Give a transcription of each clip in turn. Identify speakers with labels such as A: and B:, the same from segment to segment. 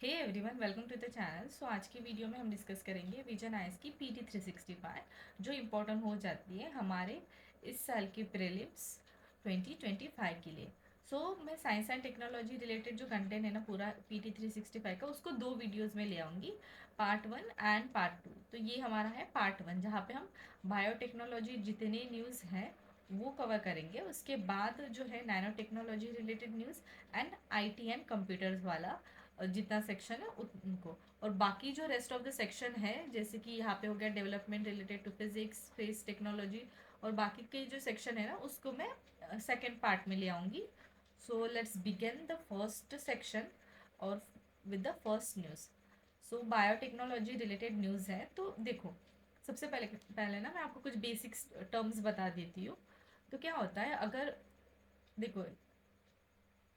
A: Hey everyone, welcome to the channel. So आज की video में हम डिस्कस करेंगे विजन आईज की PT 365 जो इम्पोर्टेंट हो जाती है हमारे इस साल के प्रीलिम्स 2025 के लिए। मैं साइंस एंड टेक्नोलॉजी रिलेटेड जो कंटेंट है ना पूरा PT 365 का, उसको दो वीडियोस में ले आऊँगी, पार्ट 1 एंड पार्ट 2। तो ये हमारा है पार्ट 1, जहाँ पे हम बायोटेक्नोलॉजी जितने न्यूज़ हैं वो कवर करेंगे। उसके बाद जो है nano technology related news and IT and computers वाला जितना सेक्शन है उनको, और बाकी जो रेस्ट ऑफ द सेक्शन है जैसे कि यहाँ पे हो गया development related to physics, space technology, और बाकी के जो सेक्शन है ना उसको मैं सेकेंड पार्ट में ले आऊँगी। So let's begin the first section और with the first news. Biotechnology related news है, तो देखो सबसे पहले पहले ना मैं आपको कुछ बेसिक्स टर्म्स बता देती हूँ। तो क्या होता है, अगर देखो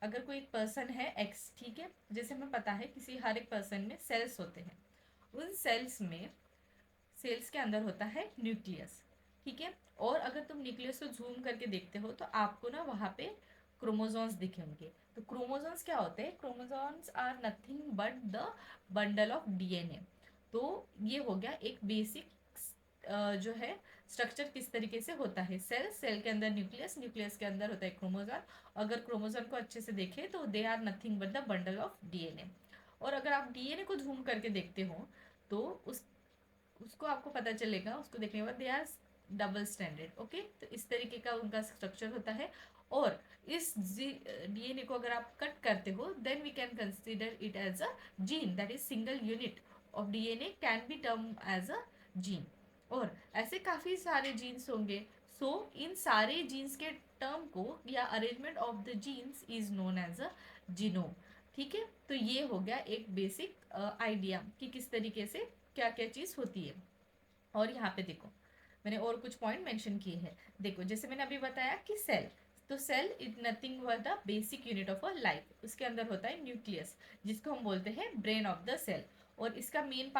A: अगर कोई एक पर्सन है एक्स, ठीक है, जैसे हमें पता है किसी हर एक पर्सन में सेल्स होते हैं। उन सेल्स के अंदर होता है न्यूक्लियस, ठीक है। और अगर तुम न्यूक्लियस को जूम करके देखते हो तो आपको ना वहाँ पे क्रोमोजोम्स दिखे होंगे। तो क्रोमोजोम्स क्या होते हैं? Chromosomes are nothing but the bundle of DNA. तो ये हो गया एक बेसिक जो है स्ट्रक्चर किस तरीके से होता है। सेल के अंदर न्यूक्लियस, न्यूक्लियस के अंदर होता है क्रोमोजोम। अगर क्रोमोजोम को अच्छे से देखें तो they are nothing but the bundle of DNA. और अगर आप डीएनए को जूम करके देखते हो तो उस उसको आपको पता चलेगा, उसको देखने के बाद they are double standard. Okay, तो इस तरीके का उनका स्ट्रक्चर होता है। और इस डीएनए को अगर आप कट करते हो then we can consider it as a gene, that is single unit of DNA can be term as a gene. और ऐसे काफ़ी सारे जीन्स होंगे। इन सारे जीन्स के टर्म को या arrangement of the genes is known as a genome. ठीक है, तो ये हो गया एक बेसिक आइडिया कि किस तरीके से क्या क्या चीज़ होती है। और यहाँ पे देखो मैंने और कुछ पॉइंट मेंशन किए हैं। देखो जैसे मैंने अभी बताया कि सेल, तो cell is nothing but the basic unit of a life. उसके अंदर होता है न्यूक्लियस, जिसको हम बोलते हैं ब्रेन ऑफ द सेल। और इसका मेन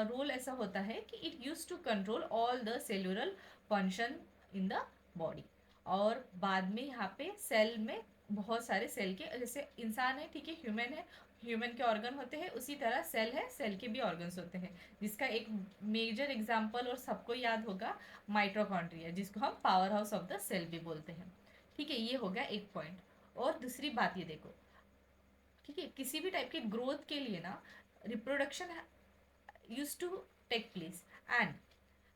A: रोल ऐसा होता है कि it use to control all the cellular function in the body. और बाद में यहाँ पे सेल में बहुत सारे सेल के, जैसे इंसान है, ठीक है, ह्यूमन है, ह्यूमन के ऑर्गन होते हैं, उसी तरह सेल है, सेल के भी ऑर्गन्स होते हैं। जिसका एक मेजर एग्जाम्पल और सबको याद होगा माइट्रोकॉन्ड्रिया, जिसको हम power house of the cell भी बोलते हैं। ठीक है, ये हो गया एक पॉइंट। और दूसरी बात ये देखो, ठीक है, किसी भी टाइप के ग्रोथ के लिए ना reproduction use to take place. And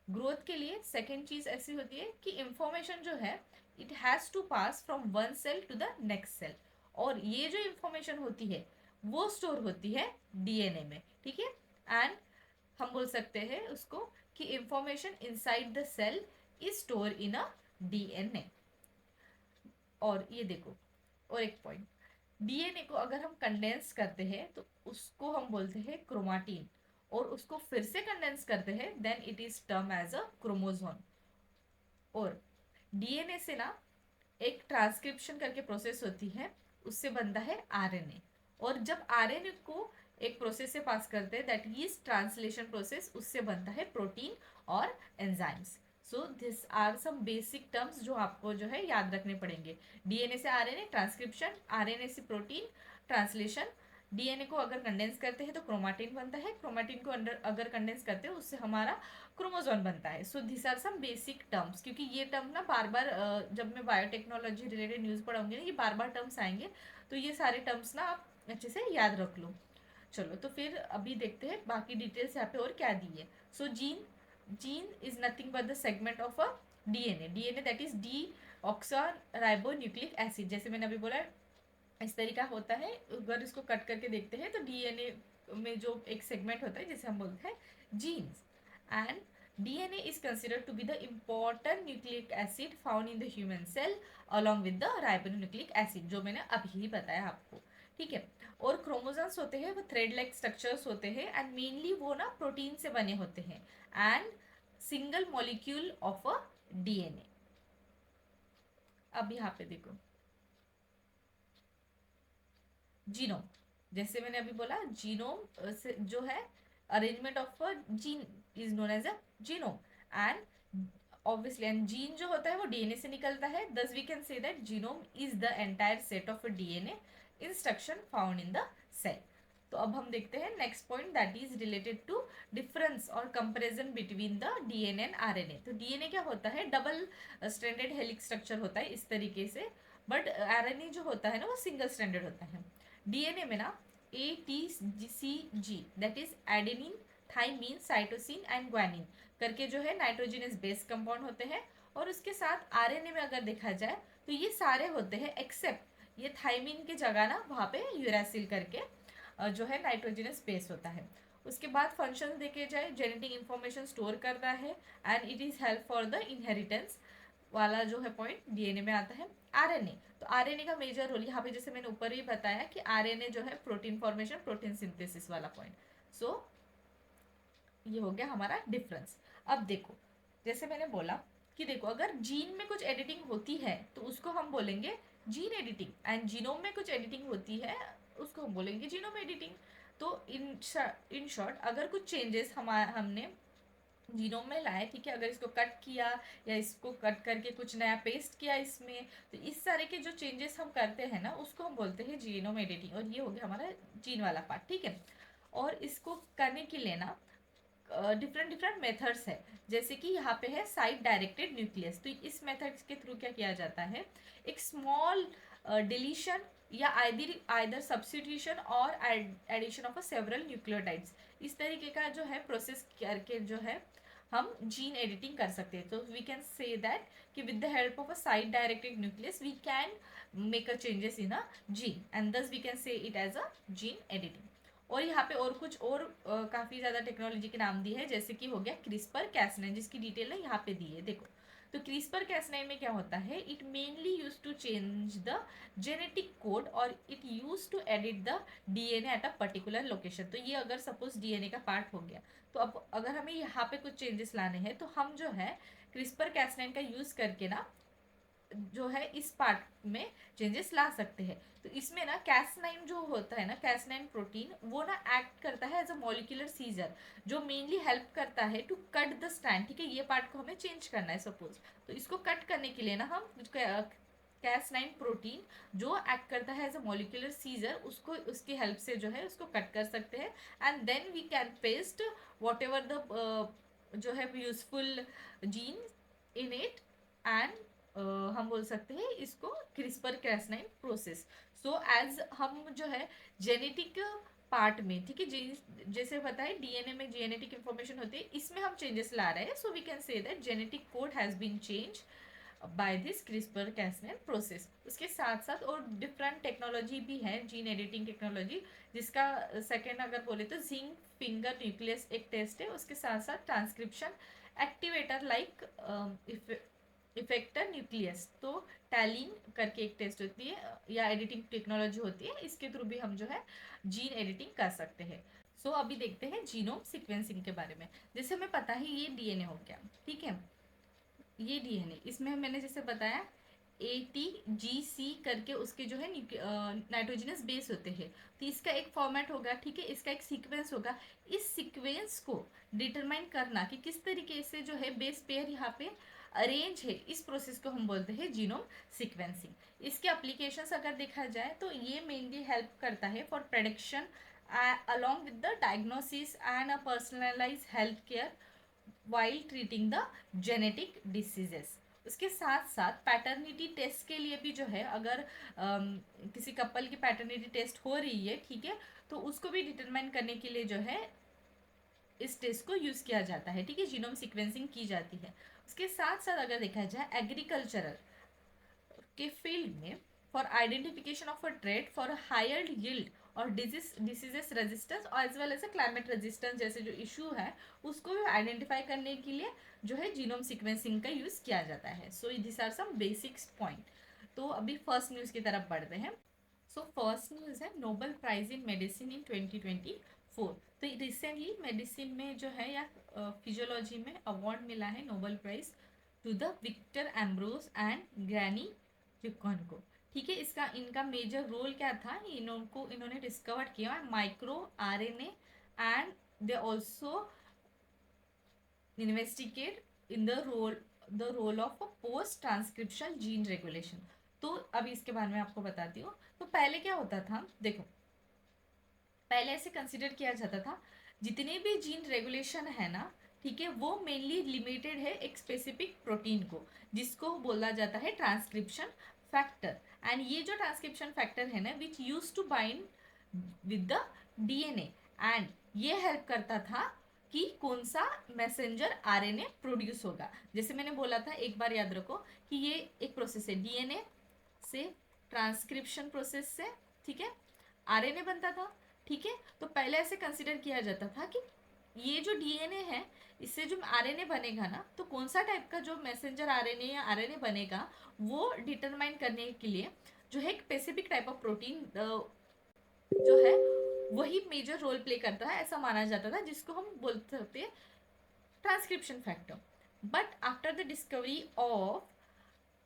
A: growth के लिए सेकेंड चीज ऐसी होती है कि इंफॉर्मेशन जो है it has to pass from one cell to the next cell. और ये जो इंफॉर्मेशन होती है वो स्टोर होती है डीएनए में, ठीक है। एंड हम बोल सकते हैं उसको कि information inside the cell is store in a DNA. और ये देखो और एक पॉइंट, डीएनए को अगर हम कंडेंस करते हैं तो उसको हम बोलते हैं क्रोमाटीन। और उसको फिर से कंडेंस करते हैं then it is term as a chromosome. और डीएनए से ना एक ट्रांसक्रिप्शन करके प्रोसेस होती है, उससे बनता है आरएनए। और जब आरएनए को एक प्रोसेस से पास करते हैं दैट इज ट्रांसलेशन प्रोसेस, उससे बनता है प्रोटीन और enzymes. So this are some basic terms जो आपको जो है याद रखने पड़ेंगे। डीएनए से आरएनए ट्रांसक्रिप्शन, आरएनए से प्रोटीन ट्रांसलेशन। डीएनए को अगर कंडेंस करते हैं तो क्रोमाटिन बनता है, क्रोमाटिन को अंडर अगर कंडेंस करते हैं उससे हमारा क्रोमोजोम बनता है। So this are some basic terms, क्योंकि ये टर्म ना बार बार जब मैं बायोटेक्नोलॉजी रिलेटेड न्यूज़ पढ़ाऊंगी ना ये बार बार टर्म्स आएंगे, तो ये सारे टर्म्स ना आप अच्छे से याद रख लो। चलो तो फिर अभी देखते हैं बाकी डिटेल्स यहाँ पे और क्या दी है। Gene, gene is nothing but the segment of a DNA, DNA that is deoxyribonucleic acid. जैसे मैंने अभी बोला इस तरीका होता है। अगर इसको कट करके देखते हैं तो डीएनए में जो एक सेगमेंट होता है जिसे हम बोलते हैं genes. And DNA is considered to be the important nucleic acid found in the human cell along with the ribonucleic acid, जो मैंने अभी ही बताया आपको, ठीक है। और क्रोमोसोम्स होते हैं वो थ्रेड लाइक स्ट्रक्चर्स होते हैं एंड मेनली वो ना प्रोटीन से बने होते हैं and single molecule of a DNA. अब यहाँ पे देखो जीनोम, जैसे मैंने अभी बोला जीनोम से जो है arrangement of a gene is known as a genome. And obviously and gene जो होता है वो डीएनए से निकलता है, thus we can say that genome is the entire set of a DNA instruction found in the cell. तो अब हम देखते हैं next point that is related to difference और comparison between the DNA and RNA. तो DNA क्या होता है, डबल स्ट्रैंडेड हेलिक्स स्ट्रक्चर होता है इस तरीके से, बट आरएनए जो होता है ना वो सिंगल स्ट्रैंडेड होता है। डीएनए में ना ATCG that is adenine, thymine, cytosine and guanine करके जो है नाइट्रोजनस बेस कंपाउंड होते हैं। और उसके साथ आरएनए में अगर देखा जाए तो ये सारे होते हैं एक्सेप्ट ये थाइमीन की जगह ना वहाँ पे यूरासिल करके जो है नाइट्रोजनस बेस होता है। उसके बाद फंक्शन देखे जाए, जेनेटिक इंफॉर्मेशन स्टोर करता है and it is help for the inheritance वाला जो है पॉइंट डीएनए में आता है। आरएनए, तो आरएनए का मेजर रोल यहाँ पे जैसे मैंने ऊपर ही बताया कि आरएनए जो है प्रोटीन फॉर्मेशन, प्रोटीन सिंथेसिस वाला पॉइंट। सो ये हो गया हमारा डिफरेंस। अब देखो, जैसे मैंने बोला कि देखो अगर जीन में कुछ एडिटिंग होती है तो उसको हम बोलेंगे जीन एडिटिंग, एंड जीनोम में कुछ एडिटिंग होती है उसको हम बोलेंगे जीनोम एडिटिंग। तो इन शॉर्ट अगर कुछ चेंजेस हमने जीनोम में लाए, ठीक है, अगर इसको कट किया या इसको कट करके कुछ नया पेस्ट किया इसमें, तो इस सारे के जो चेंजेस हम करते हैं ना उसको हम बोलते हैं जीनोम एडिटिंग। और ये हो गया हमारा जीन वाला पार्ट, ठीक है। और इसको करने के लिए ना डिफरेंट डिफरेंट मेथड्स है, जैसे कि यहाँ पे है साइट डायरेक्टेड न्यूक्लियस। तो इस मेथड के थ्रू क्या किया जाता है, एक स्मॉल डिलीशन या आइदर सब्स्टिट्यूशन और addition of a several nucleotides, इस तरीके का जो है प्रोसेस करके जो है हम जीन एडिटिंग कर सकते हैं। तो वी कैन से दैट कि with the help of a site directed nuclease we can make a changes in a gene and thus we can say it as a gene editing. और यहाँ पे और कुछ और काफ़ी ज़्यादा टेक्नोलॉजी के नाम दिए हैं, जैसे कि हो गया क्रिस्पर कैसनाइन, जिसकी डिटेल है यहाँ पे दी है। देखो, तो क्रिस्पर कैसनाइन में क्या होता है, it mainly use to change the genetic code और it use to edit the DNA at a particular location. तो ये अगर सपोज डीएनए का पार्ट हो गया, तो अब अगर हमें यहाँ पे कुछ चेंजेस लाने हैं तो हम जो है क्रिस्पर कैसनाइन का यूज़ करके ना जो है इस पार्ट में चेंजेस ला सकते हैं। तो इसमें ना कैसनाइन जो होता है ना, कैसनाइन प्रोटीन, वो ना एक्ट करता है एज अ मॉलिक्यूलर सीजर, जो मेनली हेल्प करता है टू कट द स्ट्रैंड, ठीक है। ये पार्ट को हमें चेंज करना है सपोज, तो इसको कट करने के लिए ना हम कैसनाइन प्रोटीन जो एक्ट करता है एज अ मॉलिक्यूलर सीजर, उसको उसकी हेल्प से जो है उसको कट कर सकते हैं and then we can paste whatever the जो है useful gene in it and हम बोल सकते हैं इसको क्रिस्पर कैसनाइन प्रोसेस। सो एज हम जो है जेनेटिक पार्ट में, ठीक है, जैसे बताए डीएनए में जेनेटिक इंफॉर्मेशन होती है, इसमें हम चेंजेस ला रहे हैं। So we can say that genetic code has been change by this CRISPR कैसनाइन process. उसके साथ साथ और डिफरेंट टेक्नोलॉजी भी है जीन एडिटिंग टेक्नोलॉजी, जिसका सेकेंड अगर बोले तो जिंक फिंगर न्यूक्लियस एक टेस्ट है। उसके साथ साथ transcription activator like effector nuclease, तो टैलिन करके एक टेस्ट होती है या एडिटिंग टेक्नोलॉजी होती है, इसके थ्रू भी हम जो है जीन एडिटिंग कर सकते हैं। सो अभी देखते हैं जीनोम सीक्वेंसिंग के बारे में। जैसे हमें पता है ये डीएनए हो गया, ठीक है, ये डीएनए, इसमें मैंने जैसे बताया ATGC करके उसके जो है नाइट्रोजनस बेस होते हैं। तो इसका एक फॉर्मेट होगा, ठीक है, इसका एक सीक्वेंस होगा। इस सीक्वेंस को डिटरमाइन करना कि किस तरीके से जो है बेस पेयर यहाँ पे अरेंज है, इस प्रोसेस को हम बोलते हैं जीनोम सीक्वेंसिंग। इसके एप्लीकेशंस अगर देखा जाए तो ये मेनली हेल्प करता है for prediction along with the diagnosis and a personalized health care while treating the genetic diseases। उसके साथ साथ पैटर्निटी टेस्ट के लिए भी जो है अगर किसी कपल की पैटर्निटी टेस्ट हो रही है, ठीक है, तो उसको भी डिटरमाइन करने के लिए जो है इस टेस्ट को यूज़ किया जाता है, ठीक है, जीनोम सीक्वेंसिंग की जाती है। उसके साथ साथ अगर देखा जाए एग्रीकल्चरल के फील्ड में for identification of a trade for higher yield और डिजीजेस रेजिस्टेंस और as well as a climate resistance जैसे जो इशू है उसको भी आइडेंटिफाई करने के लिए जो है जीनोम सीक्वेंसिंग का यूज़ किया जाता है। So this are some basics point. तो अभी फर्स्ट न्यूज़ की तरफ बढ़ते हैं। सो फर्स्ट न्यूज़ है Nobel prize in medicine in 2024। तो रिसेंटली मेडिसिन में जो है या फिजियोलॉजी में अवार्ड मिला है Nobel prize to the Victor Ambros and Gary Ruvkun को, ठीक है। इसका इनका मेजर रोल क्या था, इन्होंने डिस्कवर किया micro RNA and they also investigate in the role of post transcription gene regulation. तो अभी इसके बारे में आपको बताती हूँ। तो पहले क्या होता था, देखो, पहले ऐसे कंसिडर किया जाता था जितने भी जीन रेगुलेशन है ना, ठीक है, वो मेनली लिमिटेड है एक स्पेसिफिक प्रोटीन को, जिसको बोला जाता है ट्रांसक्रिप्शन फैक्टर। एंड ये जो ट्रांसक्रिप्शन फैक्टर है ना, which use to bind with the DNA, and ये हेल्प करता था कि कौन सा मैसेंजर आरएनए प्रोड्यूस होगा। जैसे मैंने बोला था, एक बार याद रखो कि ये एक प्रोसेस है, डीएनए से ट्रांसक्रिप्शन प्रोसेस से, ठीक है, आरएनए बनता था। ठीक है, तो पहले ऐसे कंसिडर किया जाता था कि ये जो डीएनए है, इससे जो आरएनए बनेगा ना, तो कौन सा टाइप का जो मैसेंजर आरएनए या आरएनए बनेगा, वो डिटरमाइन करने के लिए जो है एक स्पेसिफिक टाइप ऑफ प्रोटीन जो है वही मेजर रोल प्ले करता है, ऐसा माना जाता था, जिसको हम बोल सकते हैं transcription factor. But after the discovery of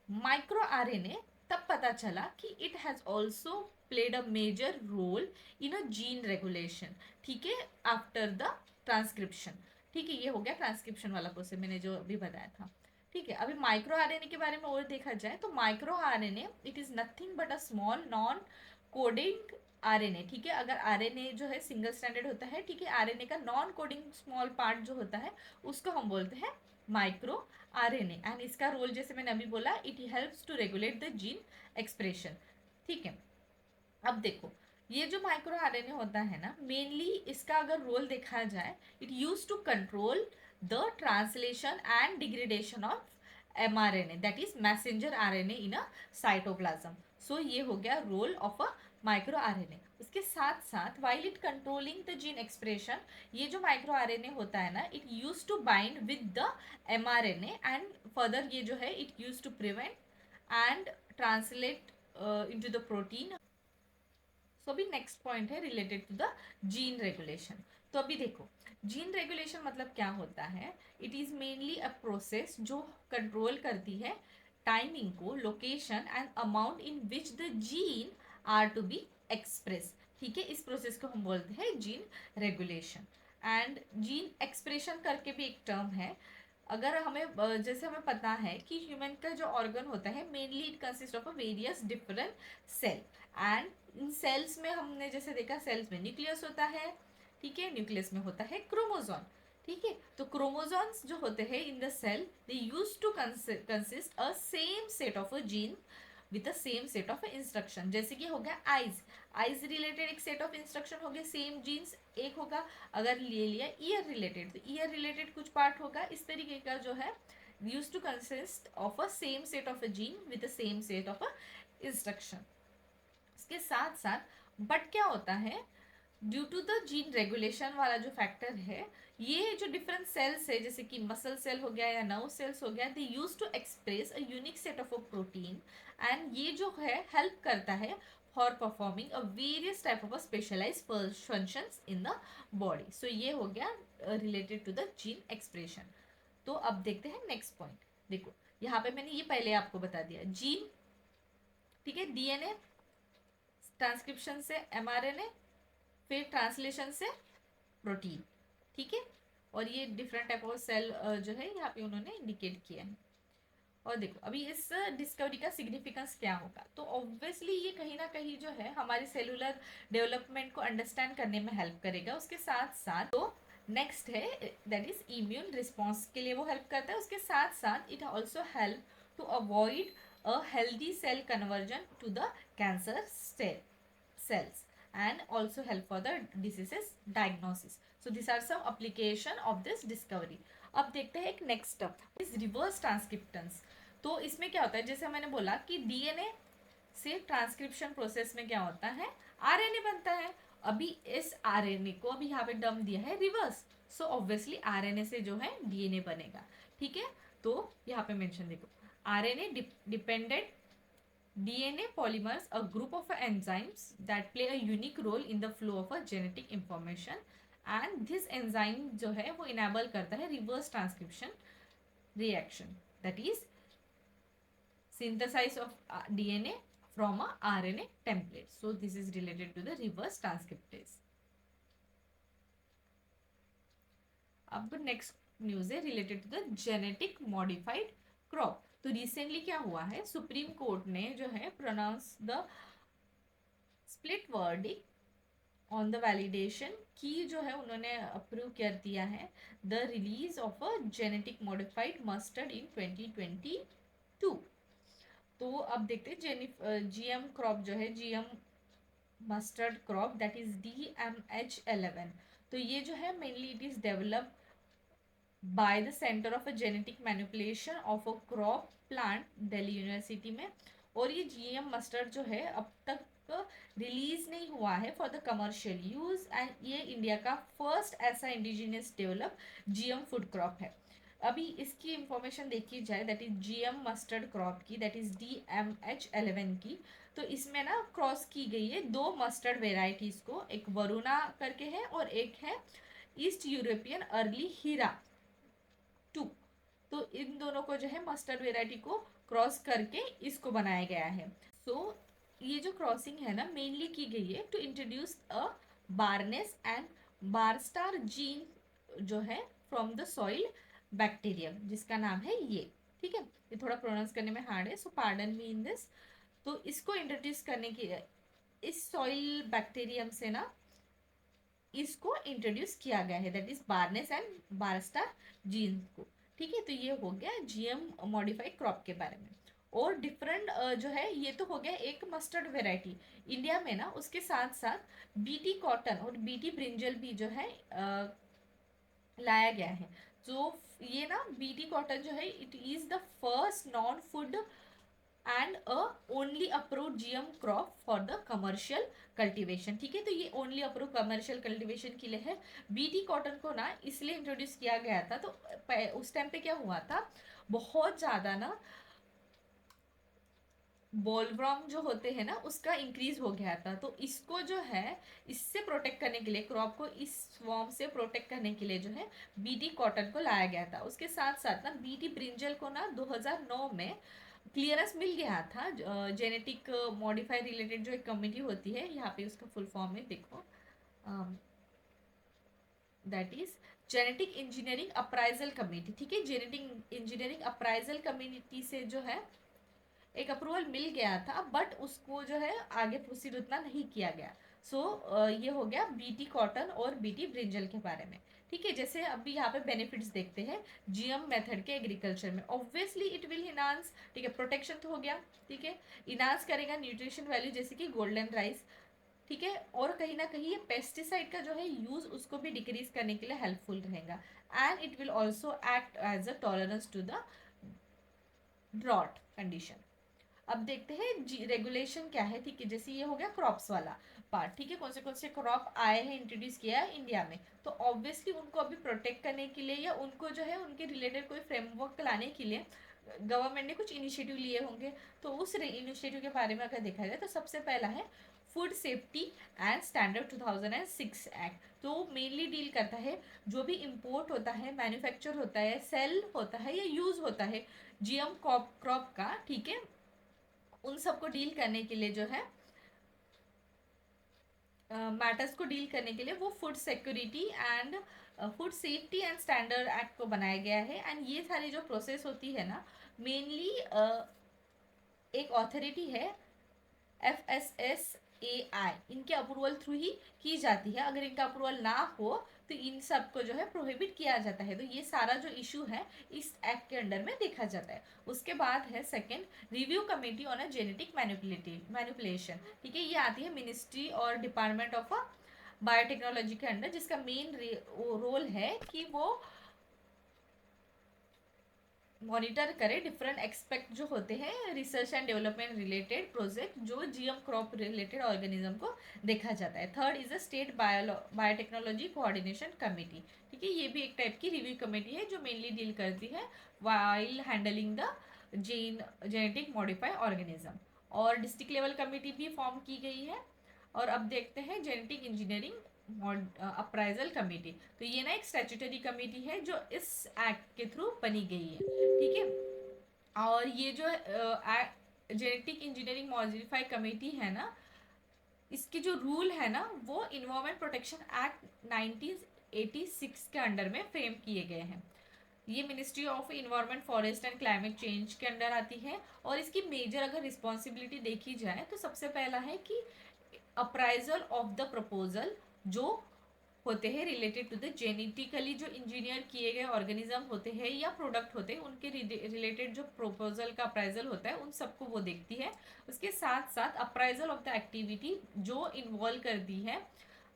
A: micro RNA, तब पता चला कि it has also played a major role in a gene regulation. ठीक है, आफ्टर द ट्रांसक्रिप्शन। ठीक है, ये हो गया ट्रांसक्रिप्शन वाला प्रोसेस मैंने जो अभी बताया था। ठीक है, अभी माइक्रो आरएनए के बारे में और देखा जाए तो micro RNA it is nothing but a small non coding RNA. ठीक है, अगर आरएनए जो है सिंगल स्टैंडर्ड होता है, ठीक है, आरएनए का नॉन कोडिंग स्मॉल पार्ट जो होता है उसको हम बोलते हैं माइक्रो आरएनए। एंड इसका रोल जैसे मैंने अभी बोला, it helps to regulate the gene expression. ठीक है, अब देखो, ये जो माइक्रो आरएनए होता है ना, मेनली इसका अगर रोल देखा जाए, it use to control the translation and degradation of mRNA, that is messenger RNA in a cytoplasm. So ये हो गया role of a microRNA. उसके साथ साथ while it controlling the gene expression, ये जो माइक्रो आरएनए होता है ना, it use to bind with the mRNA, and further ये जो है it use to prevent and translate into the protein. So अभी नेक्स्ट पॉइंट है related to the gene regulation. तो अभी देखो, जीन रेगुलेशन मतलब क्या होता है, it is mainly a process जो कंट्रोल करती है टाइमिंग को, location and amount in which the gene are to be express. ठीक है, इस प्रोसेस को हम बोलते हैं gene regulation. And gene expression करके भी एक टर्म है। अगर हमें जैसे हमें पता है कि ह्यूमन का जो ऑर्गन होता है, mainly it consist of a various different cell, and इन सेल्स में हमने जैसे देखा, सेल्स में न्यूक्लियस होता है, ठीक है, न्यूक्लियस में होता है क्रोमोजोम। ठीक है, तो क्रोमोजोम्स जो होते हैं in the cell, they use to consist a same set of a gene with the same set of instruction. जैसे कि हो गया आइज, आइज रिलेटेड एक सेट ऑफ इंस्ट्रक्शन हो गया, सेम जीन्स एक होगा। अगर ले लिया ईयर रिलेटेड, तो ईयर रिलेटेड कुछ पार्ट होगा। इस तरीके का जो है use to consist of a same set of a gene with the same set of a instruction. इसके साथ साथ बट क्या होता है, due to the gene regulation वाला जो फैक्टर है, ये जो डिफरेंट सेल्स है, जैसे कि मसल सेल हो गया या नर्व सेल्स हो गया, they use to express a unique set of a protein, and ये जो है हेल्प करता है for performing a various type of specialise functions in the body. So ये हो गया related to the gene expression. तो अब देखते हैं नेक्स्ट पॉइंट। देखो, यहाँ पे मैंने ये पहले आपको बता दिया, जीन, ठीक है, डीएनए, ट्रांसक्रिप्शन से एमआरएनए, फिर ट्रांसलेशन से प्रोटीन। ठीक है, और ये डिफरेंट टाइप ऑफ सेल जो है यहाँ पे उन्होंने इंडिकेट किया है। और देखो, अभी इस डिस्कवरी का सिग्निफिकेंस क्या होगा, तो ऑब्वियसली ये कहीं ना कहीं जो है हमारी सेलुलर डेवलपमेंट को अंडरस्टैंड करने में हेल्प करेगा। उसके साथ साथ तो नेक्स्ट है दैट इज इम्यून रिस्पॉन्स के लिए वो हेल्प करता है। उसके साथ साथ it also help to avoid a healthy cell conversion to the cancer cells, and also help for the diseases diagnosis. So these are some application of this discovery. अब देखते हैं एक नेक्स्ट स्टेप इज रिवर्स ट्रांसक्रिप्टेंस। तो इसमें क्या होता है, जैसे मैंने बोला कि डीएनए से ट्रांसक्रिप्शन प्रोसेस में क्या होता है, आरएनए बनता है। अभी इस आरएनए को अभी यहाँ पे डम दिया है रिवर्स, सो ऑब्वियसली आरएनए से जो है डीएनए बनेगा। ठीक है, तो यहाँ पे मेंशन देखो, RNA dependent DNA polymers, a group of enzymes that play a unique role in the flow of a genetic information, and this enzyme जो है वो enable करता है reverse transcription reaction, that is synthesis of DNA from a RNA template. So this is related to the reverse transcriptase. अब next news है related to the genetic modified crop. तो recently क्या हुआ है, सुप्रीम कोर्ट ने जो है pronounce the split verdict on the validation की जो है उन्होंने अप्रूव कर दिया है the release of a genetic modified mustard in 2022। तो अब देखते हैं जीएम क्रॉप जो है, GM mustard crop that is DMH11। तो ये जो है mainly it is develop by the centre of a genetic manipulation of a crop plant Delhi university में। और ये जीएम मस्टर्ड जो है अब तक रिलीज नहीं हुआ है for the commercial use, and ये इंडिया का फर्स्ट ऐसा indigenous develop GM food crop है। अभी इसकी इंफॉर्मेशन देखी जाए that is GM mustard crop की, दैट इज DMH11 की। तो इसमें ना क्रॉस की गई है दो मस्टर्ड वेराइटीज को, एक वरुणा करके है और एक है ईस्ट यूरोपियन अर्ली हीरा 2। तो इन दोनों को जो है मस्टर्ड वेराइटी को क्रॉस करके इसको बनाया गया है। सो ये जो क्रॉसिंग है ना मेनली की गई है to introduce a barnase and barstar gene जो है फ्रॉम द सॉइल बैक्टीरियम, जिसका नाम है ये। ठीक है, ये थोड़ा प्रोनाउंस करने में हार्ड है, सो पार्डन मी इन दिस। तो इसको इंट्रोड्यूस करने की, इस सॉइल बैक्टीरियम से ना इसको इंट्रोड्यूस किया गया है, that is बारनेस and barstar gene को। ठीक है, तो ये हो गया जीएम मॉडिफाइड क्रॉप के बारे में। और डिफरेंट जो है ये तो हो गया एक मस्टर्ड वेराइटी इंडिया में ना, उसके साथ साथ बीटी कॉटन और बीटी ब्रिंजल भी जो है लाया गया है। तो ये ना बीटी कॉटन जो है it is the first non food and a only approve GM crop for the commercial cultivation. ठीक है, तो ये ओनली अप्रूव कमर्शियल कल्टीवेशन के लिए है। बीटी कॉटन को ना इसलिए इंट्रोड्यूस किया गया था, तो उस टाइम पे क्या हुआ था, बहुत ज़्यादा ना बोलवर्म जो होते हैं ना उसका इंक्रीज हो गया था। तो इसको जो है इससे प्रोटेक्ट करने के लिए, क्रॉप को इस स्वॉर्म से प्रोटेक्ट करने के लिए जो है बीटी कॉटन को लाया गया था। उसके साथ साथ ना बीटी ब्रिंजल को ना 2009 में क्लियरेंस मिल गया था। जेनेटिक मॉडिफाई रिलेटेड जो एक कमिटी होती है, यहाँ पे उसका फुल फॉर्म है देखो, that is genetic engineering appraisal committee. ठीक है, जेनेटिक इंजीनियरिंग अप्राइजल कम्युनिटी से जो है एक अप्रूवल मिल गया था, बट उसको जो है आगे प्रोसीड उतना नहीं किया गया। सो ये हो गया बीटी कॉटन और बीटी ब्रिंजल के बारे में। ठीक है, जैसे अभी यहाँ पे बेनिफिट्स देखते हैं जीएम मेथड के एग्रीकल्चर में। ऑब्वियसली इट विल इनांस, ठीक है, प्रोटेक्शन तो हो गया, ठीक है, इनांस करेगा न्यूट्रिशन वैल्यू जैसे कि गोल्डन राइस। ठीक है, और कहीं ना कहीं ये पेस्टिसाइड का जो है यूज उसको भी डिक्रीज करने के लिए हेल्पफुल रहेगा, and it will also act as a tolerance to the drought condition. अब देखते हैं रेगुलेशन क्या है। ठीक है, जैसे ये हो गया क्रॉप्स वाला पार्ट। ठीक है, कौन से क्रॉप आए हैं, इंट्रोड्यूस किया है इंडिया में, तो ऑब्वियसली उनको अभी प्रोटेक्ट करने के लिए या उनको जो है उनके रिलेटेड कोई फ्रेमवर्क लाने के लिए गवर्नमेंट ने कुछ इनिशिएटिव लिए होंगे। तो उस इनिशिएटिव के बारे में अगर देखा जाए तो सबसे पहला है food safety and standard 2006 act. तो मेनली डील करता है जो भी इम्पोर्ट होता है, मैन्युफैक्चर होता है, सेल होता है या यूज़ होता है जीएम क्रॉप का, ठीक है, उन सबको डील करने के लिए जो है मैटर्स को डील करने के लिए वो food security and food safety and standard act को बनाया गया है। एंड ये सारी जो प्रोसेस होती है ना मेनली एक ऑथोरिटी है FSSAI, इनके अप्रूवल थ्रू ही की जाती है। अगर इनका अप्रूवल ना हो तो इन सब को जो है प्रोहिबिट किया जाता है। तो ये सारा जो इशू है इस एक्ट के अंडर में देखा जाता है। उसके बाद है second review committee on a genetic manipulation. ठीक है, ये आती है मिनिस्ट्री और डिपार्टमेंट ऑफ बायोटेक्नोलॉजी के अंडर, जिसका मेन रोल है कि वो मॉनिटर करे डिफरेंट एक्सपेक्ट जो होते हैं research and development related project जो जीएम क्रॉप रिलेटेड ऑर्गेनिज्म को देखा जाता है। Third is a state biotechnology coordination committee. ठीक है, ये भी एक टाइप की रिव्यू कमेटी है जो मेनली डील करती है while handling the genetic modify organism. और डिस्ट्रिक्ट लेवल कमेटी भी फॉर्म की गई है। और अब देखते हैं जेनेटिक इंजीनियरिंग अप्राइजल कमेटी। तो ये ना एक स्टैट्यूटरी कमेटी है जो इस एक्ट के थ्रू बनी गई है। ठीक है, और ये जो जेनेटिक इंजीनियरिंग मॉडिफाई कमेटी है ना, इसके जो रूल है ना वो इन्वायरमेंट प्रोटेक्शन एक्ट 1986 के अंडर में फ्रेम किए गए हैं। ये ministry of environment forest and climate change के अंडर आती है। और इसकी मेजर अगर रिस्पॉन्सिबिलिटी देखी जाए तो सबसे पहला है कि अप्राइजल ऑफ द प्रपोजल जो होते हैं रिलेटेड टू द जेनेटिकली जो इंजीनियर किए गए ऑर्गेनिज्म होते हैं या प्रोडक्ट होते हैं, उनके रिलेटेड जो प्रपोजल का अप्राइजल होता है उन सबको वो देखती है। उसके साथ साथ अप्राइजल ऑफ द एक्टिविटी जो इन्वॉल्व करती है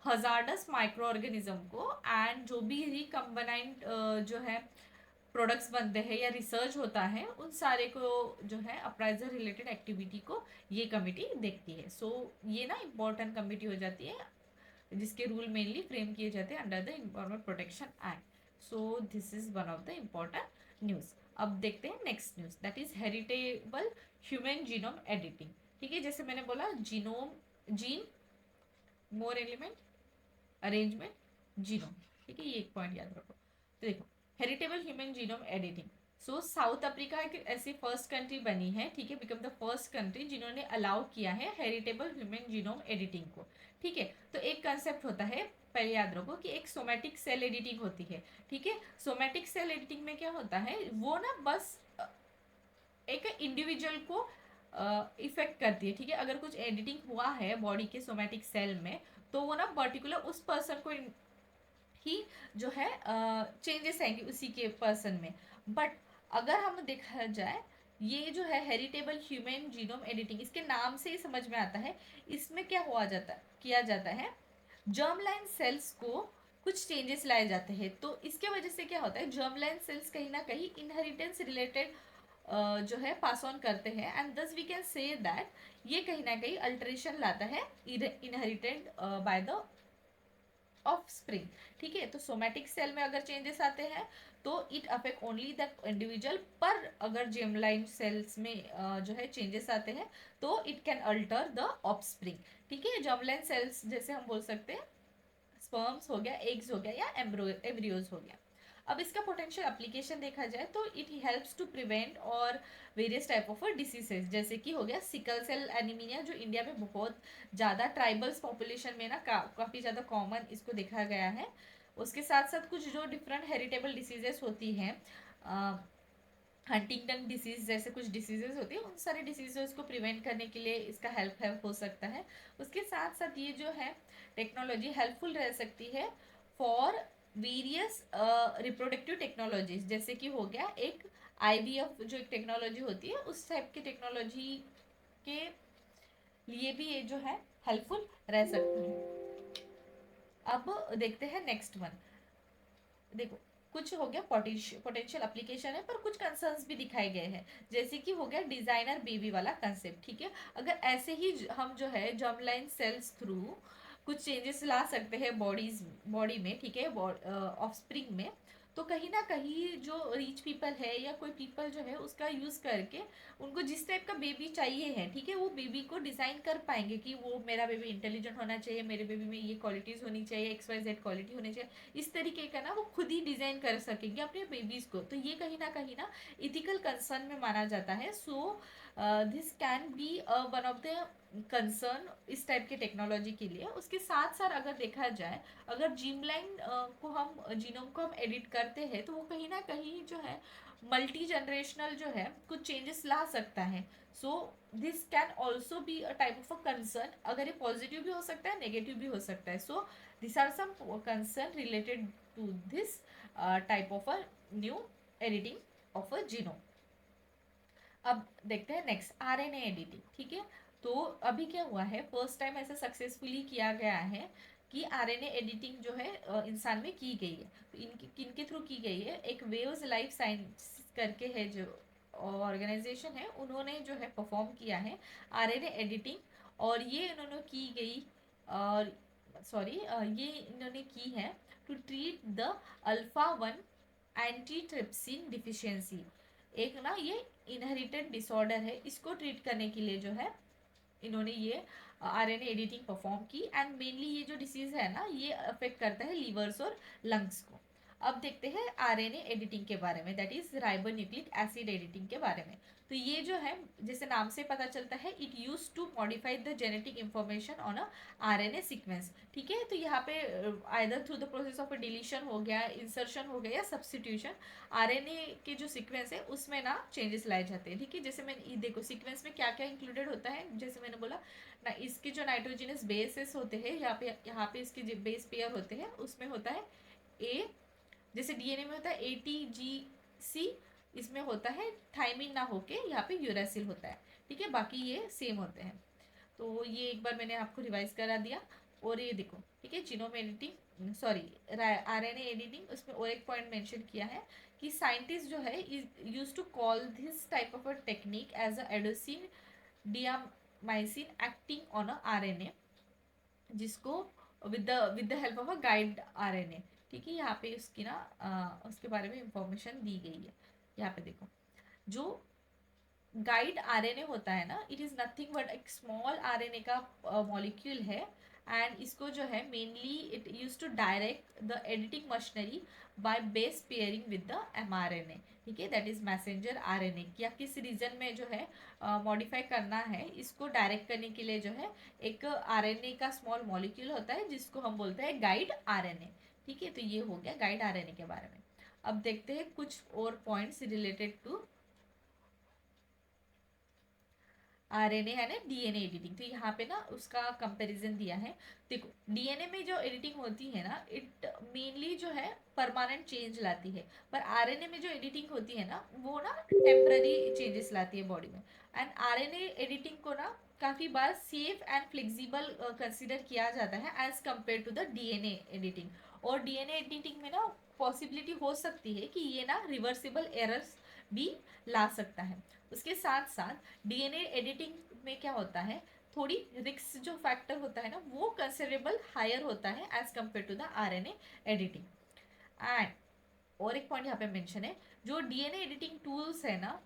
A: हजार्डस माइक्रो ऑर्गेनिज्म को, एंड जो भी रिकम्बाइंड जो है प्रोडक्ट्स बनते हैं या रिसर्च होता है उन सारे को जो है अप्राइजल रिलेटेड एक्टिविटी को ये कमिटी देखती है। सो ये ना इम्पोर्टेंट कमिटी हो जाती है जिसके रूल मेनली फ्रेम किए जाते हैं under the environment protection act. So this is one of the important news. अब देखते हैं next news, that is heritable human genome editing. ठीक है, जैसे मैंने बोला जीनोम, जीन, मोर एलिमेंट, अरेंजमेंट, जीनोम। ठीक है, ये एक पॉइंट याद रखो। तो देखो, हेरिटेबल ह्यूमन जीनोम एडिटिंग। सो साउथ अफ्रीका एक ऐसी फर्स्ट कंट्री बनी है, ठीक है, बिकम द फर्स्ट कंट्री जिन्होंने अलाउ किया है हेरिटेबल ह्यूमन जीनोम एडिटिंग को। ठीक है, तो एक कंसेप्ट होता है, पहले याद रखो कि एक सोमैटिक सेल एडिटिंग होती है। ठीक है, सोमैटिक सेल एडिटिंग में क्या होता है, वो ना बस एक इंडिविजुअल को इफेक्ट करती है। ठीक है, अगर कुछ एडिटिंग हुआ है बॉडी के सोमैटिक सेल में, तो वो ना पर्टिकुलर उस पर्सन को ही जो है चेंजेस आएंगे उसी के पर्सन में। बट अगर हम देखा जाए, ये जो है हेरिटेबल ह्यूमन जीनोम एडिटिंग, इसके नाम से ही समझ में आता है इसमें क्या हुआ जाता किया जाता है, जर्म लाइन सेल्स को कुछ चेंजेस लाए जाते हैं। तो इसके वजह से क्या होता है, जर्म लाइन सेल्स कहीं ना कहीं इनहेरिटेंस रिलेटेड जो है पास ऑन करते हैं, and thus we can say that ये कहीं ना कहीं अल्टरेशन लाता है inherited by the of spring. ठीक है, तो सोमैटिक सेल में अगर चेंजेस आते हैं तो it affect only the individual, पर अगर जेमलाइन सेल्स में जो है चेंजेस आते हैं तो it can alter the of spring. ठीक है, जर्मलाइन सेल्स जैसे हम बोल सकते हैं स्पर्म्स हो गया, एग्स हो गया, या एम्ब्रियोज हो गया। अब इसका पोटेंशियल एप्लीकेशन देखा जाए तो इट हेल्प्स टू प्रिवेंट और वेरियस टाइप ऑफ डिसीजेस, जैसे कि हो गया सिकल सेल एनीमिया, जो इंडिया में बहुत ज़्यादा ट्राइबल्स पॉपुलेशन में ना काफ़ी ज़्यादा कॉमन इसको देखा गया है। उसके साथ साथ कुछ जो डिफरेंट हेरिटेबल डिसीजेस होती हैं, हंटिंगटन डिसीज जैसे कुछ डिसीजेज होती है, उन सारे डिसीजेस को प्रिवेंट करने के लिए इसका हेल्प हो सकता है। उसके साथ साथ ये जो है टेक्नोलॉजी हेल्पफुल रह सकती है फॉर वेरियस रिप्रोडक्टिव टेक्नोलॉजीज, जैसे कि हो गया एक आईवीएफ जो एक टेक्नोलॉजी होती है, उस टाइप की टेक्नोलॉजी के लिए भी ये जो है हेल्पफुल रह सकता है। अब देखते हैं नेक्स्ट वन। देखो, कुछ हो गया पोटेंशियल एप्लीकेशन है, पर कुछ कंसर्न्स भी दिखाए गए हैं, जैसे कि हो गया डिजाइनर बेबी वाला कंसेप्ट। ठीक है, अगर ऐसे ही हम जो है जर्मलाइन सेल्स थ्रू कुछ चेंजेस ला सकते हैं बॉडी में, ठीक है, ऑफस्प्रिंग में, तो कहीं ना कहीं जो रिच पीपल है या कोई पीपल जो है उसका यूज़ करके उनको जिस टाइप का बेबी चाहिए है, ठीक है, वो बेबी को डिज़ाइन कर पाएंगे कि वो मेरा बेबी इंटेलिजेंट होना चाहिए, मेरे बेबी में ये क्वालिटीज़ होनी चाहिए, XYZ क्वालिटी होनी चाहिए, इस तरीके का ना वो खुद ही डिज़ाइन कर सकेंगे अपने बेबीज़ को। तो ये कहीं ना इथिकल कंसर्न में माना जाता है। So this can be one of the concern इस टाइप के टेक्नोलॉजी के लिए। उसके साथ साथ अगर देखा जाए, अगर जीमलाइन को हम जीनोम को हम एडिट करते हैं तो वो कहीं ना कहीं जो है मल्टी जनरेशनल जो है कुछ चेंजेस ला सकता है। So this can also be a type of a concern, अगर ये पॉजिटिव भी हो सकता है, नेगेटिव भी हो सकता है। So this are some concern related to this type of a new editing of a genome. अब देखते हैं नेक्स्ट, आरएनए एडिटिंग। ठीक है, तो अभी क्या हुआ है, फर्स्ट टाइम ऐसे सक्सेसफुली किया गया है कि आरएनए एडिटिंग जो है इंसान में की गई है। तो इनकी किनके थ्रू की गई है, एक वेव्स लाइफ साइंस करके है जो ऑर्गेनाइजेशन है, उन्होंने जो है परफॉर्म किया है आरएनए एडिटिंग, और ये इन्होंने की गई और सॉरी ये इन्होंने की है to treat the alpha one antitrypsin deficiency. एक ना ये इनहेरिटेड डिसऑर्डर है, इसको ट्रीट करने के लिए जो है इन्होंने ये आरएनए एडिटिंग परफॉर्म की, एंड मेनली ये जो डिसीज है ना ये अफेक्ट करता है लीवर्स और लंग्स को। अब देखते हैं आरएनए एडिटिंग के बारे में, that is ribonucleic acid editing के बारे में। तो ये जो है जैसे नाम से पता चलता है, it use to modify the genetic information on a RNA sequence. ठीक है, तो यहाँ पे either through the process of deletion हो गया, इंसर्शन हो गया या सब्सटीट्यूशन, आरएनए के जो सीक्वेंस है उसमें ना चेंजेस लाए जाते हैं। ठीक है, जैसे मैंने देखो सीक्वेंस में क्या क्या इंक्लूडेड होता है, जैसे मैंने बोला ना, इसके जो नाइट्रोजनस बेसेस होते हैं, यहाँ पे इसके जो बेस पेयर होते हैं उसमें होता है ए, जैसे डीएनए में होता है ATGC, इसमें होता है थाइमिन ना होके यहाँ पे यूरासिल होता है। ठीक है, बाकी ये सेम होते हैं। तो ये एक बार मैंने आपको रिवाइज करा दिया। और ये देखो, ठीक है, genome editing, sorry RNA editing, उसमें और एक पॉइंट मेंशन किया है कि साइंटिस्ट जो है use to call this type of a technique as a adenosine deaminase acting on a RNA, जिसको with the help of a guide RNA. ठीक है, यहाँ पे उसकी ना उसके बारे में इंफॉर्मेशन दी गई है। यहाँ पे देखो, जो गाइड आरएनए होता है ना, इट इज नथिंग बट एक स्मॉल आरएनए का मॉलिक्यूल है। एंड इसको जो है mainly it use to direct the editing machinery by base pairing with the mRNA. ठीक है, दैट इज मैसेंजर आरएनए, या किस रीजन में जो है मॉडिफाई करना है, इसको डायरेक्ट करने के लिए जो है एक आरएनए का स्मॉल मॉलिक्यूल होता है जिसको हम बोलते हैं गाइड आरएनए। ठीक है, तो ये हो गया गाइड आरएनए के बारे में। अब देखते हैं कुछ और पॉइंट्स रिलेटेड टू आरएनए है ना, डीएनए एडिटिंग। तो यहाँ पे ना उसका कंपैरिजन दिया है। देखो, डीएनए में जो एडिटिंग होती है ना, इट मेनली जो है परमानेंट चेंज लाती है, पर आरएनए में जो एडिटिंग होती है ना, वो ना टेम्पररी चेंजेस लाती है बॉडी में। एंड आरएनए एडिटिंग को ना काफ़ी बार सेफ एंड फ्लेक्सिबल कंसिडर किया जाता है as compare to the DNA editing. और डीएनए एडिटिंग में ना पॉसिबिलिटी हो सकती है कि ये ना रिवर्सिबल एरर्स भी ला सकता है। उसके साथ साथ डीएनए एडिटिंग में क्या होता है, थोड़ी रिस्क जो फैक्टर होता है ना, वो कंसिडरेबल हायर होता है as compare to the RNA editing. And और एक पॉइंट यहाँ पे मेंशन है, जो डीएनए एडिटिंग टूल्स है ना,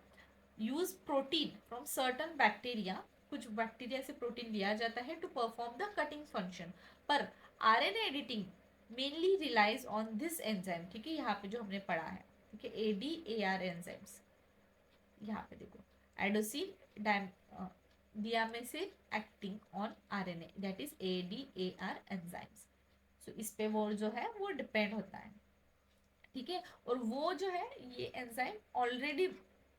A: use protein from certain bacteria, कुछ बैक्टीरिया से प्रोटीन लिया जाता है to perform the cutting function. पर RNA editing mainly relies on this enzyme. ठीक है, यहाँ पे जो हमने पढ़ा है, ठीक है, ADAR एंजाइम्स। यहाँ पे देखो, adenosine deaminase acting on RNA, that is ADAR enzymes. So इस पे वो जो है वो डिपेंड होता है। ठीक है, और वो जो है ये एंजाइम ऑलरेडी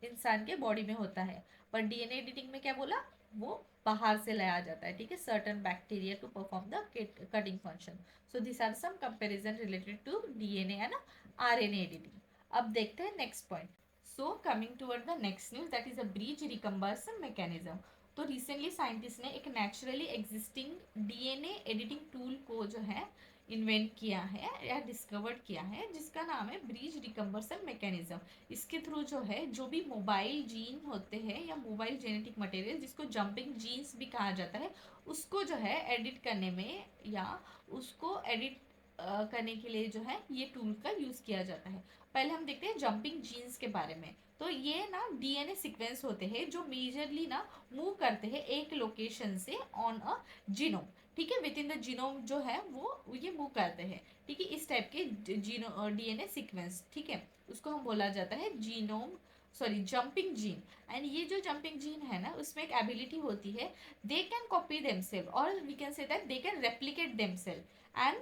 A: इंसान के बॉडी में होता है, पर डीएनए एडिटिंग में क्या बोला, वो बाहर से लाया जाता है। ठीक है, certain bacteria to perform the cutting function. So this are some comparison related to DNA है ना, आरएनए एडिटिंग। अब देखते हैं next point. So coming toward the next news, that is a bridge recombination mechanism. तो recently scientist ने एक naturally existing DNA editing tool को जो है इन्वेंट किया है या डिस्कवर्ड किया है, जिसका नाम है ब्रिज रिकम्बर्सन मैकेनिज्म। इसके थ्रू जो है जो भी मोबाइल जीन होते हैं या मोबाइल जेनेटिक मटेरियल, जिसको जंपिंग जीन्स भी कहा जाता है, उसको जो है एडिट करने में या उसको एडिट करने के लिए जो है ये टूल का यूज़ किया जाता है। पहले हम देखते हैं जंपिंग जीन्स के बारे में। तो ये ना डीएनए सीक्वेंस होते हैं जो मेजरली ना मूव करते हैं एक लोकेशन से ऑन अ जीनोम। ठीक है, विद इन द जीनोम जो है वो ये मूव करते हैं। ठीक है, इस टाइप के जीनो डीएनए सीक्वेंस, ठीक है, उसको हम बोला जाता है genome, sorry, jumping gene. And ये जो जंपिंग जीन है ना, उसमें एक एबिलिटी होती है, दे कैन कॉपी देमसेल्फ और we can say that they can replicate themselves. And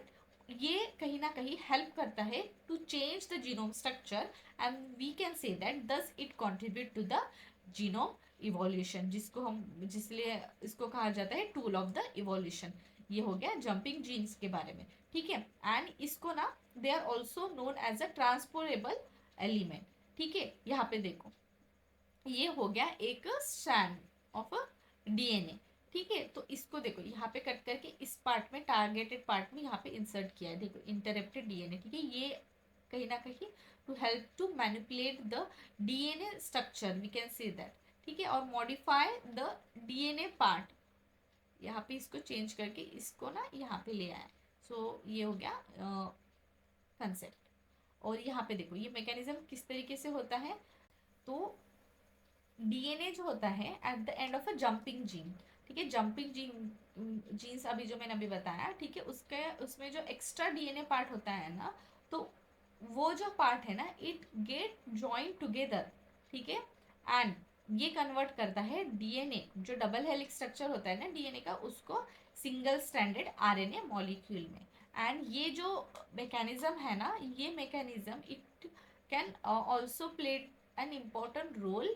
A: ये कहीं ना कहीं हेल्प करता है to change the genome structure, and we can say that thus it contribute to the genome evolution, जिसको हम जिसलिए इसको कहा जाता है टूल ऑफ द इवोल्यूशन। ये हो गया जंपिंग जीन्स के बारे में। ठीक है, एंड इसको ना they are also known as a transposable element. ठीक है, यहाँ पे देखो, ये हो गया एक स्ट्रैंड ऑफ डीएनए। ठीक है, तो इसको देखो यहाँ पे कट करके इस पार्ट में, टारगेटेड पार्ट में यहाँ पे इंसर्ट किया है, देखो इंटरप्टेड डीएनए। ठीक है, ये कहीं ना कहीं to help to manipulate the DNA structure, we can say that. ठीक है, और मॉडिफाई द डीएनए पार्ट, यहाँ पे इसको चेंज करके इसको ना यहाँ पे ले आया। सो ये हो गया कंसेप्ट। और यहाँ पे देखो ये मैकेनिज्म किस तरीके से होता है। तो डीएनए जो होता है at the end of a jumping gene. ठीक है, जंपिंग जीन्स अभी जो मैंने अभी बताया, ठीक है, उसके उसमें जो एक्स्ट्रा डीएनए पार्ट होता है ना, तो वो जो पार्ट है ना, इट गेट जॉइन टुगेदर, ठीक है, एंड ये कन्वर्ट करता है डीएनए, जो डबल हेलिक्स स्ट्रक्चर होता है ना डीएनए का, उसको सिंगल स्ट्रैंडेड आरएनए मॉलिक्यूल में। एंड ये जो मैकेनिज्म है ना, ये mechanism it can also play an important role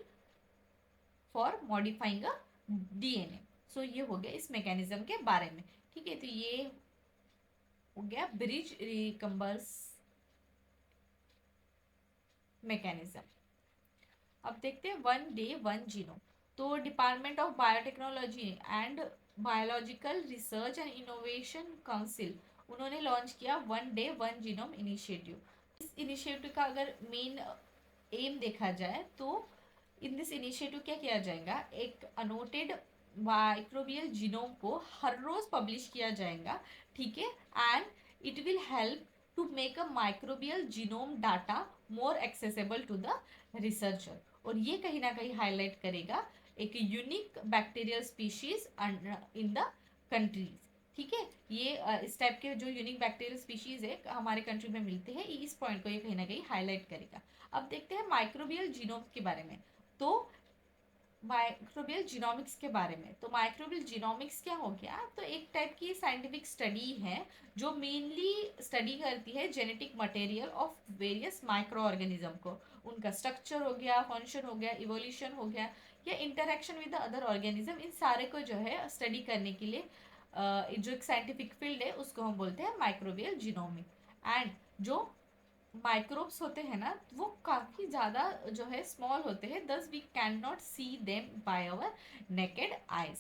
A: for modifying a DNA. So ये हो गया इस मैकेनिज्म के बारे में, ठीक है। तो ये हो गया ब्रिज रिकम्बर्स मैकेनिज्म। अब देखते हैं वन डे वन जीनोम। तो department of biotechnology and biological research and innovation council, उन्होंने लॉन्च किया one day one genome initiative. इस इनिशिएटिव का अगर मेन एम देखा जाए तो इन दिस इनिशिएटिव क्या किया जाएगा, एक अनोटेड माइक्रोबियल जीनोम को हर रोज पब्लिश किया जाएगा, ठीक है। And it will help to make a microbial genome data more accessible to the researcher. और ये कहीं ना कहीं हाईलाइट करेगा एक unique bacterial species in the countries, ठीक है। ये इस टाइप के जो यूनिक बैक्टीरियल स्पीशीज है हमारे कंट्री में मिलते हैं, इस पॉइंट को ये कहीं ना कहीं हाईलाइट करेगा। अब देखते हैं माइक्रोबियल जीनोम के बारे में। तो माइक्रोबियल जीनोमिक्स के बारे में, तो माइक्रोबियल जीनोमिक्स क्या हो गया, तो एक टाइप की साइंटिफिक स्टडी है जो मेनली स्टडी करती है genetic material of various micro organism को, उनका स्ट्रक्चर हो गया, फंक्शन हो गया, इवोल्यूशन हो गया, या interaction with the other organism, इन सारे को जो है स्टडी करने के लिए जो एक साइंटिफिक फील्ड है उसको हम बोलते हैं माइक्रोबियल जीनोमिक। एंड जो माइक्रोब्स होते हैं ना, वो काफ़ी ज़्यादा जो है स्मॉल होते हैं, thus we can not see them by our naked eyes.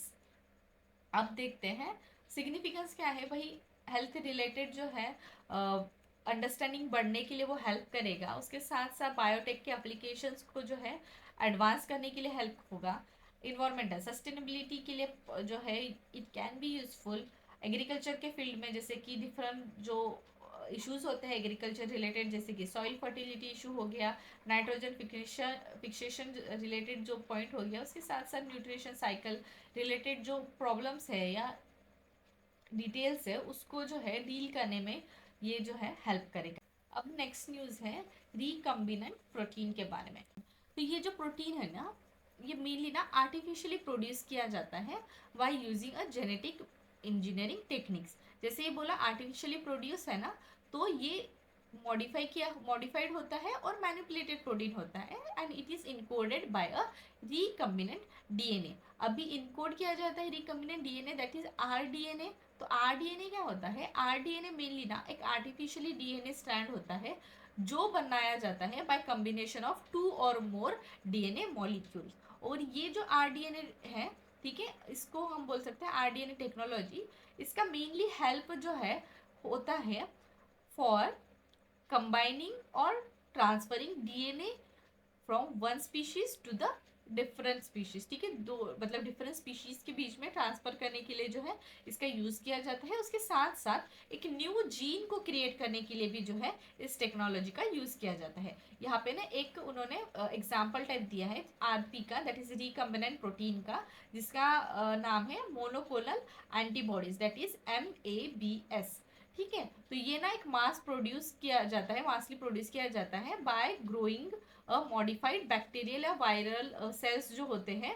A: अब देखते हैं सिग्निफिकेंस क्या है भाई, हेल्थ रिलेटेड जो है अंडरस्टैंडिंग बढ़ने के लिए वो हेल्प करेगा, उसके साथ साथ बायोटेक के एप्लीकेशंस को जो है एडवांस करने के लिए हेल्प होगा, इन्वायरमेंटल सस्टेनेबिलिटी के लिए जो है it can be useful, agriculture के फील्ड में जैसे कि डिफरेंट जो इश्यूज होते हैं एग्रीकल्चर रिलेटेड, जैसे कि सॉइल फर्टिलिटी इशू हो गया, नाइट्रोजन फिक्सेशन रिलेटेड जो पॉइंट हो गया, उसके साथ साथ न्यूट्रिशन साइकिल रिलेटेड जो प्रॉब्लम्स है या डिटेल्स है उसको जो है डील करने में ये जो है हेल्प करेगा। अब नेक्स्ट न्यूज़ है रिकम्बिनेंट प्रोटीन के बारे में। तो ये जो प्रोटीन है ना, ये मेनली ना आर्टिफिशियली प्रोड्यूस किया जाता है bye using a genetic engineering techniques. जैसे ये बोला आर्टिफिशियली प्रोड्यूस है ना, तो ये मॉडिफाइड होता है और मैनिपुलेटेड प्रोटीन होता है, and it is encoded by a recombinant DNA. अभी इनकोड किया जाता है recombinant DNA, that is rDNA. तो आरडीएनए क्या होता है, आरडीएनए मेनली ना एक आर्टिफिशियली डीएनए स्ट्रैंड होता है जो बनाया जाता है बाय कॉम्बिनेशन ऑफ टू और मोर डीएनए मॉलिक्यूल्स। और ये जो आरडीएनए है, ठीक है, इसको हम बोल सकते हैं आरडीएनए टेक्नोलॉजी। इसका मेनली हेल्प जो है होता है फॉर कंबाइनिंग और transferring DNA from one species to the different species, ठीक है, दो मतलब डिफरेंट स्पीशीज के बीच में ट्रांसफर करने के लिए जो है इसका यूज किया जाता है। उसके साथ साथ एक न्यू जीन को क्रिएट करने के लिए भी जो है इस टेक्नोलॉजी का यूज किया जाता है। यहाँ पे ना एक उन्होंने एग्जाम्पल टाइप दिया है आरपी का, दैट इज रिकम्बिनेंट प्रोटीन का, जिसका नाम है monoclonal antibodies, that is MABS, ठीक है। तो ये ना एक मास प्रोड्यूस किया जाता है, मासली प्रोड्यूस किया जाता है बाय ग्रोइंग मॉडिफाइड बैक्टीरियल या वायरल सेल्स जो होते हैं,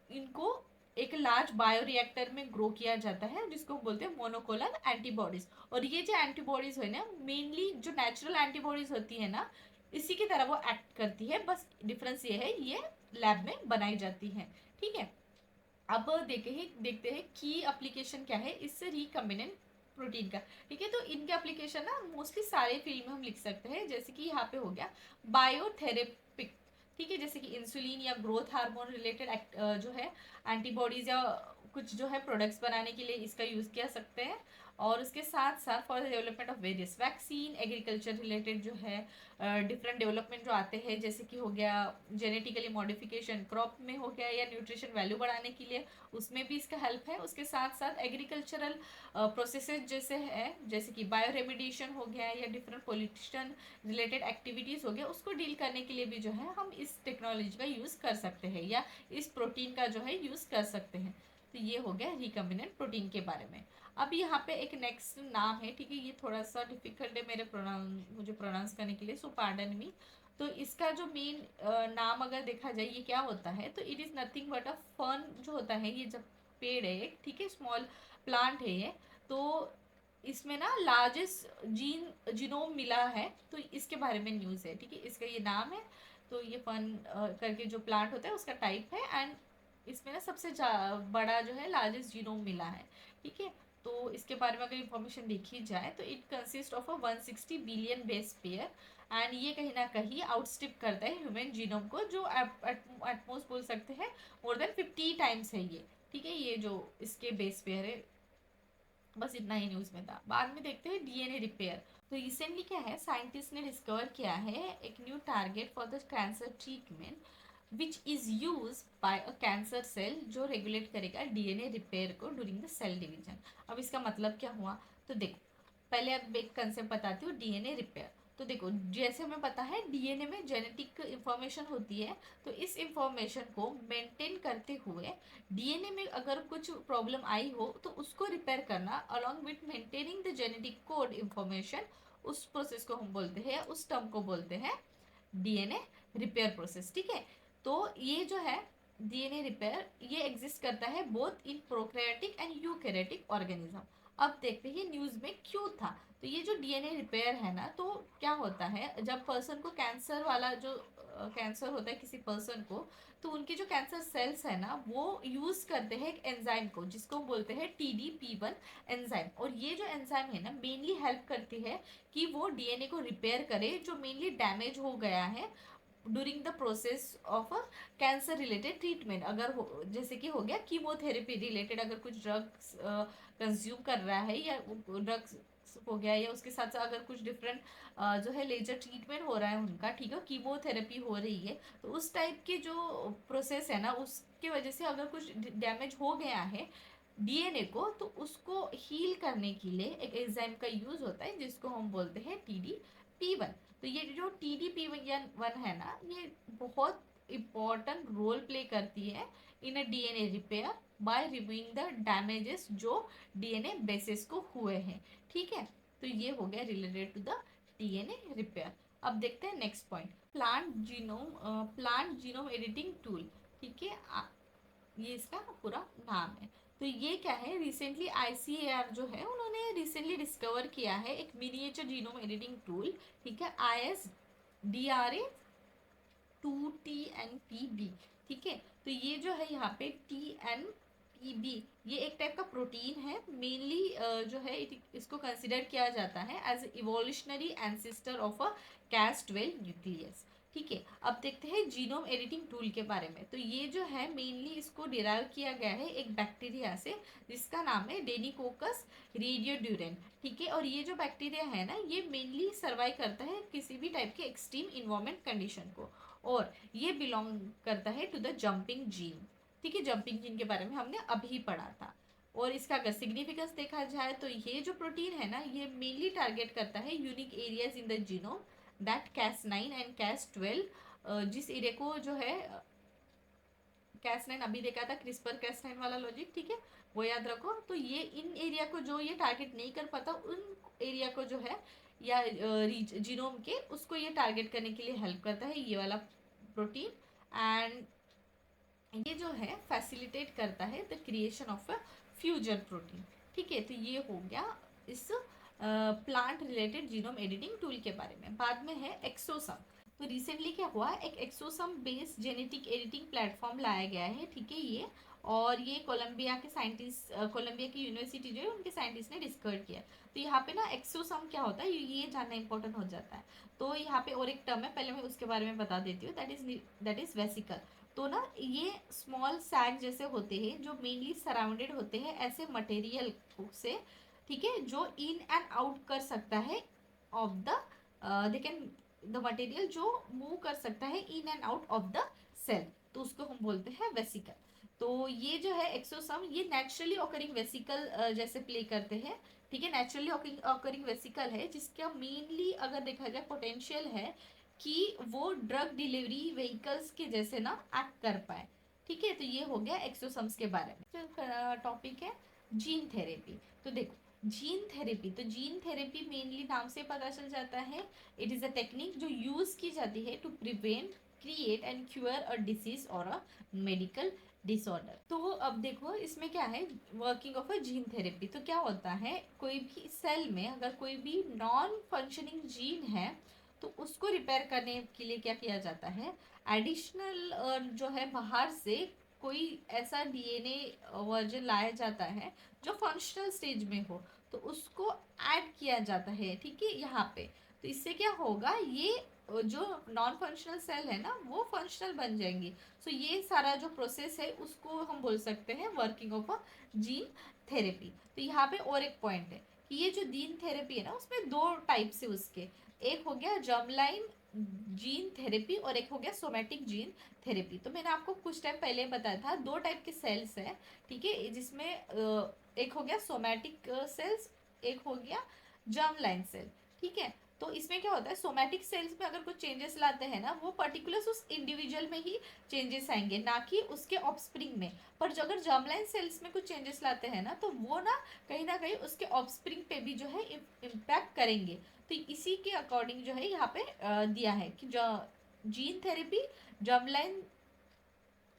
A: इनको एक लार्ज बायोरिएक्टर में ग्रो किया जाता है, जिसको बोलते हैं मोनोक्लोनल एंटीबॉडीज। और ये जो एंटीबॉडीज है ना, मेनली जो नेचुरल एंटीबॉडीज होती है ना, इसी की तरह वो एक्ट करती है, बस डिफरेंस ये है ये लैब में बनाई जाती है, ठीक है। अब देखते हैं की एप्लीकेशन क्या है इससे रिकम्बिनेंट प्रोटीन का, ठीक है। तो इनके एप्लीकेशन ना मोस्टली सारे फील्ड में हम लिख सकते हैं, जैसे कि यहाँ पे हो गया बायोथेरेपिक, ठीक है, जैसे कि इंसुलिन या ग्रोथ हार्मोन रिलेटेड जो है एंटीबॉडीज या कुछ जो है प्रोडक्ट्स बनाने के लिए इसका यूज़ किया सकते हैं। और उसके साथ साथ for the development of various vaccine, agriculture related जो है डिफरेंट डेवलपमेंट जो आते हैं, जैसे कि हो गया जेनेटिकली मॉडिफिकेशन क्रॉप में हो गया, या न्यूट्रिशन वैल्यू बढ़ाने के लिए उसमें भी इसका हेल्प है। उसके साथ साथ एग्रीकल्चरल प्रोसेसेस जैसे है, जैसे कि बायो रेमिडिएशन हो गया या डिफरेंट पोल्यूशन रिलेटेड एक्टिविटीज़ हो गया, उसको डील करने के लिए भी जो है हम इस टेक्नोलॉजी का यूज़ कर सकते हैं या इस प्रोटीन का जो है यूज़ कर सकते हैं। तो ये हो गया रिकम्बिनेंट प्रोटीन के बारे में। अब यहाँ पे एक नेक्स्ट नाम है, ठीक है, ये थोड़ा सा डिफिकल्ट है मुझे प्रोनाउंस करने के लिए, सो पार्डन मी। तो इसका जो मेन नाम अगर देखा जाए ये क्या होता है, तो it is nothing but a fern जो होता है, ये जब पेड़ है एक, ठीक है, स्मॉल प्लांट है ये। तो इसमें ना लार्जेस्ट जीनोम मिला है, तो इसके बारे में न्यूज़ है, ठीक है, इसका ये नाम है। तो ये फन करके जो प्लांट होता है उसका टाइप है, एंड इसमें ना सबसे बड़ा जो है लार्जेस्ट जीनोम मिला है, ठीक है। तो इसके बारे में अगर इंफॉर्मेशन देखी जाए तो it consist of a 160 billion base pair, and ये कहीं ना कहीं आउटस्टिप करता है ह्यूमन जीनोम को, जो एटमोस्ट बोल सकते हैं मोर देन 50 टाइम्स है ये, ठीक है, ये जो इसके बेस पेयर है। बस इतना ही न्यूज़ में था। बाद में देखते हैं डीएनए रिपेयर। तो रिसेंटली क्या है, साइंटिस्ट ने डिस्कवर किया है एक new target for the cancer treatment which is use by a cancer cell, जो रेगुलेट करेगा डीएनए रिपेयर को ड्यूरिंग द सेल डिवीजन। अब इसका मतलब क्या हुआ, तो देखो पहले अब एक कंसेप्ट बताती हूँ, डीएनए रिपेयर। तो देखो जैसे हमें पता है डीएनए में जेनेटिक इंफॉर्मेशन होती है, तो इस इंफॉर्मेशन को मेंटेन करते हुए डीएनए में अगर कुछ प्रॉब्लम आई हो तो उसको रिपेयर करना along with maintaining the genetic code information, उस प्रोसेस को हम बोलते हैं, उस टर्म को बोलते हैं डीएनए रिपेयर प्रोसेस, ठीक है। तो ये जो है डीएनए रिपेयर, ये एग्जिस्ट करता है both in prokaryotic and eukaryotic organism. अब देखते हैं न्यूज़ में क्यों था। तो ये जो डीएनए रिपेयर है ना, तो क्या होता है जब पर्सन को कैंसर वाला जो कैंसर होता है किसी पर्सन को, तो उनके जो कैंसर सेल्स है ना वो यूज़ करते हैं एक एंजाइम को, जिसको हम बोलते हैं TDP1 एंजाइम। और ये जो एंजाइम है ना मेनली हेल्प करती है कि वो डीएनए को रिपेयर करे जो मेनली डैमेज हो गया है during the process of a cancer related treatment. अगर हो जैसे कि हो गया कीमोथेरेपी रिलेटेड, अगर कुछ ड्रग्स कंज्यूम कर रहा है, या ड्रग्स हो गया, या उसके साथ साथ अगर कुछ डिफरेंट जो है लेजर ट्रीटमेंट हो रहा है उनका, ठीक है, कीमोथेरेपी हो रही है, तो उस टाइप के जो प्रोसेस है ना उसकी वजह से अगर कुछ डैमेज हो गया है डीएनए को, तो उसको हील करने के लिए एक एंजाइम का यूज होता है जिसको हम बोलते हैं TDP1। तो ये जो TDP1 है ना, ये बहुत इम्पोर्टेंट रोल प्ले करती है in a DNA repair by removing the damages जो डीएनए बेसिस को हुए हैं, ठीक है। तो ये हो गया related to the DNA repair. अब देखते हैं next point, plant genome editing tool, ठीक है, ये इसका पूरा नाम है। तो ये क्या है, रिसेंटली ICAR जो है उन्होंने रिसेंटली डिस्कवर किया है एक मिनिएचर जीनोम एडिटिंग टूल, ठीक है, ISDRA2TNPB, ठीक है। तो ये जो है यहाँ पे TNPB, ये एक टाइप का प्रोटीन है, मेनली जो है इसको कंसिडर किया जाता है as evolutionary ancestor of a Cas12 nuclease, ठीक है। अब देखते हैं जीनोम एडिटिंग टूल के बारे में। तो ये जो है मेनली इसको डिराइव किया गया है एक बैक्टीरिया से, जिसका नाम है डेनिकोकस रेडियोड्यूरेन, ठीक है। और ये जो बैक्टीरिया है ना ये मेनली सर्वाइव करता है किसी भी टाइप के एक्सट्रीम इन्वायरमेंट कंडीशन को, और ये बिलोंग करता है टू द जंपिंग जीन, ठीक है। जंपिंग जीन के बारे में हमने अभी पढ़ा था। और इसका अगर सिग्निफिकेंस देखा जाए तो ये जो प्रोटीन है ना ये मेनली टारगेट करता है unique areas in the genome that Cas9 and Cas12, जिस एरिया को जो है Cas9 अभी देखा था क्रिस्पर Cas9 वाला लॉजिक, ठीक है, वो याद रखो। तो ये इन एरिया को जो ये टारगेट नहीं कर पाता उन एरिया को जो है या जीनोम के उसको ये टारगेट करने के लिए हेल्प करता है ये वाला प्रोटीन, एंड ये जो है फैसिलिटेट करता है the creation of a fusion protein, ठीक है। तो ये हो गया इस plant related genome editing tool के बारे में। बाद में है एक्सोसम। तो रिसेंटली क्या हुआ, एक एक्सोसम बेस्ड जेनेटिक एडिटिंग प्लेटफॉर्म लाया गया है, ठीक है, ये, और ये कोलंबिया के साइंटिस्ट, कोलंबिया की यूनिवर्सिटी जो है उनके साइंटिस्ट ने डिस्कवर किया। तो यहाँ पे ना एक्सोसम क्या होता है ये जानना इंपॉर्टेंट हो जाता है। तो यहाँ पे और एक टर्म है, पहले मैं उसके बारे में बता देती हूँ, दैट इज वेसिकल। तो ना ये स्मॉल सैक जैसे होते हैं जो मेनली सराउंडेड होते हैं ऐसे मटेरियल से, ठीक है, जो इन एंड आउट कर सकता है of the they can the material जो मूव कर सकता है in and out of the cell, तो उसको हम बोलते हैं वेसिकल। तो ये जो है एक्सोसम ये नेचुरली ऑकरिंग वेसिकल जैसे प्ले करते हैं, ठीक है, नेचुरली ऑकरिंग वेसिकल है जिसका मेनली अगर देखा जाए पोटेंशियल है कि वो ड्रग डिलीवरी व्हीकल्स के जैसे ना एक्ट कर पाए, ठीक है। तो ये हो गया एक्सोसम्स के बारे में। टॉपिक है जीन थेरेपी। तो देखो, जीन थेरेपी मेनली नाम से पता चल जाता है, इट इज़ अ टेक्निक जो यूज़ की जाती है to prevent, create and cure a disease और अ मेडिकल डिसऑर्डर। तो अब देखो इसमें क्या है, working of a gene therapy. तो क्या होता है, कोई भी सेल में अगर कोई भी नॉन फंक्शनिंग जीन है तो उसको रिपेयर करने के लिए क्या किया जाता है, एडिशनल जो है बाहर से कोई ऐसा डीएनए वर्जन लाया जाता है जो फंक्शनल स्टेज में हो, तो उसको ऐड किया जाता है, ठीक है, यहाँ पे। तो इससे क्या होगा, ये जो नॉन फंक्शनल सेल है ना वो फंक्शनल बन जाएंगी। सो ये सारा जो प्रोसेस है उसको हम बोल सकते हैं working of a gene therapy. तो यहाँ पे और एक पॉइंट है कि ये जो जीन थेरेपी है ना उसमें दो टाइप से उसके, एक हो गया जर्मलाइन जीन थेरेपी और एक हो गया सोमेटिक जीन थेरेपी। तो मैंने आपको कुछ टाइम पहले बताया था, दो टाइप के सेल्स हैं, ठीक है, जिसमें एक हो गया सोमैटिक सेल्स, एक हो गया जर्म लाइन सेल, ठीक है। तो इसमें क्या होता है, सोमैटिक सेल्स में अगर कुछ चेंजेस लाते हैं ना, वो पर्टिकुलर उस इंडिविजुअल में ही चेंजेस आएंगे, ना कि उसके ऑफस्प्रिंग में। पर जो अगर जर्म लाइन सेल्स में कुछ चेंजेस लाते हैं ना, तो वो ना कहीं उसके ऑफस्प्रिंग पे भी जो है इम्पैक्ट करेंगे। तो इसी के अकॉर्डिंग जो है यहाँ पे दिया है कि जो gene therapy, germ line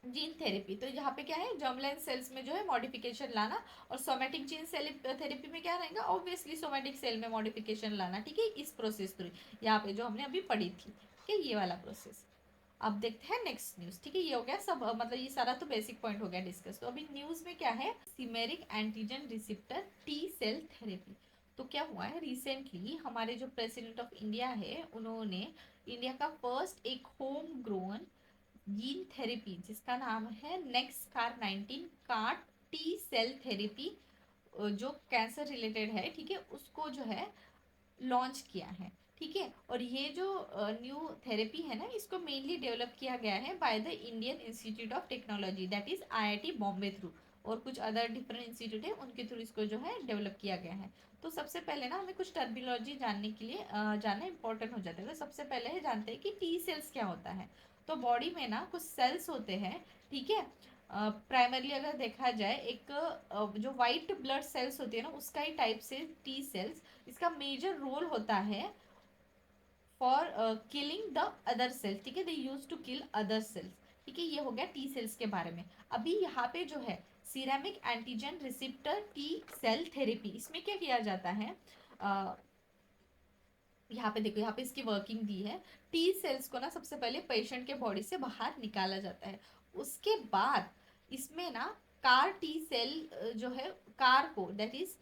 A: gene therapy, तो यहाँ पे क्या है, जर्मलाइन सेल्स में जो है मॉडिफिकेशन लाना, और सोमेटिक जीन सेल थेरेपी में क्या रहेगा, ऑब्वियसली सोमेटिक सेल में मॉडिफिकेशन लाना, ठीक है, इस प्रोसेस थ्रू, यहाँ पे जो हमने अभी पढ़ी थी, ठीक है, ये वाला प्रोसेस। अब देखते हैं नेक्स्ट न्यूज़, ठीक है, ये हो गया सब, मतलब ये सारा तो बेसिक पॉइंट हो गया डिस्कस। तो अभी न्यूज़ में क्या है, chimeric antigen receptor T cell therapy. तो क्या हुआ है, रिसेंटली हमारे जो प्रेसिडेंट ऑफ इंडिया है उन्होंने इंडिया का फर्स्ट एक होम ग्रोन जीन थेरेपी जिसका नाम है next CAR 19 CART T cell therapy, जो कैंसर रिलेटेड है, ठीक है, उसको जो है लॉन्च किया है, ठीक है। और ये जो न्यू थेरेपी है ना, इसको मेनली डेवलप किया गया है by the Indian institute of technology, that is IIT Bombay through, और कुछ अदर डिफरेंट इंस्टीट्यूट है उनके थ्रू इसको जो है डेवलप किया गया है। तो सबसे पहले ना हमें कुछ टर्मिनोलॉजी जानने के लिए जानना इंपॉर्टेंट हो जाता है। तो सबसे पहले है जानते हैं कि टी सेल्स क्या होता है। तो बॉडी में ना कुछ सेल्स होते हैं, ठीक है, प्राइमरली अगर देखा जाए एक जो वाइट ब्लड सेल्स होती है ना उसका ही टाइप से टी सेल्स, इसका मेजर रोल होता है for killing the other cells, ठीक है, they use to kill other cells, ठीक है। ये हो गया टी सेल्स के बारे में। अभी यहाँ पे जो है chimeric antigen receptor T cell therapy, इसमें क्या किया जाता है, यहाँ पे देखो, यहाँ पे इसकी वर्किंग दी है। टी सेल्स को ना सबसे पहले पेशेंट के बॉडी से बाहर निकाला जाता है, उसके बाद इसमें ना कार टी सेल जो है, कार को that is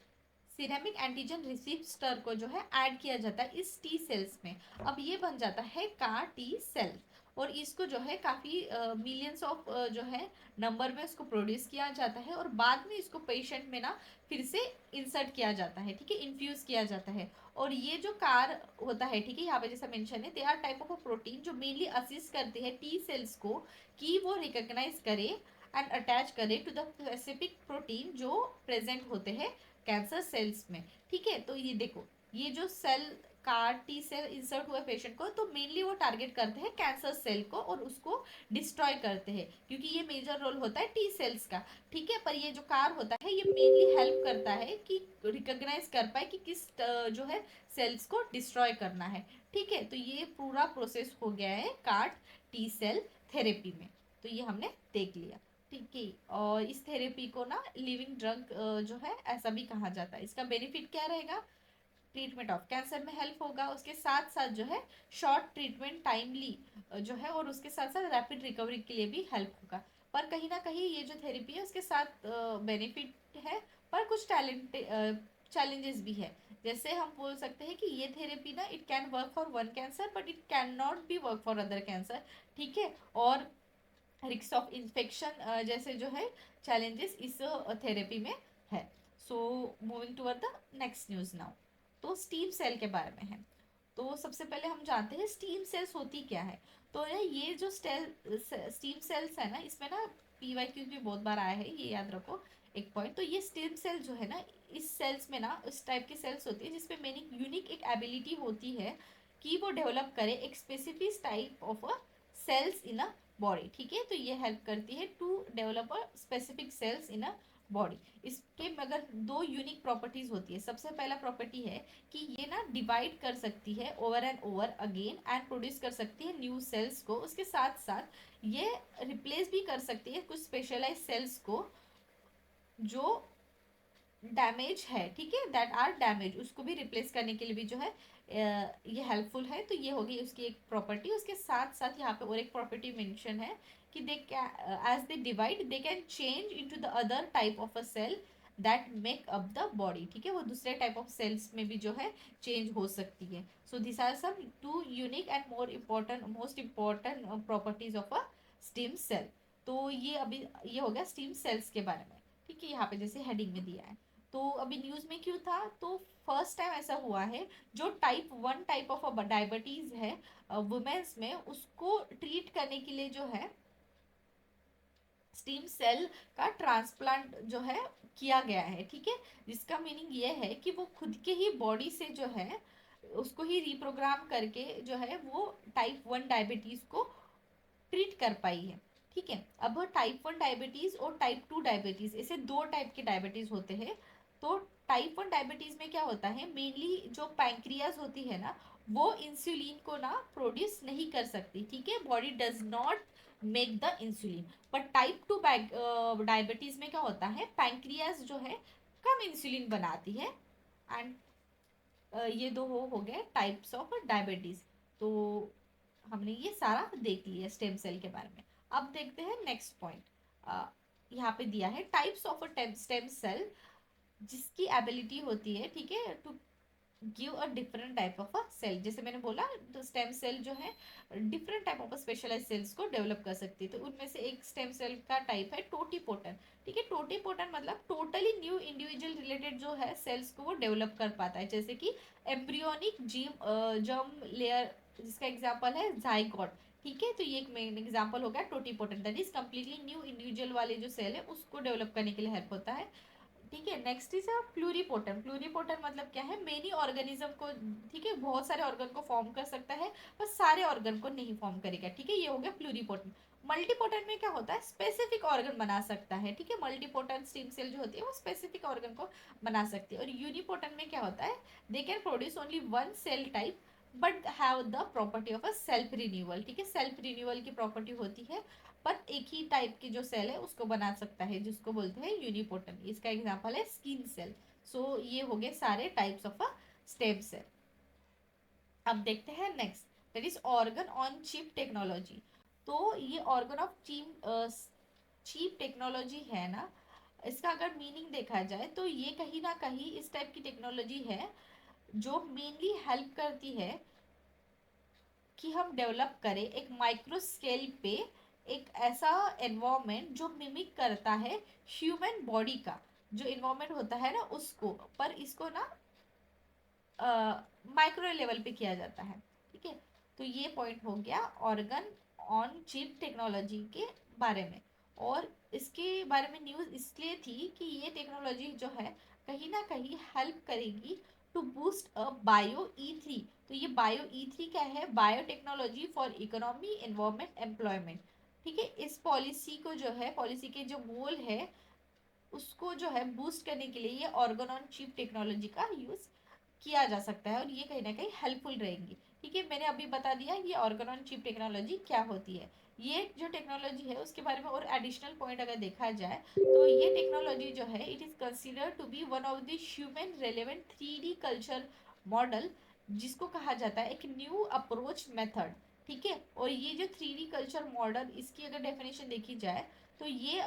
A: ceramic antigen receptor को जो है ऐड किया जाता है इस टी सेल्स में। अब ये बन जाता है कार टी सेल, और इसको जो है काफ़ी मिलियंस ऑफ जो है नंबर में इसको प्रोड्यूस किया जाता है, और बाद में इसको पेशेंट में ना फिर से इंसर्ट किया जाता है, ठीक है, इन्फ्यूज किया जाता है। और ये जो कार होता है, ठीक है, यहाँ पे जैसा मेंशन है, they are type of a protein जो मेनली असिस्ट करते हैं टी सेल्स को कि वो रिकॉग्नाइज करे एंड अटैच करे टू द स्पेसिफिक प्रोटीन जो प्रेजेंट होते हैं कैंसर सेल्स में, ठीक है। तो ये देखो, ये जो cell CAR T cell insert हुए पेशेंट को, तो मेनली वो टारगेट करते हैं कैंसर सेल को और उसको डिस्ट्रॉय करते हैं, क्योंकि ये मेजर रोल होता है टी सेल्स का, ठीक है। पर ये जो कार होता है ये मेनली हेल्प करता है कि रिकॉग्नाइज कर पाए कि किस जो है सेल्स को डिस्ट्रॉय करना है, ठीक है। तो ये पूरा प्रोसेस हो गया है कार्ड टी सेल थेरेपी में। तो ये हमने देख लिया, ठीक है। और इस थेरेपी को ना लिविंग ड्रग जो है ऐसा भी कहा जाता है। इसका बेनिफिट क्या रहेगा, ट्रीटमेंट ऑफ कैंसर में हेल्प होगा, उसके साथ साथ जो है शॉर्ट ट्रीटमेंट टाइमली जो है, और उसके साथ साथ रैपिड रिकवरी के लिए भी हेल्प होगा। पर कहीं ना कहीं ये जो थेरेपी है उसके साथ बेनिफिट है, पर कुछ टैलेंट चैलेंजेस भी है। जैसे हम बोल सकते हैं कि ये थेरेपी ना it can work for one cancer but it can not be work for other cancer, ठीक है। और रिस्क ऑफ इन्फेक्शन जैसे जो है चैलेंजेस इस थेरेपी में है। So moving toward the next news now, तो स्टीम सेल के बारे में है। तो सबसे पहले हम जानते हैं स्टीम सेल्स होती क्या है। तो ये जो स्टीम सेल्स है ना, इसमें ना PYQ भी बहुत बार आया है, ये याद रखो एक पॉइंट। तो ये स्टीम सेल जो है ना, इस सेल्स में ना इस टाइप की सेल्स होती है जिसमें मेनी यूनिक एक एबिलिटी होती है कि वो डेवलप करे एक specific type of a cells in a body, ठीक है। तो ये हेल्प करती है to develop a specific cells in a body. इसके मगर दो यूनिक प्रॉपर्टीज होती है। सबसे पहला प्रॉपर्टी है कि ये ना डिवाइड कर सकती है over and over again and produce कर सकती है न्यू सेल्स को। उसके साथ साथ ये रिप्लेस भी कर सकती है कुछ स्पेशलाइज सेल्स को जो डैमेज है, ठीक है, दैट आर डैमेज, उसको भी रिप्लेस करने के लिए भी जो है ये हेल्पफुल है। तो ये होगी उसकी एक प्रॉपर्टी। उसके साथ साथ यहाँ पे और एक प्रॉपर्टी मेंशन है कि they as they divide they can change into the other type of a cell that make up the body, ठीक है, वो दूसरे टाइप ऑफ सेल्स में भी जो है चेंज हो सकती है। So this are some two unique and most important properties of a stem cell. तो ये अभी ये हो गया स्टेम सेल्स के बारे में, ठीक है, यहाँ पे जैसे हेडिंग में दिया है। तो अभी न्यूज में क्यों था, तो फर्स्ट टाइम ऐसा हुआ है जो टाइप ऑफ डायबिटीज है वुमेन्स में, उसको ट्रीट करने के लिए जो है स्टीम सेल का ट्रांसप्लांट जो है किया गया है, ठीक है। जिसका मीनिंग ये है कि वो खुद के ही बॉडी से जो है उसको ही रिप्रोग्राम करके जो है वो टाइप 1 डायबिटीज को ट्रीट कर पाई है, ठीक है। अब टाइप 1 डायबिटीज और टाइप 2 डायबिटीज, ऐसे दो टाइप के डायबिटीज होते हैं। तो टाइप 1 डायबिटीज में क्या होता है, मेनली जो पैंक्रियाज होती है ना, वो इंसुलिन को ना प्रोड्यूस नहीं कर सकती, ठीक है, body does not make the insulin. पर टाइप 2 डायबिटीज में क्या होता है, पैंक्रियाज जो है कम इंसुलिन बनाती है। एंड ये दो हो गए टाइप्स ऑफ डायबिटीज। तो हमने ये सारा देख लिया स्टेम सेल के बारे में। अब देखते हैं नेक्स्ट पॉइंट। यहाँ पे दिया है types of a stem cell जिसकी एबिलिटी होती है, ठीक है, to give a different type of a cell. जैसे मैंने बोला तो स्टेम सेल जो है different type of specialise cells को डेवलप कर सकती है। तो उनमें से एक स्टेम सेल का टाइप है टोटीपोटन, ठीक है। टोटीपोटन मतलब टोटली न्यू इंडिविजुअल रिलेटेड जो है सेल्स को वो डेवलप कर पाता है, जैसे कि एम्ब्रियोनिक जर्म लेयर, जिसका एग्जाम्पल है जाइगोट, ठीक है। तो ये एक मेन एग्जाम्पल हो गया totipotent, that is completely new individual वाले जो सेल है उसको डेवलप करने के लिए हेल्प होता है, ठीक है। Next is प्लूरीपोटन। प्लूरीपोटन मतलब क्या है, मेनी ऑर्गेनिज्म को, ठीक है, बहुत सारे ऑर्गन को फॉर्म कर सकता है, पर सारे ऑर्गन को नहीं फॉर्म करेगा, ठीक है, ये हो गया प्लूरीपोटन। मल्टीपोटन में क्या होता है, स्पेसिफिक ऑर्गन बना सकता है, ठीक है। मल्टीपोटन स्टेम सेल जो होती है वो स्पेसिफिक ऑर्गन को बना सकती है। और यूनिपोटन में क्या होता है, they can produce only one cell type but have the property of a self renewal, ठीक है, सेल्फ रिन्यूअल की प्रॉपर्टी होती है, पर एक ही टाइप की जो सेल है उसको बना सकता है, जिसको बोलते हैं यूनिपोटन। इसका एग्जांपल है स्किन सेल। सो ये हो गए सारे types of a stem cell. अब देखते हैं next, that is organ on chip technology. तो ये ऑर्गन ऑफ चीप टेक्नोलॉजी है ना, इसका अगर मीनिंग देखा जाए तो ये कहीं ना कहीं इस टाइप की टेक्नोलॉजी है जो मेनली हेल्प करती है कि हम डेवलप करें एक माइक्रो स्केल पे एक ऐसा एनवायरनमेंट जो मिमिक करता है ह्यूमन बॉडी का जो इन्वायरमेंट होता है ना उसको, पर इसको ना माइक्रो लेवल पे किया जाता है, ठीक है। तो ये पॉइंट हो गया ऑर्गन ऑन चिप टेक्नोलॉजी के बारे में। और इसके बारे में न्यूज़ इसलिए थी कि ये टेक्नोलॉजी जो है कहीं ना कहीं हेल्प करेगी to boost a bio E3। तो ये बायो E3 क्या है, biotechnology for economy environment employment, ठीक है। इस पॉलिसी को जो है, पॉलिसी के जो गोल है उसको जो है बूस्ट करने के लिए ये ऑर्गन ऑन चिप टेक्नोलॉजी का यूज़ किया जा सकता है और ये कहीं ना कहीं हेल्पफुल रहेंगी, ठीक है। मैंने अभी बता दिया ये ऑर्गन ऑन चिप टेक्नोलॉजी क्या होती है। ये जो टेक्नोलॉजी है उसके बारे में और एडिशनल पॉइंट अगर देखा जाए तो ये टेक्नोलॉजी जो है it is consider to be one of the human relevant 3D culture model, जिसको कहा जाता है एक न्यू अप्रोच मेथड, ठीक है। और ये जो 3D कल्चर मॉडल, इसकी अगर डेफिनेशन देखी जाए तो ये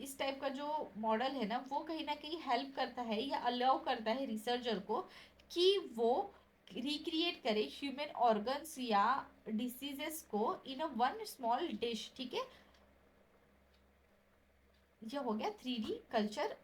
A: इस टाइप का जो मॉडल है ना वो कहीं ना कहीं हेल्प करता है या अलाउ करता है रिसर्चर को कि वो रिक्रिएट करे ह्यूमन ऑर्गन्स या डिसीजेस को इन अ वन स्मॉल डिश, ठीक है। ये हो गया 3D कल्चर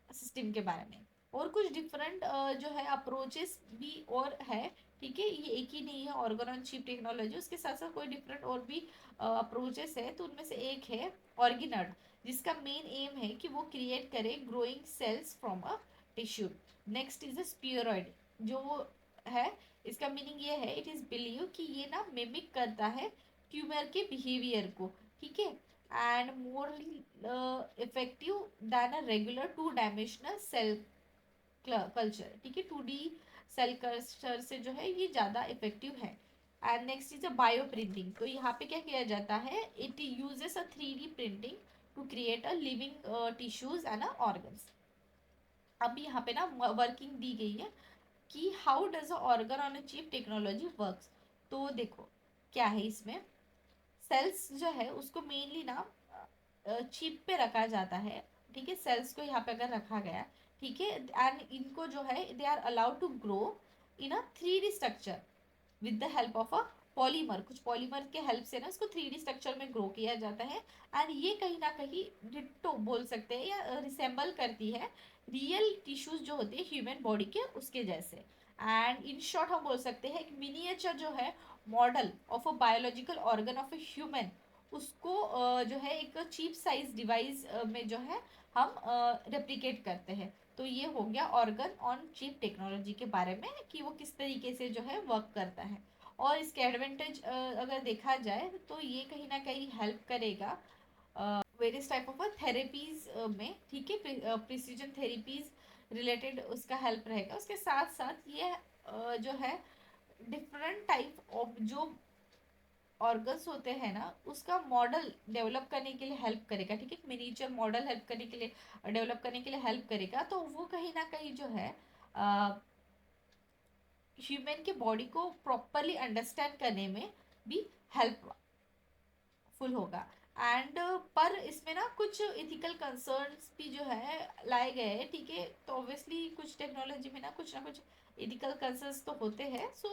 A: सिस्टम के बारे में। और कुछ डिफरेंट जो है अप्रोचेस भी और है, ठीक है, ये एक ही नहीं है ऑर्गन ऑन चिप टेक्नोलॉजी, उसके साथ साथ कोई डिफरेंट और भी अप्रोचेस है। तो उनमें से एक है ऑर्गेनॉइड, जिसका मेन एम है कि वो क्रिएट करे growing cells from a tissue. Next is a spheroid, जो है इसका मीनिंग ये है इट इज बिलीव कि ये ना मिमिक करता है ट्यूमर के बिहेवियर को, ठीक है। and more effective than a regular two dimensional cell culture, ठीक है। 2D सेल कल्चर से जो है ये ज़्यादा इफेक्टिव है। And next is a bioprinting. तो यहाँ पे क्या किया जाता है, it uses a 3D printing to create a living tissues and organs. अब यहाँ पे ना वर्किंग दी गई है कि how does a organ on a chip technology works. तो देखो क्या है इसमें, सेल्स जो है उसको मेनली ना चिप पे रखा जाता है, ठीक है। सेल्स को यहाँ पे अगर रखा गया, ठीक है, एंड इनको जो है they are allowed to grow in a 3D structure with the help of a polymer. कुछ पॉलीमर के हेल्प से ना इसको 3D स्ट्रक्चर में ग्रो किया जाता है। एंड ये कहीं ना कहीं डिट्टो बोल सकते हैं या रिसेंबल करती है रियल टिश्यूज जो होते हैं ह्यूमन बॉडी के उसके जैसे। एंड इन शॉर्ट हम बोल सकते हैं एक मिनिएचर जो है model of a biological organ of a human, उसको जो है एक चीप साइज डिवाइस में जो है हम रेप्लिकेट करते हैं। तो ये हो गया ऑर्गन ऑन चिप टेक्नोलॉजी के बारे में कि वो किस तरीके से जो है वर्क करता है। और इसके एडवांटेज अगर देखा जाए तो ये कहीं ना कहीं हेल्प करेगा वेरियस टाइप ऑफ थेरेपीज में, ठीक है। प्रिसीजन थेरेपीज रिलेटेड उसका हेल्प रहेगा। उसके साथ साथ ये जो है डिफरेंट टाइप ऑफ जो ऑर्गन्स होते हैं ना उसका मॉडल डेवलप करने के लिए हेल्प करेगा, ठीक है। मिनिएचर मॉडल हेल्प करने के लिए डेवलप करने के लिए हेल्प करेगा। तो वो कहीं ना कहीं जो है ह्यूमन के बॉडी को प्रॉपरली अंडरस्टैंड करने में भी हेल्पफुल होगा। एंड पर इसमें ना कुछ इथिकल कंसर्न्स भी जो है लाए गए हैं, ठीक है। तो ऑब्वियसली कुछ टेक्नोलॉजी में ना कुछ इथिकल कंसर्न्स तो होते हैं। So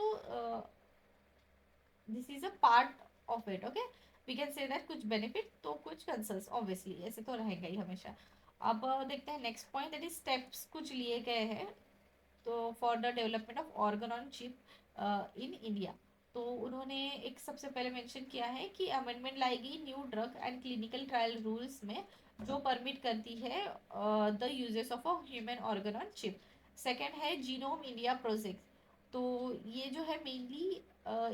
A: this is a part of it, okay. We can say that कुछ बेनिफिट तो कुछ कंसर्न्स ऑब्वियसली ऐसे तो रहेगा ही हमेशा। अब देखते हैं next point, that is steps कुछ लिए गए हैं तो for the development of organ on chip in India. तो उन्होंने एक सबसे पहले मेंशन किया है कि अमेंडमेंट लाएगी new drug and clinical trial rules में जो परमिट करती है the uses of a human organ on chip. Second है जीनोम इंडिया प्रोजेक्ट। तो ये जो है मेनली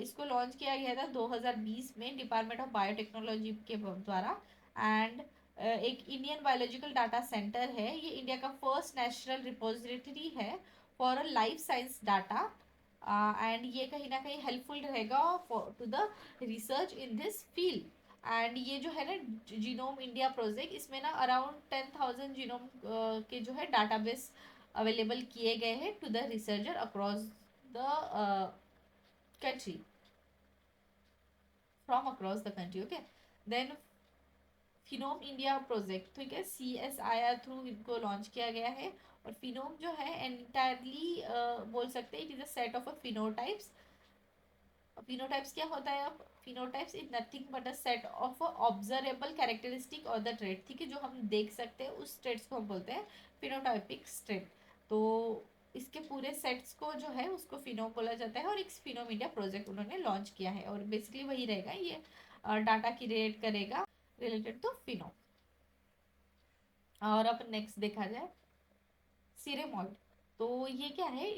A: इसको लॉन्च किया गया था 2020 में डिपार्टमेंट ऑफ बायोटेक्नोलॉजी के द्वारा। एंड एक इंडियन बायोलॉजिकल डाटा सेंटर है, ये इंडिया का फर्स्ट नेशनल रिपोजिटरी है for a life science data. And ये कहीं ना कहीं हेल्पफुल रहेगा for to the research in this field. And ये जो है ना जीनोम इंडिया प्रोजेक्ट, इसमें ना अराउंड 10,000 जीनोम के जो है डाटाबेस अवेलेबल किए गए हैं to the researcher across the country, from across the country, okay। then phenome India project, ठीक है, CSIR थ्रू इनको लॉन्च किया गया है। और फिनोम जो है एंटायरली बोल सकते हैं it is a set of a phenotypes. Phenotypes क्या होता है, अब phenotypes is nothing but a set of observable characteristic और द ट्रेट, ठीक है, जो हम देख सकते हैं उस ट्रेट्स को हम बोलते हैं फिनोटाइपिक ट्रेट। तो इसके पूरे सेट्स को जो है उसको फिनोम बोला जाता है और एक फिनोम इंडिया प्रोजेक्ट उन्होंने लॉन्च किया है और बेसिकली वही रहेगा, ये डाटा क्रिएट करेगा रिलेटेड टू फिनोम। और अब नेक्स्ट देखा जाए सीरेमॉइड। तो ये क्या है,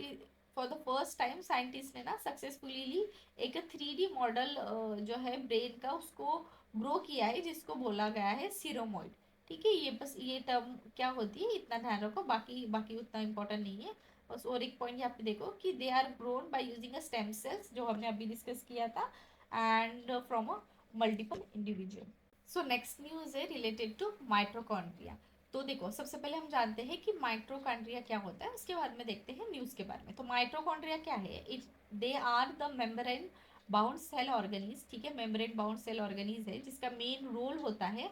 A: for the first time scientist ने ना सक्सेसफुली एक 3D मॉडल जो है ब्रेन का उसको ग्रो किया है जिसको बोला गया है सीरोमॉइड, ठीक है। ये बस ये टर्म क्या होती है इतना ध्यान रखो, बाकी बाकी उतना इंपॉर्टेंट नहीं है। बस और एक पॉइंट यहाँ पे देखो कि they are grown by using a stem cells जो हमने अभी डिस्कस किया था and from a multiple individual. So next news है रिलेटेड टू माइट्रोकॉन्ड्रिया। तो देखो सबसे पहले हम जानते हैं कि माइट्रोकॉन्ड्रिया क्या होता है, उसके बाद में देखते हैं न्यूज के बारे में। तो माइट्रोकॉन्ड्रिया क्या है, it they are the membrane bound cell organelles, ठीक है, मेम्ब्रेन बाउंड सेल ऑर्गेनीज है जिसका मेन रोल होता है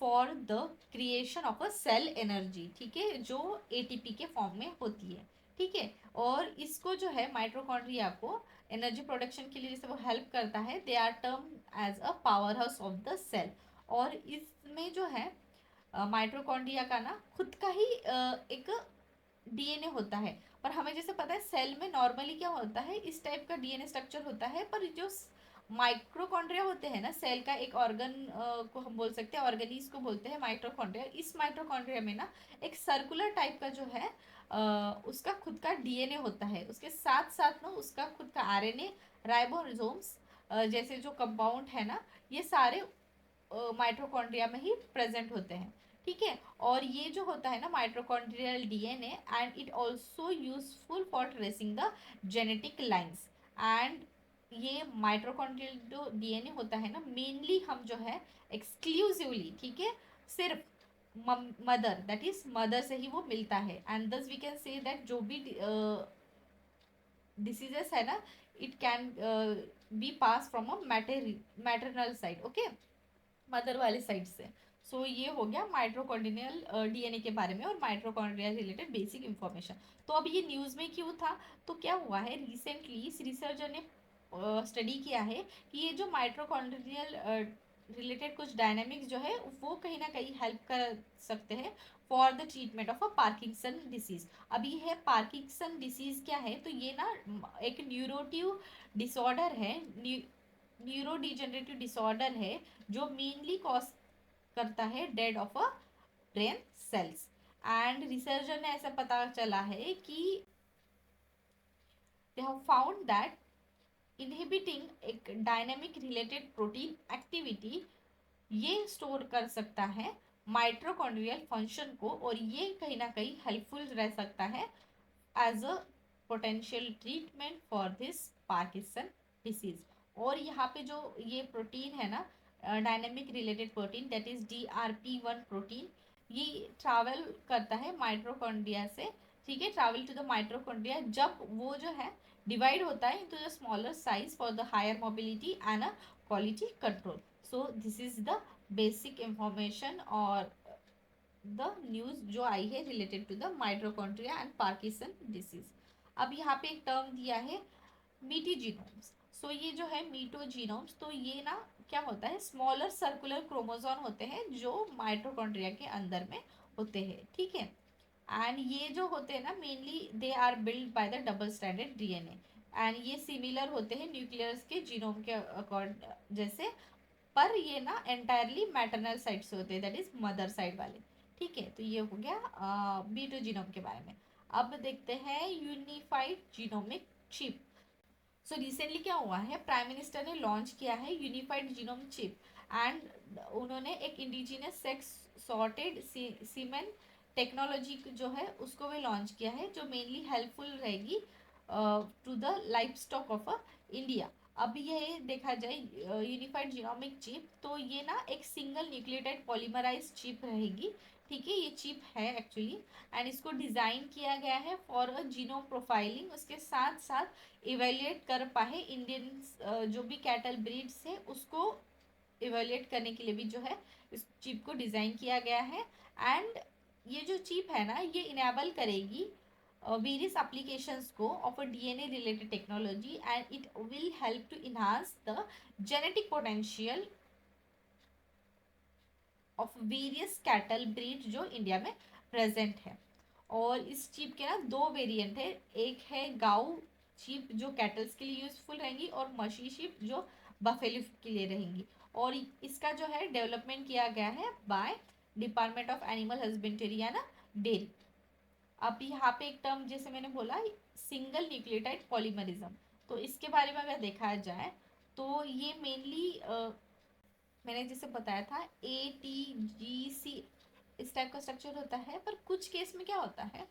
A: for the creation of a cell energy, ठीक है, जो ATP के फॉर्म में होती है, ठीक है। और इसको जो है माइट्रोकॉन्ड्रिया को एनर्जी प्रोडक्शन के लिए जैसे वो हेल्प करता है, they are term as a power house of the cell. और इसमें जो है माइट्रोकॉन्ड्रिया का ना खुद का ही एक DNA होता है। पर हमें जैसे पता है सेल में नॉर्मली क्या होता है इस टाइप का DNA स्ट्रक्चर होता है, पर जो माइक्रोकॉन्ड्रिया होते हैं ना सेल का एक ऑर्गन को हम बोल सकते हैं, ऑर्गेनीज को बोलते हैं माइट्रोकॉन्ड्रिया। इस माइट्रोकॉन्ड्रिया में ना एक सर्कुलर टाइप का जो है उसका खुद का DNA होता है, उसके साथ साथ ना उसका खुद का RNA, राइबोसोम्स जैसे जो कंपाउंड है ना, ये सारे माइटोकॉन्ड्रिया में ही प्रेजेंट होते हैं, ठीक है। और ये जो होता है ना mitochondrial DNA, and it also useful for tracing the genetic lines. And ये माइटोकॉन्ड्रियल जो डीएनए होता है ना, मेनली हम जो है एक्सक्लूसिवली, ठीक है, सिर्फ मदर, दैट इज मदर से ही वो मिलता है। And thus we can say that जो भी डिसीजेस है ना, it can B pass from a maternal side, okay, mother वाले साइड से। सो ये हो गया माइट्रोकॉन्ड्रियल डीएनए के बारे में और माइट्रोकॉन्ड्रिया रिलेटेड बेसिक इंफॉर्मेशन। तो अब ये न्यूज़ में क्यों था? तो क्या हुआ है, रिसेंटली इस रिसर्चर ने स्टडी किया है कि ये जो माइट्रोकॉन्ड्रियल रिलेटेड कुछ डायनेमिक्स जो है वो कहीं ना कहीं हेल्प कर सकते हैं for the treatment of a Parkinson disease. अब ये है पार्किंसन डिसीज क्या है, तो ये ना एक न्यूरोटिव डिसऑर्डर है, न्यूरो डिजेनरेटिव डिसऑर्डर है, जो मेनली कॉज करता है dead of a brain cells. And researcher ने ऐसा पता चला है कि they have found that inhibiting एक डायनेमिक रिलेटेड प्रोटीन एक्टिविटी ये स्टोर कर सकता है माइट्रोकॉन्ड्रियल फंक्शन को, और ये कहीं ना कहीं हेल्पफुल रह सकता है as a potential treatment for this Parkinson disease. और यहाँ पे जो ये प्रोटीन है ना, dynamic related protein, that is DRP1 protein, ये ट्रैवल करता है माइट्रोकॉन्ड्रिया से, ठीक है, ट्रैवल टू द माइट्रोकॉन्ड्रिया जब वो जो है डिवाइड होता है into the smaller size for the higher mobility and a quality control. So this is the basic information और द न्यूज़ जो आई है related to the mitochondria and Parkinson disease. अब यहाँ पे एक टर्म दिया है मीटी जीनोम्स। सो ये जो है मीटो जीनोम्स, तो ये ना क्या होता है, स्मॉलर सर्कुलर क्रोमोसोम होते हैं जो माइटोकॉन्ड्रिया के अंदर में होते हैं, ठीक है। एंड ये जो होते हैं ना, mainly they are build by the double stranded DNA, and ये सिमिलर होते हैं न्यूक्लियस के जीनोम के अकॉर्ड जैसे, पर ये ना एंटायरली मैटरनल साइड से होते हैं, दैट इज मदर साइड वाले, ठीक है। तो ये हो गया बीटो जीनोम के बारे में। अब देखते हैं unified genomic chip. So recently क्या हुआ है, प्राइम मिनिस्टर ने लॉन्च किया है यूनिफाइड जीनोम चिप, एंड उन्होंने एक indigenous sex sorted semen technology जो है उसको भी लॉन्च किया है, जो मेनली हेल्पफुल रहेगी to the livestock of India. अब ये देखा जाए यूनिफाइड जीनोमिक चिप, तो ये ना एक सिंगल न्यूक्लियोटाइड पॉलीमराइज चिप रहेगी, ठीक है, ये चिप है एक्चुअली। एंड इसको डिज़ाइन किया गया है फॉर अ जीनोम प्रोफाइलिंग, उसके साथ साथ इवेल्युएट कर पाए इंडियन जो भी कैटल ब्रीड्स है उसको इवेल्युएट करने के लिए भी जो है इस चिप को डिज़ाइन किया गया है। एंड ये जो चिप है ना, ये इनेबल करेगी वेरियस एप्लीकेशंस को of a DNA related technology, and it will help to enhance the genetic potential of various cattle breed जो इंडिया में प्रेजेंट है। और इस चिप के ना दो वेरिएंट है, एक है गाउ चिप जो कैटल्स के लिए यूजफुल रहेंगी, और मशी चिप जो बफेलो के लिए रहेंगी। और इसका जो है डेवलपमेंट किया गया है by department of animal husbandry या ना डेयरी। अब यहाँ पे एक टर्म जैसे मैंने बोला सिंगल न्यूक्लियोटाइड पॉलीमरिज्म, तो इसके बारे में अगर देखा जाए तो ये मेनली मैंने जैसे बताया था ATGC इस टाइप का स्ट्रक्चर होता है, पर कुछ केस में क्या होता है,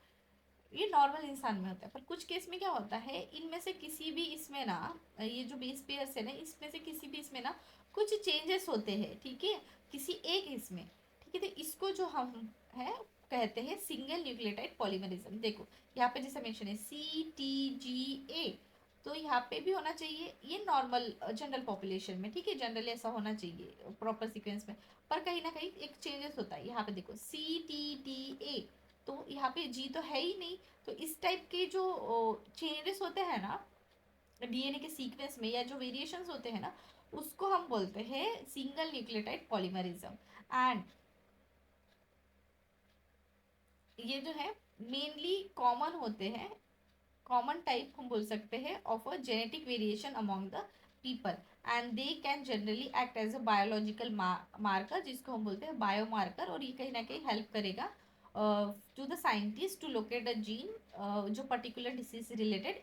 A: ये नॉर्मल इंसान में होता है, पर कुछ केस में क्या होता है, इनमें से किसी भी इसमें ना, ये जो बेस पेयर्स है ना, इसमें से किसी भी इसमें ना कुछ चेंजेस होते हैं, ठीक है, किसी एक इसमें, ठीक है, तो इसको जो हम है कहते हैं सिंगल न्यूक्लियोटाइड पॉलीमरिज्म। देखो यहाँ पे जैसे मेंशन है CTGA, तो यहाँ पे भी होना चाहिए ये नॉर्मल जनरल पॉपुलेशन में, ठीक है, जनरली ऐसा होना चाहिए प्रॉपर सीक्वेंस में, पर कहीं ना कहीं एक चेंजेस होता है। यहाँ पे देखो CTTA, तो यहाँ पे जी तो है ही नहीं, तो इस टाइप के जो चेंजेस होते हैं ना डीएनए के सीक्वेंस में, या जो वेरिएशंस होते हैं ना, उसको हम बोलते हैं सिंगल न्यूक्लियोटाइड पॉलीमरिज्म। एंड ये जो है मेनली कॉमन होते हैं, कॉमन टाइप हम बोल सकते हैं of a genetic variation among the people, and they can generally act as a biological marker, जिसको हम बोलते हैं बायोमार्कर, और ये कहीं ना कहीं हेल्प करेगा to the scientist to locate the gene जो पर्टिकुलर डिसीज रिलेटेड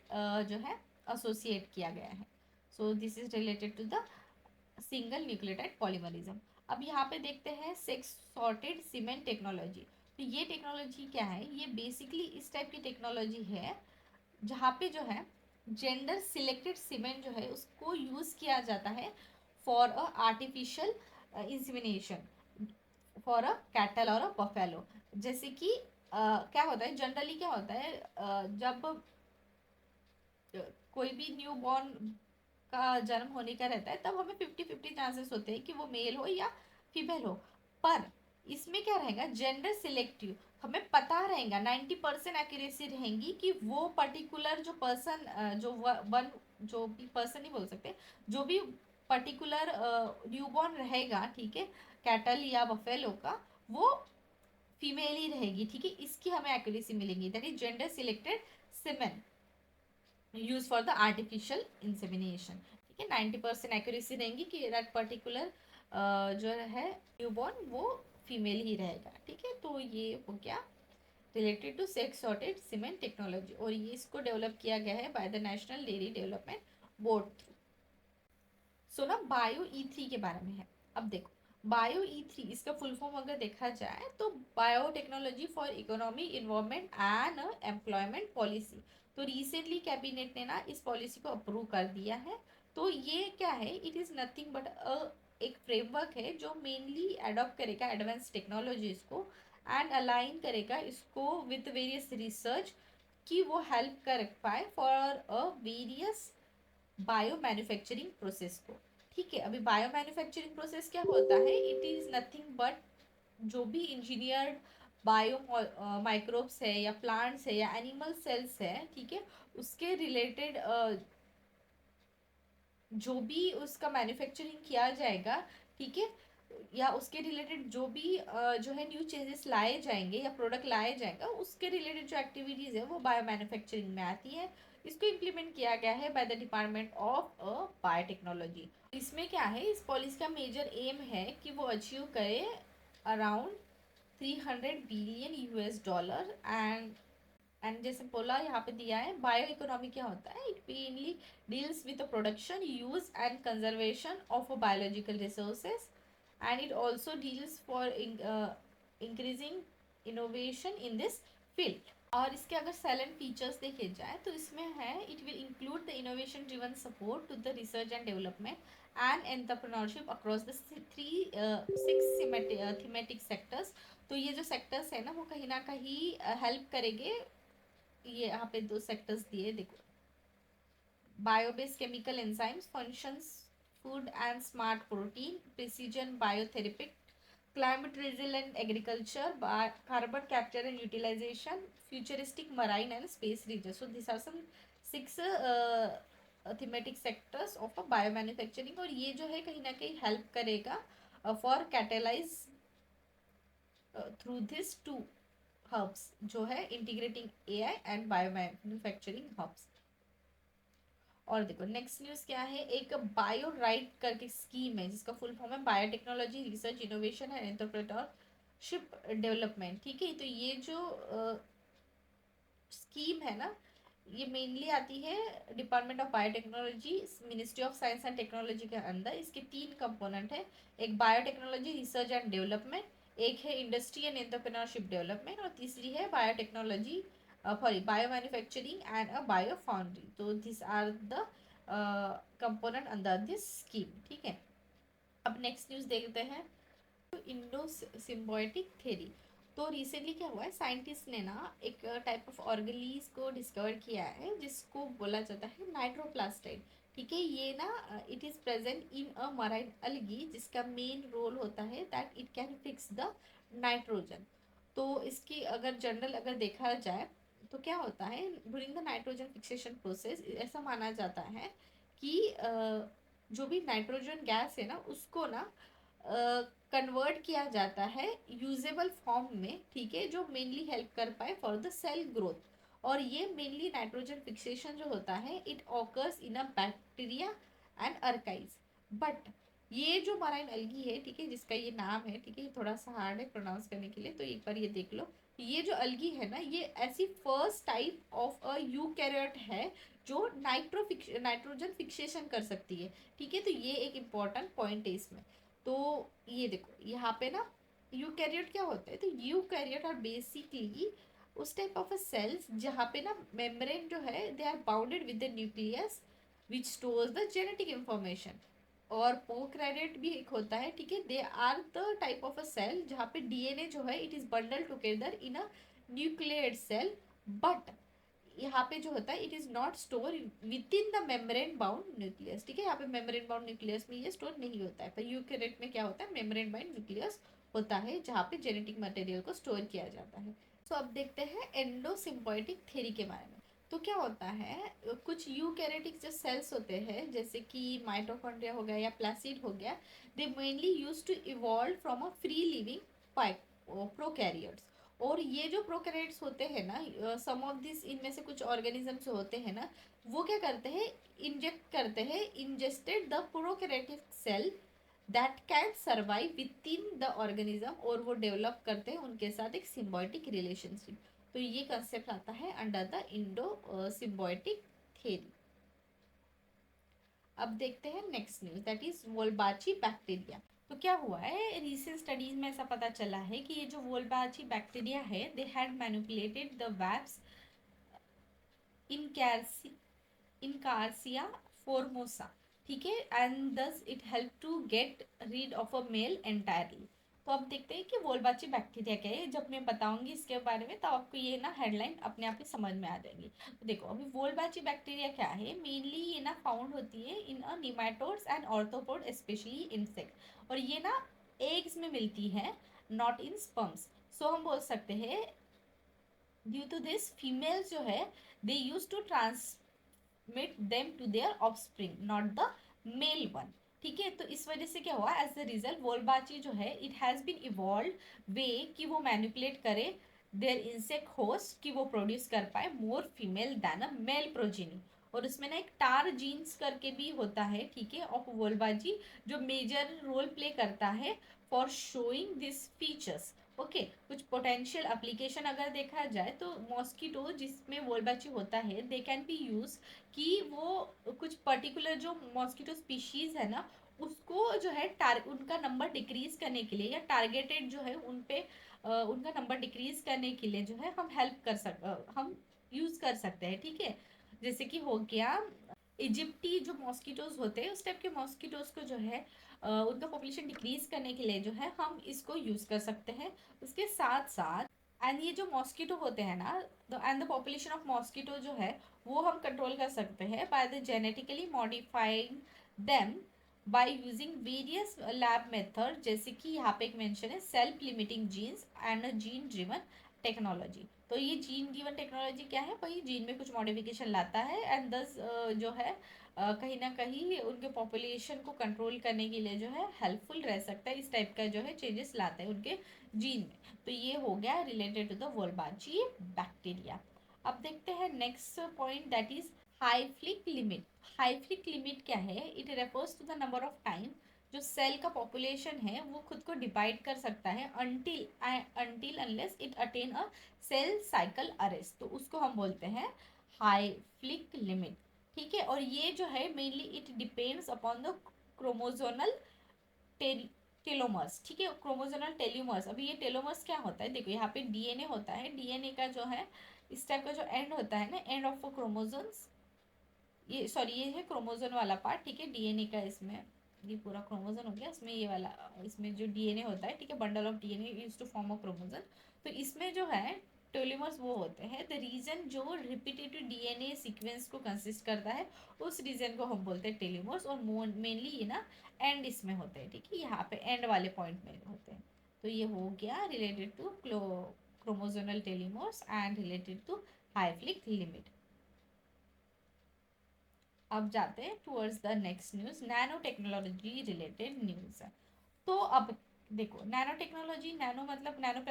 A: जो है एसोसिएट किया गया है। So this is related to the single nucleotide polymorphism. अब यहाँ पे देखते हैं सेक्स सॉर्टेड सीमेंट टेक्नोलॉजी। तो ये टेक्नोलॉजी क्या है, ये बेसिकली इस टाइप की टेक्नोलॉजी है जहाँ पे जो है जेंडर सिलेक्टेड सीमेंट जो है उसको यूज़ किया जाता है for a artificial insemination for a cattle और अ बफेलो। जैसे कि क्या होता है, जनरली क्या होता है, जब कोई भी न्यू बॉर्न का जन्म होने का रहता है तब हमें 50-50 चांसेस होते हैं कि वो मेल हो या फीमेल हो। पर इसमें क्या रहेगा, जेंडर सिलेक्टिव, हमें पता रहेगा 90% एक्यूरेसी रहेंगी कि वो पर्टिकुलर जो पर्सन जो वन जो भी पर्सन नहीं बोल सकते, जो भी पर्टिकुलर न्यूबॉर्न रहेगा, ठीक है, कैटल या बफेलो का, वो फीमेल ही रहेगी, ठीक है, इसकी हमें एक्यूरेसी मिलेंगी। That is gender selected semen use for the artificial insemination, ठीक है। 90% एक्यूरेसी रहेंगी कि दैट पर्टिकुलर जो है न्यूबॉर्न वो फीमेल ही रहेगा, ठीक है। तो ये हो गया related to sex sorted semen technology, और ये इसको डेवलप किया गया है by the national dairy development board through. So ना बायो ई3 के बारे में है। अब देखो, बायो ई3 इसका फुल फॉर्म अगर देखा जाए तो biotechnology for economy environment and employment policy. तो रिसेंटली कैबिनेट ने ना इस पॉलिसी को अप्रूव कर दिया है। तो ये क्या है, इट इज़ नथिंग बट एक फ्रेमवर्क है जो मेनली अडॉप्ट करेगा एडवांस टेक्नोलॉजीज को एंड अलाइन करेगा इसको विथ वेरियस रिसर्च कि वो हेल्प कर पाए for a various bio manufacturing process को, ठीक है। अभी बायो मैन्युफैक्चरिंग प्रोसेस क्या होता है, इट इज़ नथिंग बट जो भी इंजीनियर्ड बायो माइक्रोब्स है या प्लांट्स है या एनिमल सेल्स है, ठीक है, उसके रिलेटेड जो भी उसका मैन्युफैक्चरिंग किया जाएगा, ठीक है, या उसके रिलेटेड जो भी जो है न्यू चेंजेस लाए जाएंगे या प्रोडक्ट लाए जाएगा, उसके रिलेटेड जो एक्टिविटीज़ है वो बायो मैन्युफैक्चरिंग में आती है। इसको इम्प्लीमेंट किया गया है by the department of biotechnology. इसमें क्या है, इस पॉलिसी का मेजर एम है कि वो अचीव करे around 300 billion US dollar and जैसे बोला यहाँ पे दिया है, बायो इकोनॉमी क्या होता है, it mainly deals with the production use and conservation of biological resources and it also deals for increasing innovation in this field. और इसके अगर सेलेंट फीचर्स देखे जाए तो इसमें है, it will include the innovation driven support to the research and development and entrepreneurship across the 6 thematic sectors. तो ये जो सेक्टर्स है ना वो कहीं ना कहीं हेल्प करेंगे। ये यहाँ पे 2 सेक्टर्स दिए देखो, biobased chemical enzymes functions food and smart protein precision biotherapeutic climate resilient agriculture, carbon capture and utilization, futuristic marine and space research. So these are some 6 thematic sectors of a biomanufacturing, और ये जो है कहीं ना कहीं help करेगा for catalyse through this two hubs जो है integrating AI and bio manufacturing hubs. और देखो नेक्स्ट न्यूज़ क्या है, एक बायो राइट करके स्कीम है जिसका फुल फॉर्म है biotechnology research innovation and entrepreneurship development, ठीक है। तो ये जो स्कीम है ना, ये मेनली आती है department of biotechnology ministry of science and technology के अंदर। इसके 3 कंपोनेंट है, एक बायोटेक्नोलॉजी रिसर्च एंड डेवलपमेंट, एक है इंडस्ट्री एंड एंटरप्रेन्योरशिप डेवलपमेंट, और तीसरी है biotechnology sorry bio manufacturing and a bio foundry. तो this are the component under this scheme, ठीक है। अब नेक्स्ट न्यूज़ देखते हैं, इंडो सिम्बायोटिक थ्योरी। तो रिसेंटली क्या हुआ है, साइंटिस्ट ने ना एक टाइप ऑफ ऑर्गेनीज को डिस्कवर किया है जिसको बोला जाता है नाइट्रोप्लास्टाइड, ठीक है। ये ना it is present in a marine algae जिसका मेन रोल होता है that it can fix the nitrogen. तो इसकी अगर जनरल अगर देखा जाए तो क्या होता है, during the nitrogen fixation process ऐसा माना जाता है कि जो भी नाइट्रोजन गैस है ना उसको ना कन्वर्ट किया जाता है यूजेबल फॉर्म में, ठीक है, जो मेनली हेल्प कर पाए फॉर द सेल ग्रोथ। और ये मेनली नाइट्रोजन फिक्सेशन जो होता है it occurs in a bacteria and archaea. But ये जो मराइन अलगी है, ठीक है, जिसका ये नाम है, ठीक है, ये थोड़ा सा हार्ड है प्रोनाउंस करने के लिए, तो एक बार ये देख लो। ये जो अलगी है ना, ये ऐसी first type of a eukaryote है जो नाइट्रोजन फिक्सेशन कर सकती है, ठीक है। तो ये एक इम्पॉर्टेंट पॉइंट है इसमें। तो ये देखो यहाँ पे ना यूकैरियोट क्या होता है, तो यूकैरियोट आर बेसिकली उस टाइप ऑफ सेल्स जहाँ पे ना मेम्ब्रेन जो है they are bounded with the nucleus which stores the genetic information. और प्रोकैरियोट भी एक होता है, ठीक है, they are the type of a cell जहाँ पे डीएनए जो है it is bundle together in a nucleoid cell, but यहाँ पे जो होता है it is not store within the membrane bound nucleus, ठीक है, यहाँ पे मेम्ब्रेन बाउंड न्यूक्लियस में ये स्टोर नहीं होता है, पर यूकैरियोट में क्या होता है, मेम्ब्रेन बाउंड न्यूक्लियस होता है जहाँ पे जेनेटिक मटेरियल को स्टोर किया जाता है। सो अब देखते हैं एंडोसिम्बायोटिक थ्योरी के बारे में। तो क्या होता है, कुछ यूकैरियोटिक जो सेल्स होते हैं जैसे कि माइटोकॉन्ड्रिया हो गया या प्लासिड हो गया, they mainly use to evolve from a free living prokaryotes. और ये जो प्रोकैरियोट्स होते हैं ना, सम ऑफ दिस इनमें से कुछ ऑर्गेनिजम्स होते हैं ना, वो क्या करते हैं, इंजेक्ट करते हैं ingested the prokaryotic cell that can survive within the organism, और वो डेवलप करते हैं उनके साथ एक सिम्बायोटिक रिलेशनशिप। तो ये कंसेप्ट आता है under the endo symbiotic theory. अब देखते हैं next news, that is Wolbachia bacteria. तो क्या हुआ है, रिसेंट स्टडीज में ऐसा पता चला है कि ये जो वोल्बाची बैक्टीरिया है they had manipulated the wasps in carsi Encarsia formosa, ठीक है, and thus it help to get rid of a male entirely. तो अब देखते हैं कि वोल्बाची बैक्टीरिया क्या है, जब मैं बताऊंगी इसके बारे में तब आपको ये ना हेडलाइन अपने आप ही समझ में आ जाएगी। तो देखो अभी वोल्बाची बैक्टीरिया क्या है, मेनली ये ना फाउंड होती है in a nematodes and arthropod specially insect, और ये ना एग्स में मिलती है, नॉट इन स्पर्म्स। सो हम बोल सकते हैं ड्यू टू दिस फीमेल्स जो है they use to transmit them to their offspring not the male one, ठीक है। तो इस वजह से क्या हुआ, एज द रिजल्ट वोल्बाची जो है इट हैज बीन इवॉल्व वे कि वो मैनिपुलेट करे देयर इंसेक्ट होस्ट कि वो प्रोड्यूस कर पाए more female than a male progeny. और उसमें ना एक टार जीन्स करके भी होता है, ठीक है, ऑफ वोल्बाजी, जो मेजर रोल प्ले करता है for showing this features. Okay, कुछ पोटेंशियल एप्लीकेशन अगर देखा जाए तो मॉस्किटो जिसमें वोल्बाची होता है दे कैन बी यूज कि वो कुछ पर्टिकुलर जो मॉस्किटो स्पीशीज है ना उसको जो है उनका नंबर डिक्रीज करने के लिए या टारगेटेड जो है उन पे उनका नंबर डिक्रीज करने के लिए जो है हम हम यूज कर सकते हैं, ठीक है। जैसे कि हो गया इजिप्टी जो मॉस्किटोज होते हैं उस टाइप के मॉस्किटोज को जो है उनका पॉपुलेशन डिक्रीज करने के लिए जो है हम इसको यूज कर सकते हैं। उसके साथ साथ एंड ये जो मॉस्किटो होते हैं ना, and the population of mosquito जो है वो हम कंट्रोल कर सकते हैं by the genetically modifying them by using various lab method, जैसे कि यहाँ पे एक मेंशन है self limiting genes and a gene driven technology. तो ये जीन ड्रिवन टेक्नोलॉजी क्या है, वही जीन में कुछ मॉडिफिकेशन लाता है एंड दस जो है कहीं ना कहीं उनके पॉपुलेशन को कंट्रोल करने के लिए जो है हेल्पफुल रह सकता है, इस टाइप का जो है चेंजेस लाता है उनके जीन में। तो ये हो गया related to the Wolbachia bacteria. अब देखते हैं next point, that is Hayflick limit. Hayflick limit क्या है, it refers to the number of time जो सेल का पॉपुलेशन है वो खुद को डिवाइड कर सकता है until unless it attain a cell cycle arrest, तो उसको हम बोलते हैं हाइफ्लिक लिमिट, ठीक है। और ये जो है mainly it depends upon the chromosomal telomeres, ठीक है, क्रोमोजोनल टेलोमर्स। अभी ये टेलोमर्स क्या होता है, देखो यहाँ पे डीएनए होता है, डीएनए का जो है इस टाइप का जो एंड होता है ना, एंड ऑफ क्रोमोजोन्स, ये सॉरी ये है क्रोमोजोन वाला पार्ट, ठीक है, डीएनए का, इसमें ये पूरा क्रोमोजोन हो गया, इसमें ये वाला, इसमें जो डीएनए होता है, ठीक है, bundle of DNA use to form a chromosome. तो इसमें जो है टेलोमर्स वो होते हैं द रीजन जो रिपीटेटिव डीएनए सीक्वेंस को कंसिस्ट करता है, उस रीजन को हम बोलते हैं टेलोमर्स। और मेनली ये ना एंड इसमें होते हैं, ठीक है, यहाँ पे एंड वाले पॉइंट में होते हैं। तो ये हो गया related to chromosomal telomeres and related to Hayflick limit. अब जाते हैं towards the next news, nano technology related news है। तो अब देखो नैनो टेक्नोलॉजी, नैनो मतलब नैनो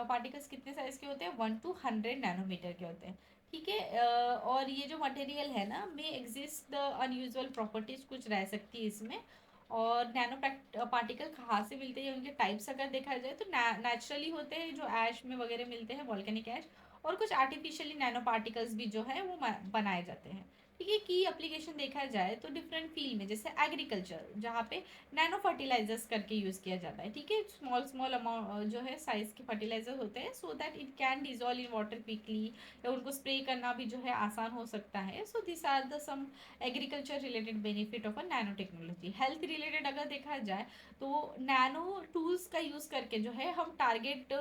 A: पार्टिकल्स कितने साइज के होते हैं, 1 to 100 नैनोमीटर के होते हैं, ठीक है। और ये जो मटेरियल है ना में एग्जिस्ट द अनयूजुअल प्रॉपर्टीज कुछ रह सकती है इसमें। और नैनो पार्टिकल कहाँ से मिलते हैं, उनके टाइप्स अगर देखा जाए तो नेचुरली होते हैं जो ऐश में वगैरह मिलते हैं, वॉल्केनिक ऐश, और कुछ आर्टिफिशियली नैनो पार्टिकल्स भी जो है वो बनाए जाते हैं, ठीक है। की एप्लीकेशन देखा जाए तो डिफरेंट फील्ड में, जैसे एग्रीकल्चर जहाँ पे नैनो फर्टिलाइजर्स करके यूज़ किया जाता है। ठीक है, स्मॉल स्मॉल अमाउंट जो है साइज के फर्टिलाइजर होते हैं, so that it can dissolve in water quickly, या उनको स्प्रे करना भी जो है आसान हो सकता है। So this are the some agriculture related benefit of a nano technology. Health related अगर देखा जाए तो नैनो टूल्स का यूज़ करके जो है हम टारगेटेड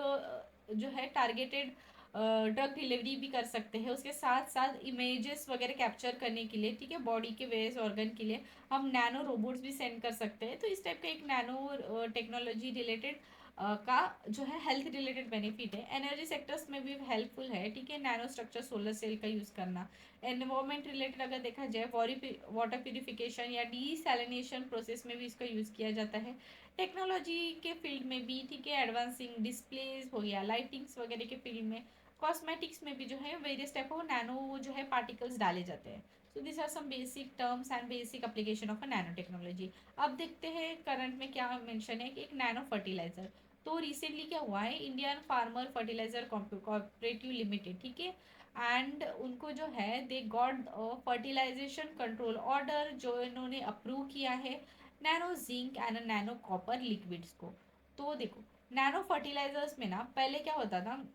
A: ड्रग डिलीवरी भी कर सकते हैं। उसके साथ साथ इमेजेस वगैरह कैप्चर करने के लिए, ठीक है, बॉडी के वेरियस ऑर्गन के लिए हम नैनो रोबोट्स भी सेंड कर सकते हैं। तो इस टाइप का एक नैनो टेक्नोलॉजी रिलेटेड का जो है हेल्थ रिलेटेड बेनिफिट है। एनर्जी सेक्टर्स में भी हेल्पफुल है। ठीक है, नैनो स्ट्रक्चर सोलर सेल का यूज़ करना। एनवायरमेंट रिलेटेड अगर देखा जाए, वाटर प्यूरिफिकेशन या डीसैलिनेशन प्रोसेस में भी इसका यूज़ किया जाता है। टेक्नोलॉजी के फील्ड में भी, ठीक है, एडवांसिंग डिस्प्लेस हो गया, लाइटिंग्स वगैरह के फील्ड में, कॉस्मेटिक्स में भी जो है वेरियस टाइप ऑफ नैनो जो है पार्टिकल्स डाले जाते हैं। So this are some basic terms and basic application of a nano technology. अब देखते हैं करंट में क्या मेंशन है कि एक नैनो फर्टिलाइजर। तो रिसेंटली क्या हुआ है, Indian farmer fertiliser cooperative limited, ठीक है, एंड उनको जो है they got fertilisation control order, जो इन्होंने अप्रूव किया है nano zinc and nano copper liquids को। तो देखो, नैनो फर्टिलाइजर्स में ना पहले क्या होता था,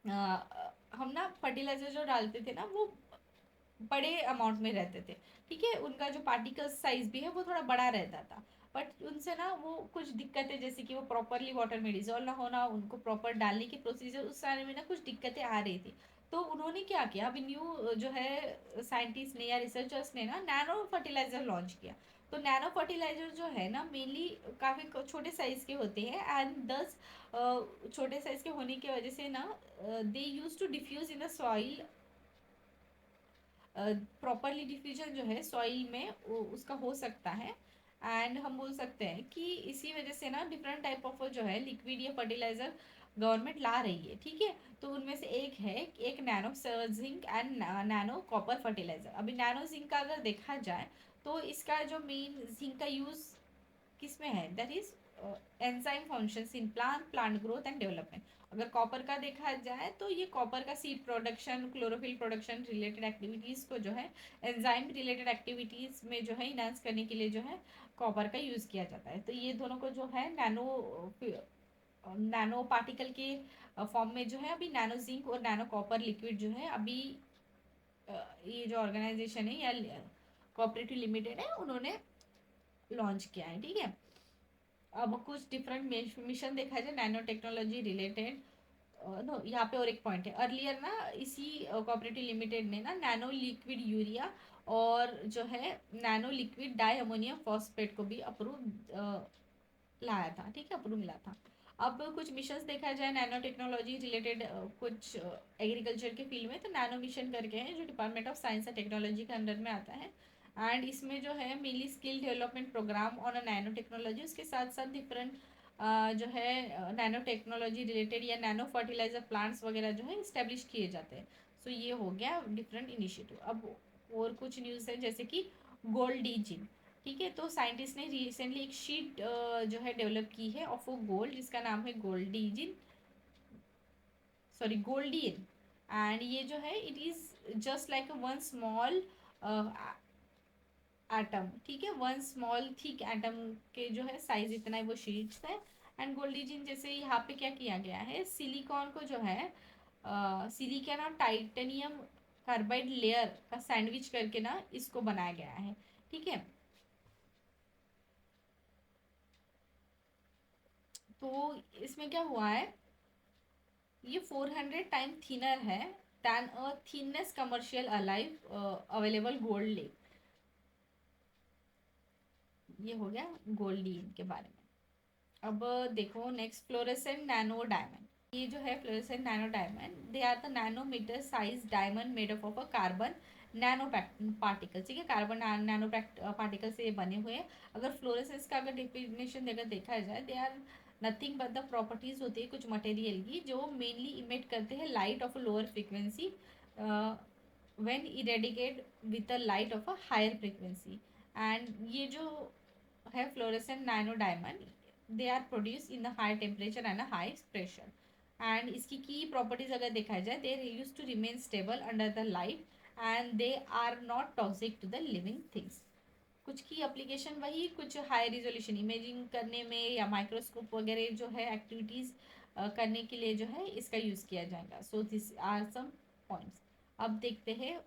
A: हम ना फर्टिलाइजर जो डालते थे ना वो बड़े अमाउंट में रहते थे। ठीक है, उनका जो पार्टिकल साइज भी है वो थोड़ा बड़ा रहता था, बट उनसे ना वो कुछ दिक्कतें, जैसे कि वो प्रॉपरली वाटर में डिजोल्व ना होना, उनको प्रॉपर डालने की प्रोसीजर, उस सारे में ना कुछ दिक्कतें आ रही थी। तो उन्होंने क्या किया, अभी न्यू जो है साइंटिस्ट ने या रिसर्चर्स ने ना नैनो फर्टिलाइजर लॉन्च किया। तो नैनो फर्टिलाइजर जो है ना मेनली काफ़ी छोटे साइज के होते हैं, एंड दस छोटे साइज के होने की वजह से ना they use to diffuse in the soil. Properly diffusion जो है सॉइल में उसका हो सकता है। एंड हम बोल सकते हैं कि इसी वजह से ना डिफरेंट टाइप ऑफ जो है लिक्विड या फर्टिलाइजर गवर्नमेंट ला रही है। ठीक है, तो उनमें से एक nano zinc and nano copper fertiliser. अभी नैनो जिंक का अगर देखा जाए तो इसका जो मेन जिंक का यूज किस में है, that is enzyme functions in plant growth and development. अगर कॉपर का देखा जाए तो ये कॉपर का seed production, chlorophyll production related activities को जो है एंजाइम रिलेटेड एक्टिविटीज में जो है इनहांस करने के लिए जो है कॉपर का यूज किया जाता है। तो ये दोनों को जो है नैनो पार्टिकल के फॉर्म में जो है अभी नैनो जिंक और नैनो कॉपर लिक्विड जो है अभी ये जो ऑर्गेनाइजेशन है या कोऑपरेटिव लिमिटेड है उन्होंने लॉन्च किया है। ठीक है, अब कुछ डिफरेंट मिशन देखा जाए नैनो टेक्नोलॉजी रिलेटेड। नो, यहाँ पे और एक पॉइंट है, अर्लियर ना इसी कोऑपरेटिव लिमिटेड ने ना नैनो लिक्विड यूरिया और जो है nano liquid di ammonium phosphate को भी अप्रूव लाया था। ठीक है, अप्रूव मिला था। अब कुछ मिशंस देखा जाए नैनो टेक्नोलॉजी रिलेटेड, कुछ एग्रीकल्चर के फील्ड में, तो नैनो मिशन करके हैं जो department of science and technology के अंडर में आता है। एंड इसमें जो है mainly skill development programme on a nano technology, उसके साथ साथ डिफरेंट जो है नैनो टेक्नोलॉजी रिलेटेड या नैनो फर्टिलाइजर प्लांट्स वगैरह जो है इस्टेब्लिश किए जाते हैं। सो ये हो गया डिफरेंट इनिशिएटिव। अब और कुछ न्यूज़ है, जैसे कि गोल्डी जिन। ठीक है, तो साइंटिस्ट ने रिसेंटली एक शीट जो है डेवलप की है ऑफ ओ गोल्ड, जिसका नाम है गोल्डीजिन, सॉरी गोल्डियन। एंड ये जो है it is just like one small atom. ठीक है, वन स्मॉल थिक एटम के जो है साइज इतना ही वो शीट्स है। एंड गोल्डीजिन जैसे यहाँ पे क्या किया गया है, सिलिकॉन को जो है सिलिकॉन और टाइटेनियम कार्बाइड लेयर का सैंडविच करके ना इसको बनाया गया है। ठीक है, तो इसमें क्या हुआ है, ये 400 टाइम थिनर है दैन अ thinness commercial alive available gold lake. ये हो गया गोल्डीन के बारे में। अब देखो नेक्स्ट, फ्लोरेसेंट नैनो डायमंड। ये जो है fluorescent nano diamond, they are the nanometre size diamond made up of a carbon nano particle. ठीक है, कार्बन नैनो पार्टिकल से ये बने हुए हैं। अगर फ्लोरेसेंस का अगर डिफिनेशन अगर देखा जाए, they are nothing but the properties होती है कुछ मटेरियल की जो मेनली इमिट करते हैं light of a lower frequency when eradicate with the light of a higher frequency. And ये जो है fluorescent nano diamond, they are produce in high temperature and high pressure. And इसकी की प्रॉपर्टीज अगर देखा जाए, they use to remain stable under the light and they are not toxic to the living things. कुछ की एप्लीकेशन वही कुछ हाई रिजोल्यूशन इमेजिंग करने में या माइक्रोस्कोप वगैरह जो है एक्टिविटीज़ करने के लिए जो है इसका यूज़ किया जाएगा। So this are some points. अब देखते हैं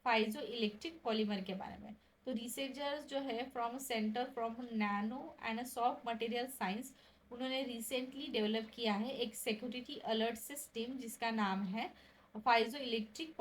A: पाइजो इलेक्ट्रिक पॉलीमर के बारे में। तो रिसर्चर्स जो है from centre from nano and soft material science, उन्होंने रिसेंटली डेवलप किया है एक सिक्योरिटी अलर्ट सिस्टम जिसका नाम है पाइजो इलेक्ट्रिक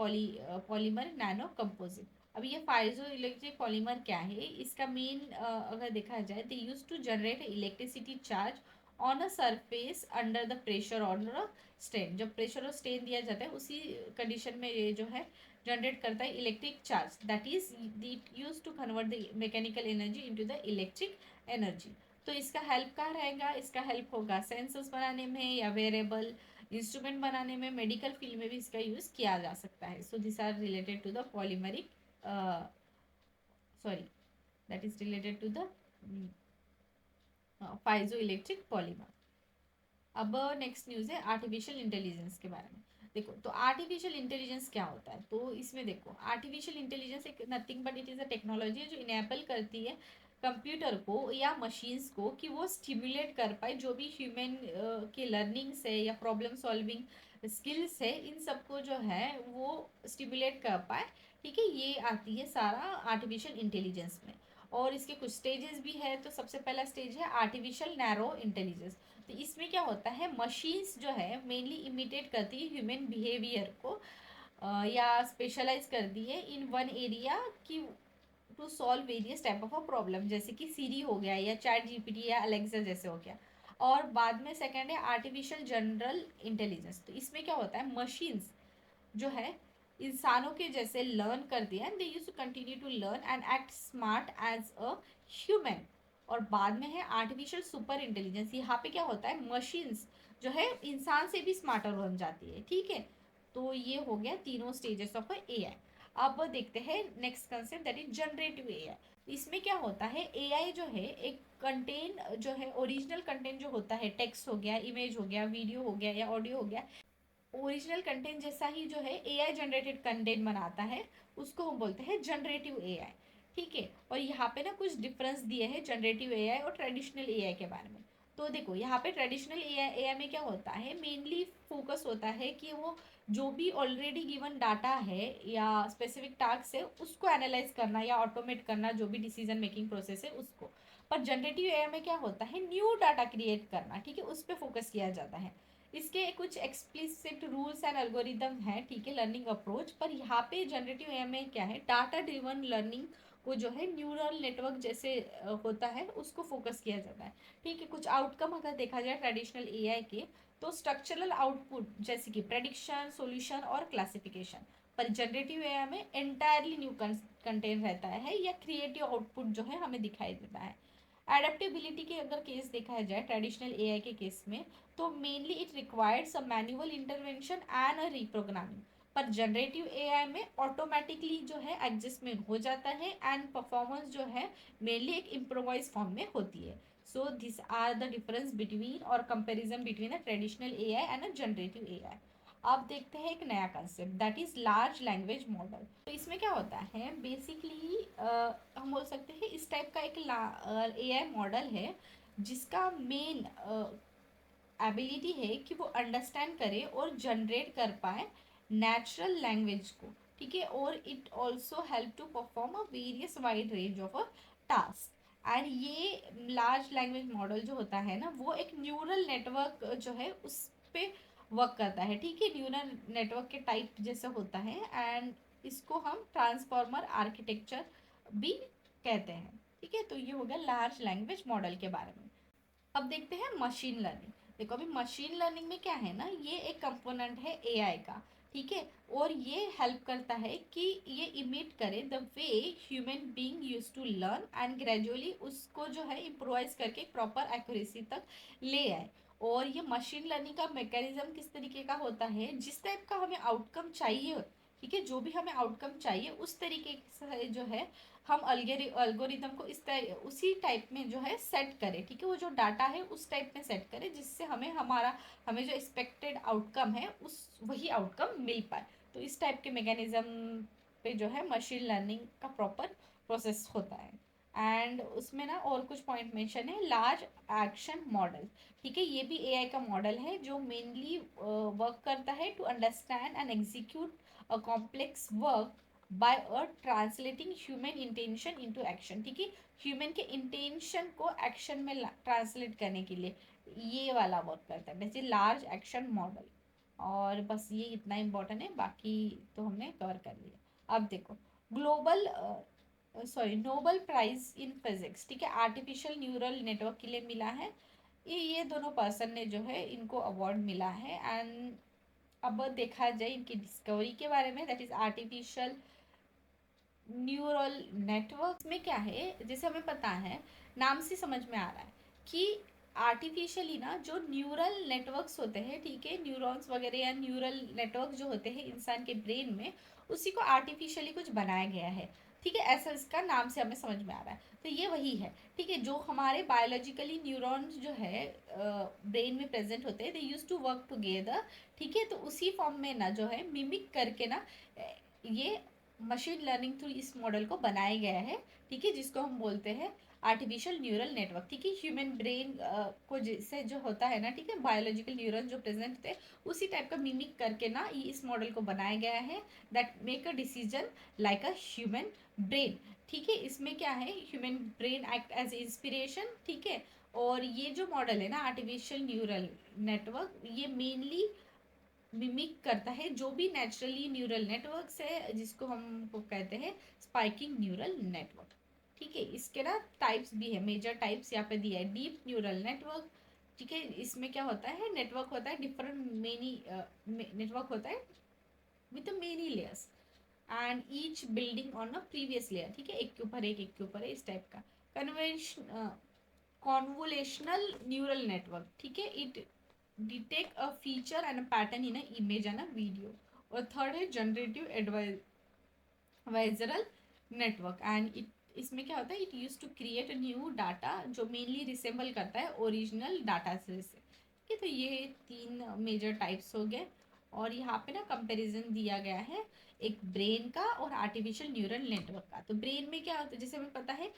A: पॉलीमर नैनो कंपोजिट। अब ये पाइजो इलेक्ट्रिक पॉलीमर क्या है, इसका मेन अगर देखा जाए they use to generate electricity charge on a surface under the pressure on a strain. जब प्रेशर और स्ट्रेन दिया जाता है उसी कंडीशन में ये जो है जनरेट करता है electric charge, that is it use to convert the mechanical energy into the electric energy. तो इसका हेल्प कहाँ रहेगा, इसका हेल्प होगा सेंसर्स बनाने में या वेरेबल इंस्ट्रूमेंट बनाने में, मेडिकल फील्ड में भी इसका यूज़ किया जा सकता है। So this are related to the polymeric sorry that is related to the piezo electric polymer. अब नेक्स्ट न्यूज़ है आर्टिफिशियल इंटेलिजेंस के बारे में। देखो तो आर्टिफिशियल इंटेलिजेंस क्या होता है, तो इसमें देखो आर्टिफिशियल इंटेलिजेंस एक nothing but it is a technology जो इनेबल करती है कंप्यूटर को या मशीन्स को कि वो स्टिमुलेट कर पाए जो भी ह्यूमन के लर्निंग से या प्रॉब्लम सॉल्विंग स्किल्स है इन सबको जो है वो स्टिमुलेट कर पाए। ठीक है, ये आती है सारा आर्टिफिशियल इंटेलिजेंस में। और इसके कुछ स्टेजेस भी है। तो सबसे पहला स्टेज है आर्टिफिशियल नैरो इंटेलिजेंस। तो इसमें क्या होता है, मशीन्स जो है मेनली इमिटेट करती है ह्यूमन बिहेवियर को या स्पेशलाइज कर दी है इन वन एरिया की to solve various type of a problem, जैसे कि सीरी हो गया या चैट जीपीटी या अलेक्सा जैसे हो गया। और बाद में सेकंड है आर्टिफिशियल जनरल इंटेलिजेंस। तो इसमें क्या होता है, मशीन्स जो है इंसानों के जैसे लर्न कर दिया and they use to continue to learn and act smart as a human. और बाद में है आर्टिफिशियल सुपर इंटेलिजेंस। यहाँ पे क्या होता है, मशीन्स जो है इंसान से भी स्मार्टर बन जाती है। ठीक है, तो ये हो गया तीनों स्टेजेस ऑफ ए आई। अब देखते हैं next concept that is generative A I. इसमें क्या होता है, ए आई जो है एक कंटेंट जो है ओरिजिनल कंटेंट जो होता है, टेक्स्ट हो गया, इमेज हो गया, वीडियो हो गया या ऑडियो हो गया, ओरिजिनल कंटेंट जैसा ही जो है एआई जनरेटेड कंटेंट बनाता है, उसको हम बोलते हैं जनरेटिव एआई। ठीक है, और यहाँ पे ना कुछ डिफरेंस दिए हैं जनरेटिव एआई और ट्रेडिशनल एआई के बारे में। तो देखो यहाँ पे ट्रेडिशनल एआई में क्या होता है, मेनली फोकस होता है कि वो जो भी ऑलरेडी गिवन डाटा है या स्पेसिफिक टास्क है उसको एनालाइज करना या ऑटोमेट करना, जो भी डिसीजन मेकिंग प्रोसेस है उसको। पर जनरेटिव एआई में क्या होता है, न्यू डाटा क्रिएट करना। ठीक है, उस पर फोकस किया जाता है। इसके कुछ एक्सप्लिसिट रूल्स एंड एल्गोरिदम है, ठीक है, लर्निंग अप्रोच। पर यहाँ पे जनरेटिव एआई में क्या है, डाटा ड्रिवन लर्निंग को जो है न्यूरल नेटवर्क जैसे होता है उसको फोकस किया जाता है। ठीक है, कुछ आउटकम अगर देखा जाए ट्रेडिशनल एआई के, तो स्ट्रक्चरल आउटपुट जैसे कि प्रेडिक्शन, सॉल्यूशन और क्लासिफिकेशन। पर जनरेटिव एआई में एंटायरली न्यू कंटेंट रहता है या क्रिएटिव आउटपुट जो है हमें दिखाई देता है। एडेप्टेबिलिटी के अगर केस देखा जाए ट्रेडिशनल एआई के केस में, तो mainly it requires a manual intervention and a reprogramming. पर जनरेटिव एआई में ऑटोमेटिकली जो है एडजस्टमेंट हो जाता है एंड परफॉर्मेंस जो है मेनली एक इम्प्रोवाइज फॉर्म में होती है। So this are the difference between और comparison between a traditional AI and a generative AI. अब देखते हैं एक नया concept that is large language model. तो इसमें क्या होता है, बेसिकली हम बोल सकते हैं इस टाइप का एक एआई मॉडल है जिसका मेन एबिलिटी है कि वो अंडरस्टैंड करे और जनरेट कर पाए नेचुरल लैंग्वेज को। ठीक है, और it also help to perform a various wide range of a task. And ये लार्ज लैंग्वेज मॉडल जो होता है ना, वो एक न्यूरल नेटवर्क जो है उस पर वर्क करता है। ठीक है, न्यूरल नेटवर्क के टाइप जैसा होता है एंड इसको हम ट्रांसफॉर्मर आर्किटेक्चर भी कहते हैं। ठीक है, तो ये हो गया लार्ज लैंग्वेज मॉडल के बारे में। अब देखते हैं मशीन लर्निंग। देखो अभी मशीन लर्निंग में क्या है ना, ये एक कंपोनेंट है एआई का। ठीक है, और ये हेल्प करता है कि ये इमिट करे the way human being use to learn and gradually उसको जो है इम्प्रोवाइज करके प्रॉपर एक्यूरेसी तक ले आए। और ये मशीन लर्निंग का मैकेनिज्म किस तरीके का होता है, जिस टाइप का हमें आउटकम चाहिए, ठीक है, जो भी हमें आउटकम चाहिए उस तरीके से जो है हम अल्गोरिदम को उसी टाइप में जो है सेट करें। ठीक है, वो जो डाटा है उस टाइप में सेट करें जिससे हमें जो एक्सपेक्टेड आउटकम है उस वही आउटकम मिल पाए। तो इस टाइप के मैकेनिज्म पे जो है मशीन लर्निंग का प्रॉपर प्रोसेस होता है। एंड उसमें ना और कुछ पॉइंट मेंशन है, लार्ज एक्शन मॉडल, ठीक है, ये भी एआई का मॉडल है जो मेनली वर्क करता है to understand and execute a complex work by a translating human intention into action, ठीक है, ह्यूमन के इंटेंशन को एक्शन में ट्रांसलेट करने के लिए ये वाला वर्क करता है, जैसे लार्ज एक्शन मॉडल। और बस ये इतना इम्पोर्टेंट है, बाकी तो हमने कवर कर लिया। अब देखो, global Nobel prize in physics, ठीक है, आर्टिफिशियल न्यूरल नेटवर्क के लिए मिला है। ये दोनों पर्सन ने जो है इनको अवार्ड मिला है। एंड अब देखा जाए इनकी डिस्कवरी के बारे में, that is artificial neural network में क्या है, जैसे हमें पता है, नाम से समझ में आ रहा है कि आर्टिफिशियली ना जो न्यूरल नेटवर्क्स होते हैं, ठीक है, न्यूरॉन्स वगैरह या न्यूरल नेटवर्क जो होते हैं इंसान के ब्रेन में, उसी को आर्टिफिशियली कुछ बनाया गया है, ठीक है, ऐसा इसका नाम से हमें समझ में आ रहा है। तो ये वही है, ठीक है, जो हमारे बायोलॉजिकली न्यूरॉन्स जो है ब्रेन में प्रेजेंट होते हैं, they use to work together, ठीक है, तो उसी फॉर्म में ना जो है मिमिक करके ना ये मशीन लर्निंग थ्रू इस मॉडल को बनाया गया है, ठीक है, जिसको हम बोलते हैं आर्टिफिशियल न्यूरल नेटवर्क, ठीक है, ह्यूमन ब्रेन को जैसे जो होता है ना, ठीक है, बायोलॉजिकल न्यूरॉन जो प्रेजेंट होते हैं उसी टाइप का मिमिक करके ना ये इस मॉडल को बनाया गया है, that make a decision like a human brain, ठीक है। इसमें क्या है, human brain act as inspiration, ठीक है, और ये जो मॉडल है ना आर्टिफिशियल न्यूरल नेटवर्क, ये मेनली मिमिक करता है जो भी नेचुरली न्यूरल नेटवर्क्स है, जिसको हम कहते हैं स्पाइकिंग न्यूरल नेटवर्क, ठीक है। इसके ना टाइप्स भी है, मेजर टाइप्स यहाँ पे दिया है, डीप न्यूरल नेटवर्क, ठीक है, इसमें क्या होता है, नेटवर्क होता है डिफरेंट मेनी नेटवर्क होता है with many layers and each building on a previous layer, ठीक है, एक के ऊपर एक के ऊपर है, इस टाइप का। कन्वेंशन convolutional neural network, ठीक है, it detect a feature and a pattern in a image and a video। और थर्ड है generative adversarial network and it इसमें क्या होता है, it use to create new data जो मेनली रिसेंबल करता है ओरिजिनल डाटा से, ठीक है। तो ये तीन मेजर टाइप्स हो गए, और यहाँ पे ना कंपैरिजन दिया गया है एक ब्रेन का और आर्टिफिशियल न्यूरल नेटवर्क का। तो ब्रेन में क्या होता है, जैसे हमें पता है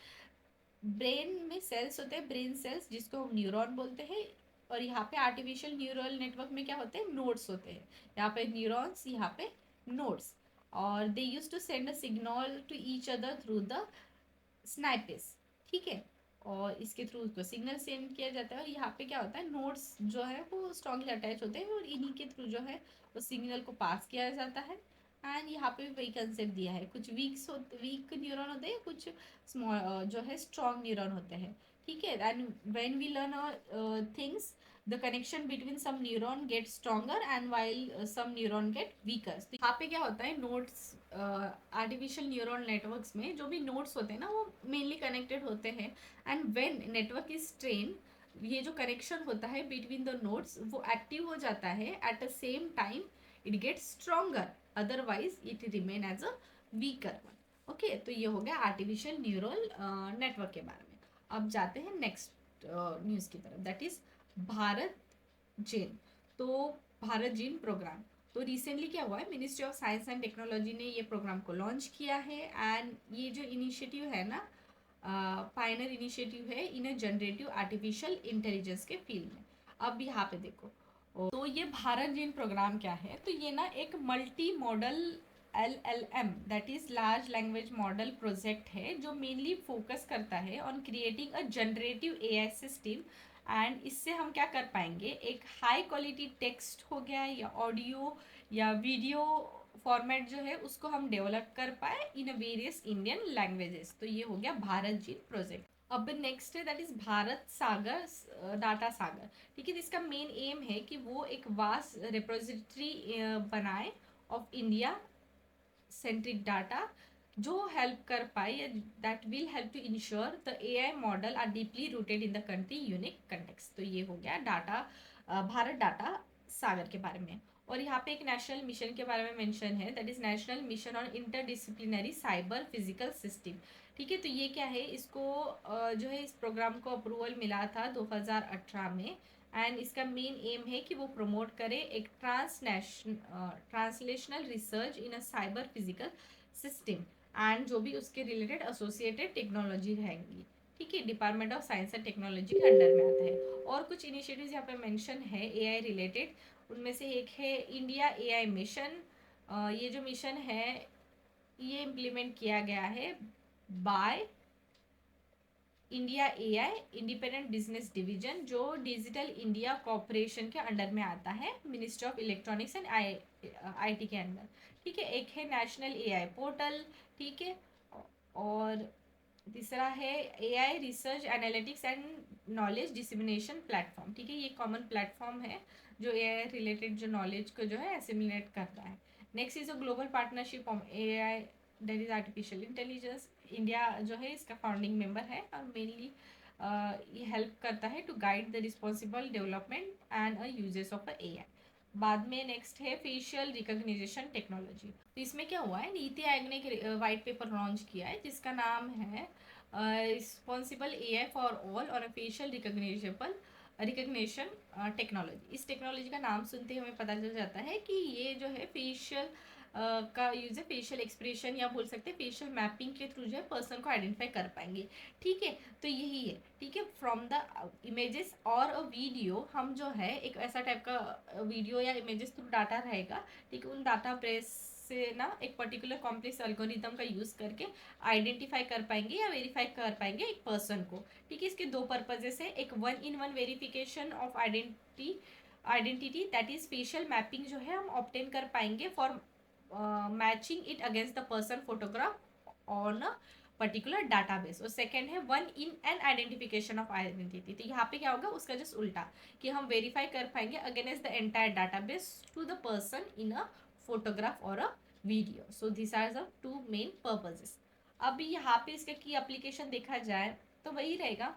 A: ब्रेन में सेल्स होते हैं, ब्रेन सेल्स जिसको हम न्यूरॉन बोलते हैं, और यहाँ पे आर्टिफिशियल न्यूरल नेटवर्क में क्या होते हैं, नोड्स होते हैं, यहाँ पे न्यूरॉन्स, यहाँ पे नोड्स, और they use to send a signal to each other through the synapse, ठीक है, और इसके थ्रू उसको सिग्नल सेंड किया जाता है। और यहाँ पे क्या होता है, नोड्स जो है वो स्ट्रांगली अटैच होते हैं और इन्हीं के थ्रू जो है वो सिग्नल को पास किया जाता है। एंड यहाँ पे भी वही कंसेप्ट दिया है, कुछ वीक न्यूरॉन होते हैं, कुछ स्मॉल जो है स्ट्रॉन्ग न्यूरॉन होते हैं, ठीक है। And when we learn things, the connection between some neuron get stronger and while some neuron get weaker. तो यहाँ पे क्या होता है, नोड्स आर्टिफिशियल न्यूरल नेटवर्क्स में जो भी नोड्स होते हैं ना वो मेनली कनेक्टेड होते हैं, and when network is train, ये जो कनेक्शन होता है बिटवीन द नोड्स वो एक्टिव हो जाता है, at the same time it gets stronger, otherwise it remain as a weaker one. Okay, तो ये हो गया आर्टिफिशियल न्यूरल नेटवर्क के बारे में। अब जाते हैं नेक्स्ट न्यूज़ की तरफ, दैट इज भारत जेन। तो भारत जीन प्रोग्राम, तो रिसेंटली क्या हुआ है, ministry of science and technology ने ये प्रोग्राम को लॉन्च किया है। एंड ये जो इनिशिएटिव है ना, पायनर इनिशिएटिव है इन जनरेटिव आर्टिफिशियल इंटेलिजेंस के फील्ड में। अब यहाँ पे देखो, तो ये भारत जीन प्रोग्राम क्या है, तो ये ना एक multi modal LLM, that is large language model project है, जो मेनली फोकस करता है on creating a generative AI system. And इससे हम क्या कर पाएंगे, एक हाई क्वालिटी टेक्स्ट हो गया या ऑडियो या वीडियो फॉर्मेट जो है उसको हम डेवलप कर पाए इन वेरियस इंडियन लैंग्वेजेस। तो ये हो गया भारत जी प्रोजेक्ट। अब नेक्स्ट है that is Bharat Sagar data Sagar, ठीक है, इसका मेन एम है कि वो एक वास्ट रिपोजिटरी बनाए ऑफ इंडिया सेंट्रिक डाटा, जो हेल्प कर पाए, that will help to ensure the AI model are deeply rooted in the country unique context. तो ये हो गया डाटा भारत डाटा सागर के बारे में। और यहाँ पे एक नेशनल मिशन के बारे में मेंशन है, that is national mission on interdisciplinary cyber physical system, ठीक है। तो ये क्या है, इसको जो है इस प्रोग्राम को अप्रूवल मिला था 2018 में, एंड इसका मेन एम है कि वो प्रमोट करे एक translational research in a cyber physical system and जो भी उसके रिलेटेड एसोसिएटेड टेक्नोलॉजी रहेंगी, ठीक है, department of science and technology के अंडर में आता है। और कुछ इनिशिएटिव्स यहाँ पे मेंशन है एआई रिलेटेड, उनमें से एक है इंडिया एआई मिशन। ये जो मिशन है ये इम्प्लीमेंट किया गया है by India AI independent business division, जो डिजिटल इंडिया कॉरपोरेशन के अंडर में आता है, ministry of electronics and IT के अंदर, ठीक है। एक है नेशनल एआई पोर्टल, ठीक है। और तीसरा है AI research analytics and knowledge dissemination platform, ठीक है। ये कॉमन प्लेटफॉर्म है जो एआई रिलेटेड जो नॉलेज को जो है एसिमुलेट करता है। Next is a global partnership on AI, that is artificial intelligence. India जो है इसका फाउंडिंग मेंबर है और मेनली ये हेल्प करता है to guide the responsible development and uses of AI. बाद में नेक्स्ट है फेशियल रिकग्निशन टेक्नोलॉजी। तो इसमें क्या हुआ है, नीति आयोग ने वाइट पेपर लॉन्च किया है जिसका नाम है रिस्पॉन्सिबल एआई फॉर ऑल और फेशियल रिकग्निशन टेक्नोलॉजी। इस टेक्नोलॉजी का नाम सुनते ही हमें पता चल जाता है कि ये जो है फेशियल का यूज है, फेशियल एक्सप्रेशन या बोल सकते हैं फेशियल मैपिंग के थ्रू जो है पर्सन को आइडेंटिफाई कर पाएंगे, ठीक है। तो यही है, ठीक है, फ्रॉम द इमेजेस और अ वीडियो, हम जो है एक ऐसा टाइप का वीडियो या इमेजेस थ्रू डाटा रहेगा, ठीक है, उन डाटा बेस से ना एक पर्टिकुलर कॉम्प्लेक्स एल्गोरिथम का यूज करके आइडेंटिफाई कर पाएंगे या वेरीफाई कर पाएंगे एक पर्सन को, ठीक है। इसके दो पर्पजेस है, एक one in one verification of identity that is facial mapping जो है हम ऑब्टेन कर पाएंगे for matching it against the person photograph on a particular database. और सेकंड है one in an identification of identity. तो यहाँ पे क्या होगा उसका जस्ट उल्टा, कि हम वेरीफाई कर पाएंगे against the entire database to the person in a photograph और a video. So this are the two main purposes. अब यहाँ पे इसका की एप्लीकेशन देखा जाए तो वही रहेगा,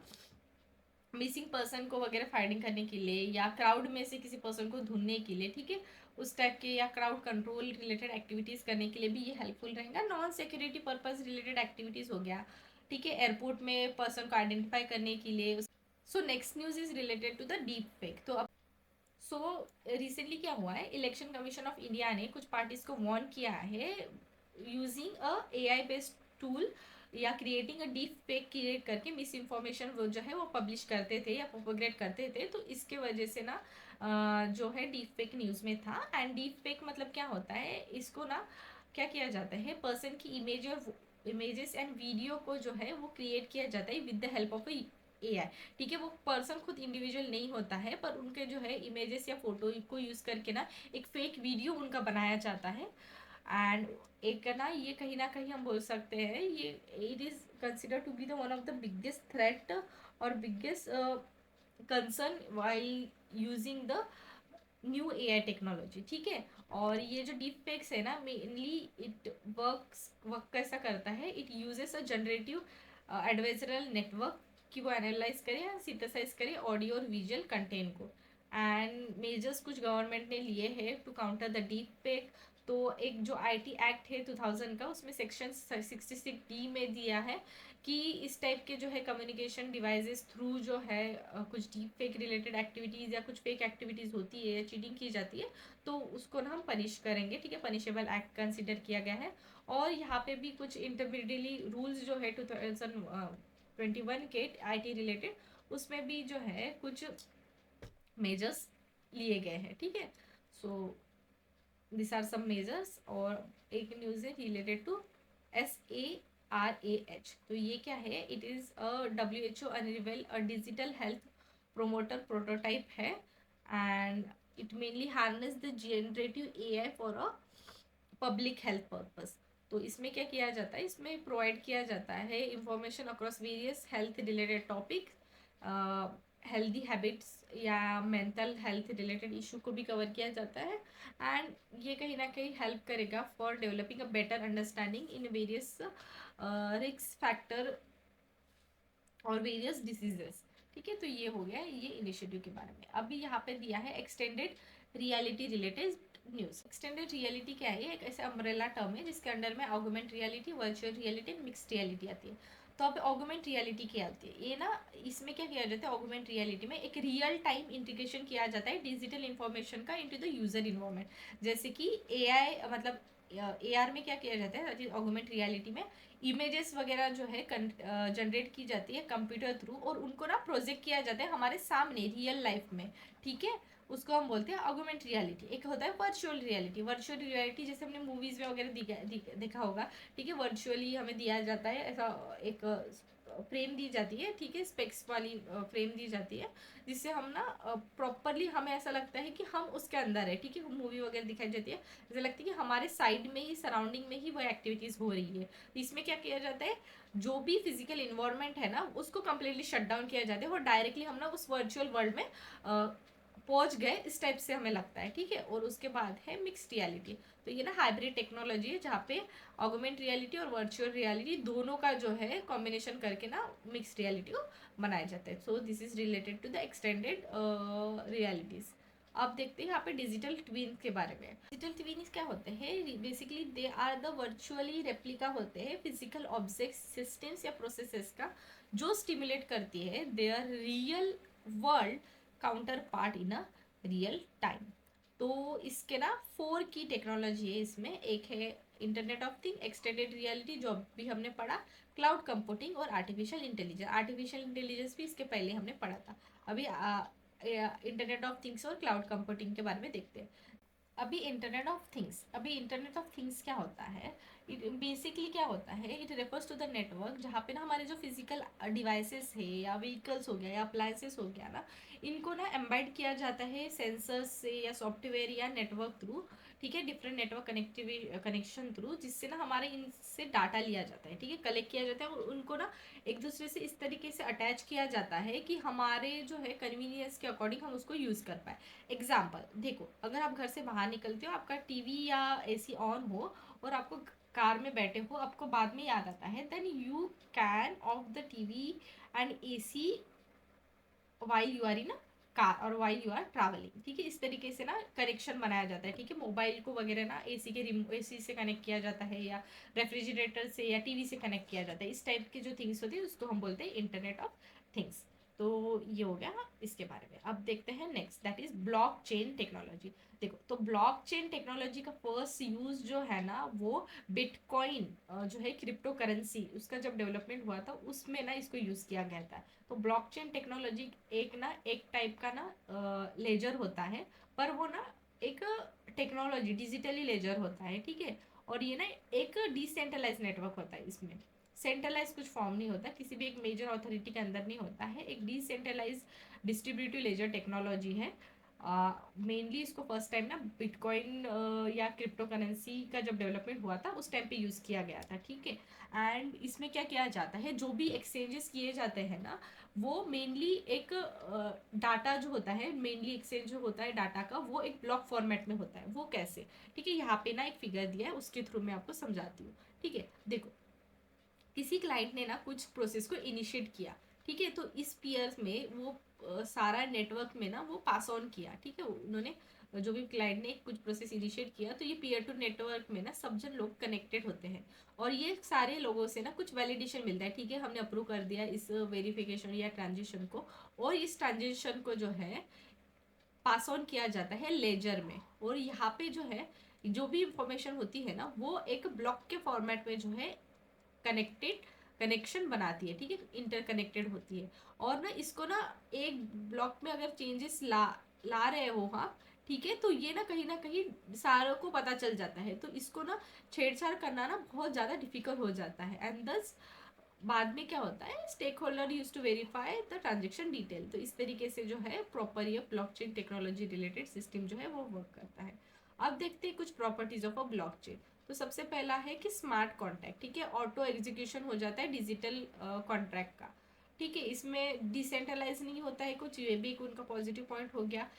A: मिसिंग पर्सन को वगैरह फाइंडिंग करने के लिए या क्राउड में से किसी पर्सन को ढूंढने के लिए, ठीक है, उस टाइप के, या क्राउड कंट्रोल रिलेटेड एक्टिविटीज़ करने के लिए भी ये हेल्पफुल रहेगा। Non security purpose related activities हो गया, ठीक है, एयरपोर्ट में पर्सन को आइडेंटिफाई करने के लिए। So next news is related to the deep fake. तो अब सो रिसेंटली क्या हुआ है, इलेक्शन कमीशन ऑफ इंडिया ने कुछ पार्टीज को वार्न किया है using a AI based tool या creating a deep fake create करके मिस इन्फॉर्मेशन वो जो है वो पब्लिश करते थे या प्रोपोगेट करते थे। तो इसके वजह से ना जो है डीप फेक न्यूज़ में था। एंड डीप फेक मतलब क्या होता है, इसको ना क्या किया जाता है, पर्सन की इमेज और इमेजेस एंड वीडियो को जो है वो क्रिएट किया जाता है with the help of AI, ठीक है। वो पर्सन खुद इंडिविजुअल नहीं होता है पर उनके जो है इमेजेस या फोटो को यूज़ करके ना एक फेक वीडियो उनका बनाया जाता है। एंड एक ना ये कहीं ना कहीं हम बोल सकते हैं ये it is consider to be the one of the biggest threat और biggest concern while using the new AI technology, ठीक है। और ये जो डीप फेक्स है ना, मेनली इट वर्क कैसा करता है, it uses a generative adversarial network कि वो एनालाइज करे या सिंथेसाइज करे ऑडियो और विजुअल कंटेंट को। एंड मेजर्स कुछ गवर्नमेंट ने लिए हैं to counter the deep fake. तो एक जो आईटी एक्ट है 2000 का, उसमें सेक्शन 66D में दिया है कि इस टाइप के जो है कम्युनिकेशन डिवाइसेस थ्रू जो है कुछ डीप फेक रिलेटेड एक्टिविटीज़ या कुछ फेक एक्टिविटीज़ होती है या चीटिंग की जाती है तो उसको ना हम पनिश करेंगे, ठीक है, पनिशेबल एक्ट कंसिडर किया गया है। और यहाँ पे भी कुछ इंटरमीडिएटली रूल्स जो है 2021 के आईटी रिलेटेड उसमें भी जो है कुछ मेजर्स लिए गए हैं, ठीक है। So this are some measures. और एक न्यूज़ है रिलेटेड टू SARAH। तो ये क्या है, it is a WHO unravel a digital health promoter prototype है and it mainly harness the generative AI for a public health purpose. तो इसमें क्या किया जाता है, इसमें प्रोवाइड किया जाता है information across various health related topic, healthy habits या मेंटल हेल्थ रिलेटेड इशू को भी कवर किया जाता है। एंड ये कहीं ना कहीं हेल्प करेगा for developing a better understanding in various risk factor और वेरियस डिसीजेस, ठीक है। तो ये हो गया ये इनिशिएटिव के बारे में। अभी यहाँ पे दिया है extended reality related news. Extended reality क्या है, एक ऐसा अम्ब्रेला टर्म है जिसके अंडर में augment reality, virtual reality, mixed reality आती है। तो अब ऑगमेंट रियलिटी क्या होती है, ये ना इसमें क्या किया जाता है, ऑगमेंट रियलिटी में एक रियल टाइम इंटीग्रेशन किया जाता है डिजिटल इंफॉर्मेशन का इनटू द यूजर इन्वायरमेंट। जैसे कि एआई मतलब एआर में क्या किया जाता है, ऑगमेंट रियलिटी में इमेजेस वगैरह जो है जनरेट की जाती है कंप्यूटर थ्रू, और उनको ना प्रोजेक्ट किया जाता है हमारे सामने रियल लाइफ में, ठीक है। उसको हम बोलते हैं ऑगमेंट रियलिटी। एक होता है वर्चुअल रियलिटी। वर्चुअल रियलिटी जैसे हमने मूवीज में वगैरह देखा होगा, ठीक है। वर्चुअली हमें दिया जाता है ऐसा एक फ्रेम दी जाती है, ठीक है, स्पेक्स वाली फ्रेम दी जाती है, जिससे हम ना प्रॉपरली हमें ऐसा लगता है कि हम उसके अंदर है, ठीक है। मूवी वगैरह दिखाई जाती है, ऐसा लगता है कि हमारे साइड में ही, सराउंडिंग में ही वो एक्टिविटीज़ हो रही है। तो इसमें क्या किया जाता है, जो भी फिजिकल इन्वायरमेंट है ना उसको कम्प्लीटली शट डाउन किया जाता है, और डायरेक्टली हम ना उस वर्चुअल वर्ल्ड में पहुंच गए, इस टाइप से हमें लगता है, ठीक है। और उसके बाद है मिक्स्ड रियलिटी। तो ये ना हाइब्रिड टेक्नोलॉजी है, जहाँ पे ऑगमेंट रियलिटी और वर्चुअल रियलिटी दोनों का जो है कॉम्बिनेशन करके ना मिक्स्ड रियलिटी को बनाया जाता है। So this is related to the extended realities. अब देखते हैं यहाँ पे डिजिटल ट्विन के बारे में। डिजिटल ट्विन क्या होते हैं, basically they are the virtually replica होते हैं फिजिकल ऑब्जेक्ट सिस्टम्स या प्रोसेसेस का, जो स्टिमुलेट करती है their real world counterpart in a real time. तो इसके ना 4 की टेक्नोलॉजी है इसमें। एक है internet of thing, extended reality जो भी हमने पढ़ा, क्लाउड कंप्यूटिंग और आर्टिफिशियल इंटेलिजेंस। आर्टिफिशियल इंटेलिजेंस भी इसके पहले हमने पढ़ा था। अभी इंटरनेट ऑफ थिंग्स और क्लाउड कंप्यूटिंग के बारे में देखते हैं। अभी इंटरनेट ऑफ थिंग्स क्या होता है, बेसिकली क्या होता है, it refers to the network, जहाँ पे ना हमारे जो फिजिकल डिवाइसेस है या व्हीकल्स हो गया या अप्लायंसेस हो गया ना, इनको ना एम्बाइड किया जाता है सेंसर्स से या सॉफ्टवेयर या नेटवर्क थ्रू, ठीक है, डिफरेंट नेटवर्क कनेक्शन थ्रू, जिससे ना हमारे इनसे डाटा लिया जाता है, ठीक है, कलेक्ट किया जाता है, और उनको ना एक दूसरे से इस तरीके से अटैच किया जाता है कि हमारे जो है कन्वीनियंस के अकॉर्डिंग हम उसको यूज़ कर पाए। एग्जाम्पल देखो, अगर आप घर से बाहर निकलते हो, आपका टीवी या एसी ऑन हो, और आपको कार में बैठे हो, आपको बाद में याद आता है, then you can off the TV and AC while you are in a car और वाइल यू आर ट्रैवलिंग, ठीक है। इस तरीके से ना कनेक्शन बनाया जाता है, ठीक है। मोबाइल को वगैरह ना एसी से कनेक्ट किया जाता है, या रेफ्रिजरेटर से या टीवी से कनेक्ट किया जाता है। इस टाइप की जो थिंग्स होती है उसको हम बोलते हैं इंटरनेट ऑफ थिंग्स। तो ये हो गया इसके बारे में। अब देखते हैं next, that is block chain technology. देखो, तो ब्लॉक चेन टेक्नोलॉजी का फर्स्ट यूज जो है ना, वो बिटकॉइन जो है क्रिप्टो करेंसी, उसका जब डेवलपमेंट हुआ था उसमें ना इसको यूज किया गया था। तो ब्लॉकचेन टेक्नोलॉजी एक टाइप का ना लेजर होता है, पर वो ना एक टेक्नोलॉजी डिजिटली लेजर होता है, ठीक है। और ये ना एक डिसेंट्रलाइज नेटवर्क होता है, इसमें सेंट्रलाइज कुछ फॉर्म नहीं होता, किसी भी एक मेजर अथॉरिटी के अंदर नहीं होता है, एक डिसेंट्रलाइज डिस्ट्रीब्यूटिव लेजर टेक्नोलॉजी है। मेनली इसको फर्स्ट टाइम ना बिटकॉइन या क्रिप्टो करेंसी का जब डेवलपमेंट हुआ था उस टाइम पे यूज़ किया गया था, ठीक है। एंड इसमें क्या किया जाता है, जो भी एक्सचेंजेस किए जाते हैं ना, वो मेनली एक डाटा जो होता है, मेनली एक्सचेंज जो होता है डाटा का, वो एक ब्लॉक फॉर्मेट में होता है। वो कैसे, ठीक है, यहाँ पे ना एक फिगर दिया है, उसके थ्रू मैं आपको समझाती हूँ, ठीक है। देखो, किसी क्लाइंट ने ना कुछ प्रोसेस को इनिशिएट किया, ठीक है, तो इस पीयर में वो सारा नेटवर्क में ना वो पास ऑन किया, ठीक है। उन्होंने जो भी क्लाइंट ने कुछ प्रोसेस इनिशिएट किया, तो ये पीयर टू नेटवर्क में ना सब जन लोग कनेक्टेड होते हैं, और ये सारे लोगों से ना कुछ वैलिडेशन मिलता है, ठीक है, हमने अप्रूव कर दिया इस वेरिफिकेशन या ट्रांजेक्शन को, और इस ट्रांजेक्शन को जो है पास ऑन किया जाता है लेजर में। और यहाँ पे जो है जो भी इंफॉर्मेशन होती है ना, वो एक ब्लॉक के फॉर्मेट में जो है कनेक्शन बनाती है, ठीक है, इंटरकनेक्टेड होती है। और ना इसको ना एक ब्लॉक में अगर चेंजेस ला रहे हो, हाँ, ठीक है, तो ये ना कहीं सारों को पता चल जाता है, तो इसको ना छेड़छाड़ करना ना बहुत ज़्यादा डिफिकल्ट हो जाता है। एंड दस बाद में क्या होता है, stakeholder use to verify the transaction detail. तो इस तरीके से जो है प्रॉपर ये ब्लॉकचेन टेक्नोलॉजी रिलेटेड सिस्टम जो है वो वर्क करता है। अब देखते हैं कुछ प्रॉपर्टीज ऑफ अ ब्लॉकचेन। तो सबसे पहला है कि स्मार्ट कॉन्ट्रैक्ट, ठीक है, ऑटो एग्जीक्यूशन हो जाता है डिजिटल कॉन्ट्रैक्ट का, ठीक है। इसमें डिसेंट्रलाइज नहीं होता है कुछ, ये भी एक उनका पॉजिटिव पॉइंट हो गया।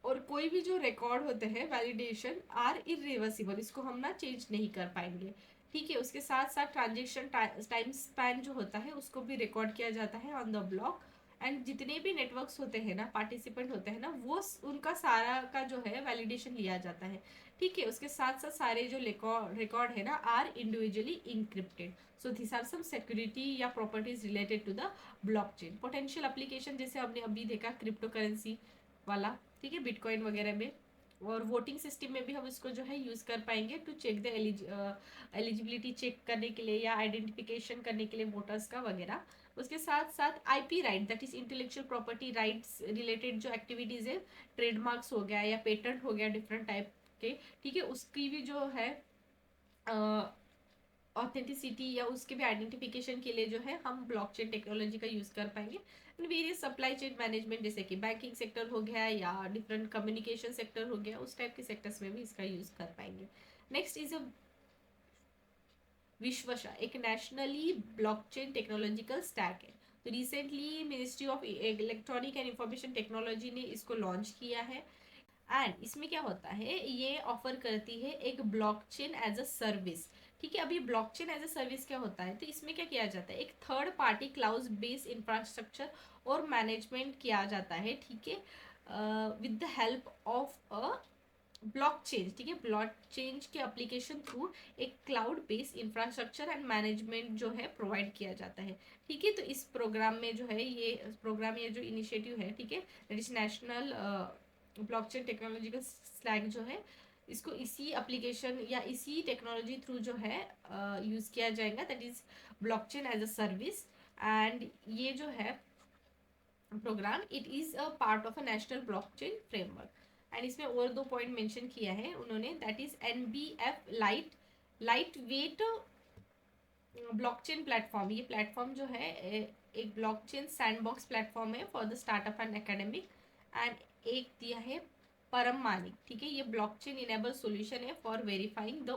A: और कोई भी जो रिकॉर्ड होते हैं वैलिडेशन आर इरिवर्सिबल, इसको हम ना चेंज नहीं कर पाएंगे, ठीक है। उसके साथ साथ ट्रांजेक्शन टाइम स्पैन जो होता है उसको भी रिकॉर्ड किया जाता है ऑन द ब्लॉक। एंड जितने भी नेटवर्क्स होते हैं ना, पार्टिसिपेंट होते हैं ना, वो उनका सारा का जो है वैलिडेशन लिया जाता है, ठीक है। उसके साथ साथ सारे जो रिकॉर्ड है ना are individually encrypted. So this are some security या properties related to the blockchain. Potential application जैसे हमने अभी देखा क्रिप्टो करेंसी वाला, ठीक है, बिटकॉइन वगैरह में, और वोटिंग सिस्टम में भी हम इसको जो है यूज़ कर पाएंगे to check the eligibility check करने के लिए या आइडेंटिफिकेशन करने के लिए वोटर्स का वगैरह। उसके साथ साथ IP right, that is intellectual property rights related जो एक्टिविटीज़ है, ट्रेडमार्क्स हो गया या पेटेंट हो गया डिफरेंट टाइप के, ठीक है, उसकी भी जो है ऑथेंटिसिटी या उसके भी आइडेंटिफिकेशन के लिए जो है हम ब्लॉकचेन टेक्नोलॉजी का यूज़ कर पाएंगे। And various supply chain management जैसे कि बैंकिंग सेक्टर हो गया या डिफरेंट कम्युनिकेशन सेक्टर हो गया, उस टाइप के सेक्टर्स में भी इसका यूज़ कर पाएंगे। नेक्स्ट इज अ विश्वशा, एक नेशनली ब्लॉकचेन टेक्नोलॉजिकल स्टैक है। तो recently ministry of electronic and information technology ने इसको लॉन्च किया है। एंड इसमें क्या होता है, ये ऑफर करती है एक ब्लॉकचेन एज अ सर्विस, ठीक है। अभी ब्लॉकचेन एज अ सर्विस क्या होता है, तो इसमें क्या किया जाता है, एक third partly cloud based infrastructure और मैनेजमेंट किया जाता है, ठीक है, with the help of a blockchain, ठीक है। ब्लॉकचेन के एप्लीकेशन थ्रू एक cloud based infrastructure and management जो है प्रोवाइड किया जाता है, ठीक है। तो इस प्रोग्राम में जो है, ये प्रोग्राम, ये जो इनिशिएटिव है, ठीक है, that is national blockchain technological slag जो है, इसको इसी एप्लीकेशन या इसी टेक्नोलॉजी थ्रू जो है यूज़ किया जाएगा, that is blockchain as a service. And ये जो है programme, it is a part of a national blockchain framework. And इसमें और दो पॉइंट मेंशन किया है उन्होंने, that is NBF lightweight blockchain platform. ये प्लेटफॉर्म जो है एक ब्लॉकचेन सैंडबॉक्स प्लेटफॉर्म है for the startup and academic. And एक दिया है परम मानिक, ठीक है, ये ब्लॉकचेन इनेबल सॉल्यूशन है for verifying the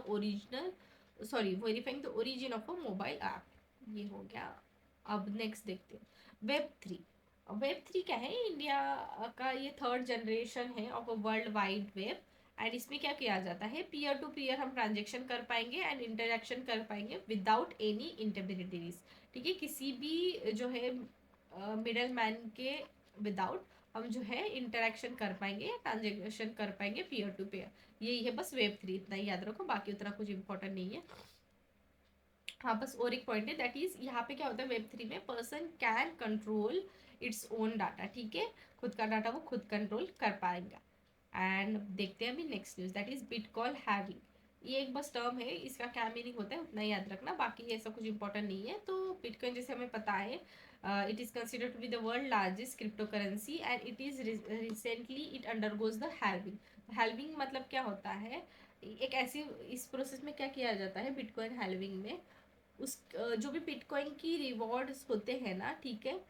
A: origin of a mobile app. ये हो गया। अब नेक्स्ट देखते हैं वेब 3। वेब 3 क्या है, इंडिया का ये थर्ड जनरेशन है of a world wide web. And इसमें क्या किया जाता है, पीयर टू पीयर हम ट्रांजेक्शन कर पाएंगे एंड इंटरेक्शन कर पाएंगे विदाउट एनी इंटरमीडिएटरीज, ठीक है, किसी भी जो है मिडल मैन के विदाउट हम जो है इंटरेक्शन कर पाएंगे या ट्रांजेक्शन कर पाएंगे पीयर टू पीयर। यही है बस वेब 3, इतना ही याद रखो, बाकी उतना कुछ इंपॉर्टेंट नहीं है। हाँ, बस और एक पॉइंट है, दैट इज यहाँ पे क्या होता है, वेब 3 में person can control its own data, ठीक है, खुद का डाटा वो खुद कंट्रोल कर पाएगा। एंड देखते हैं अभी next news, that is bitcoin having. ये एक बस टर्म है, इसका क्या मीनिंग होता है उतना ही याद रखना, बाकी ऐसा कुछ इंपॉर्टेंट नहीं है। तो बिटकॉइन जैसे हमें पता है, it is considered to be the world largest crypto currency and it is recently it undergoes the halving. Halving मतलब क्या होता है, एक ऐसी, इस प्रोसेस में क्या किया जाता है बिटकॉइन हैल्विंग में, उस जो भी बिटकॉइन की रिवॉर्ड्स होते हैं ना, ठीक है,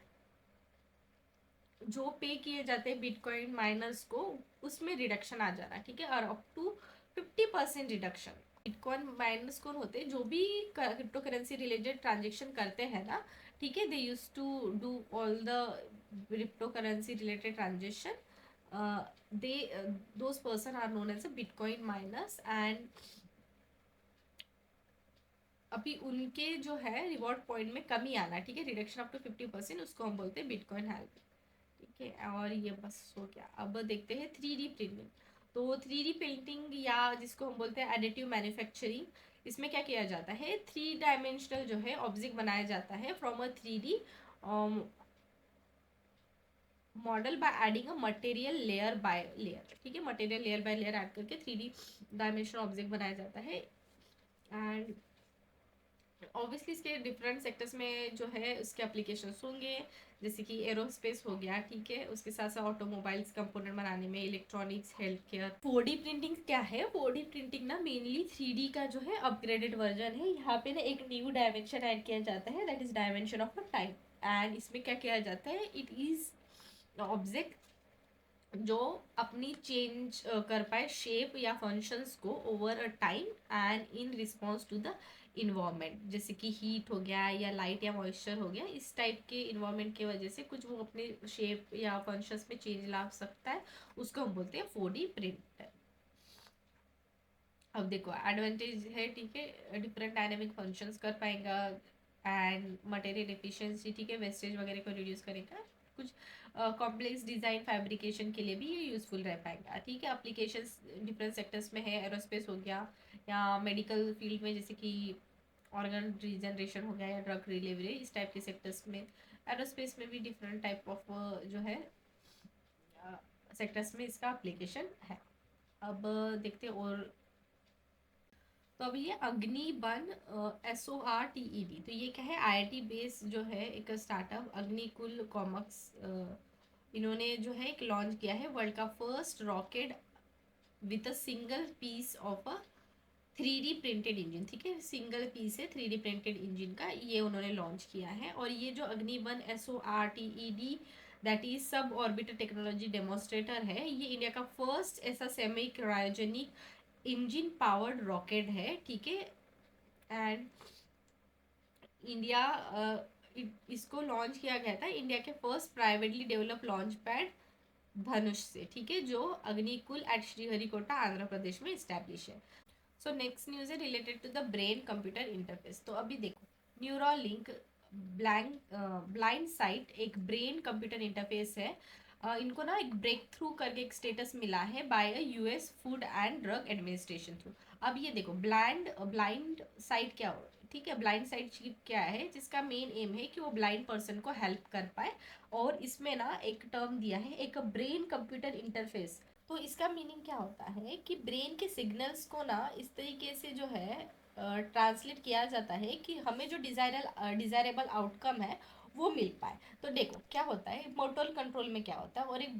A: जो पे किए जाते हैं बिटकॉइन माइनर्स को, उसमें रिडक्शन आ जाना, ठीक है, और up to 50% reduction. Bitcoin miners कौन होते हैं, जो भी क्रिप्टो करेंसी रिलेटेड ट्रांजेक्शन करते हैं ना, ठीक है, they use to do all the crypto currency related transaction, they those person are known as a bitcoin miners. एंड अभी उनके जो है रिवॉर्ड पॉइंट में कमी आना, ठीक है, रिडक्शन अप टू 50%, उसको हम बोलते हैं बिटकॉइन हेल्प, ठीक है। और ये बस हो गया। अब देखते हैं 3D प्रिंटिंग। तो 3D प्रिंटिंग या जिसको हम बोलते हैं एडिटिव मैन्युफैक्चरिंग, इसमें क्या किया जाता है, 3 डायमेंशनल जो है ऑब्जेक्ट बनाया जाता है from a 3D model by adding a material layer by layer, ठीक है, material layer by layer add करके 3D डायमेंशनल ऑब्जेक्ट बनाया जाता है। एंड ऑब्वियसली इसके डिफरेंट सेक्टर्स में जो है उसके एप्लीकेशंस होंगे, जैसे कि एरोस्पेस हो गया, ठीक है, उसके साथ साथ ऑटोमोबाइल्स कंपोनेंट बनाने में, electronics, health care. 4D printing क्या है, 4D प्रिंटिंग ना मेनली 3D का जो है अपग्रेडेड वर्जन है। यहाँ पे ना एक न्यू डायमेंशन ऐड किया जाता है, that is dimension of a time. And इसमें क्या किया जाता है, इट इज ऑब्जेक्ट जो अपनी चेंज कर पाए शेप या फंक्शंस को over a time and in response to the environment, जैसे कि हीट हो गया या लाइट या मॉइस्चर हो गया, इस टाइप के इन्वायरमेंट की वजह से कुछ वो अपने शेप या फंक्शंस में चेंज ला सकता है, उसको हम बोलते हैं 4D प्रिंटर। अब देखो एडवांटेज है, ठीक है, डिफरेंट डायनेमिक फंक्शंस कर पाएगा एंड मटेरियल एफिशिएंसी, ठीक है, वेस्टेज वगैरह को रिड्यूस करेगा, कुछ कॉम्प्लेक्स डिज़ाइन फैब्रिकेशन के लिए भी ये यूज़फुल रह पाएगा। ठीक है, एप्लीकेशंस डिफरेंट सेक्टर्स में है, एरोस्पेस हो गया या मेडिकल फील्ड में जैसे कि ऑर्गन रीजनरेशन हो गया या ड्रग डिलीवरी, इस टाइप के सेक्टर्स में। एरोस्पेस में भी डिफरेंट टाइप ऑफ जो है सेक्टर्स में इसका एप्लीकेशन है। अब देखते हैं और, तो अब ये अग्निबन SORTED, तो ये क्या है, IIT बेस जो है एक स्टार्टअप अग्निकुल कॉमर्स, इन्होंने जो है एक लॉन्च किया है वर्ल्ड का first rocket with a single piece of a 3D printed engine. ठीक है, सिंगल पीस है 3D प्रिंटेड इंजन का, ये उन्होंने लॉन्च किया है। और ये जो अग्निबन SORTED दैट इज सब ऑर्बिटर टेक्नोलॉजी डेमोन्स्ट्रेटर है, ये इंडिया का फर्स्ट ऐसा semi cryogenic engine powered rocket है। ठीक है, एंड इंडिया इसको लॉन्च किया गया था इंडिया के first privately develop launch pad Dhanush से। ठीक है, जो अग्निकुल एट श्रीहरिकोटा आंध्र प्रदेश में इस्टेब्लिश है। सो नेक्स्ट न्यूज है related to the brain computer interface. तो अभी देखो, न्यूरोलिंक ब्लाइंड साइट एक ब्रेन कंप्यूटर इंटरफेस है। इनको ना एक ब्रेक थ्रू करके एक स्टेटस मिला है by US food and drug administration through. अब ये देखो, ब्लाइंड साइट क्या हो, ठीक है, ब्लाइंड साइट चिप क्या है, जिसका मेन एम है कि वो ब्लाइंड पर्सन को हेल्प कर पाए। और इसमें ना एक टर्म दिया है, एक ब्रेन कंप्यूटर इंटरफेस। तो इसका मीनिंग क्या होता है कि ब्रेन के सिग्नल्स को ना इस तरीके से जो है ट्रांसलेट किया जाता है कि हमें जो डिजायरेबल आउटकम है वो मिल पाए। तो देखो क्या होता है, मोटोर कंट्रोल में क्या होता है और एक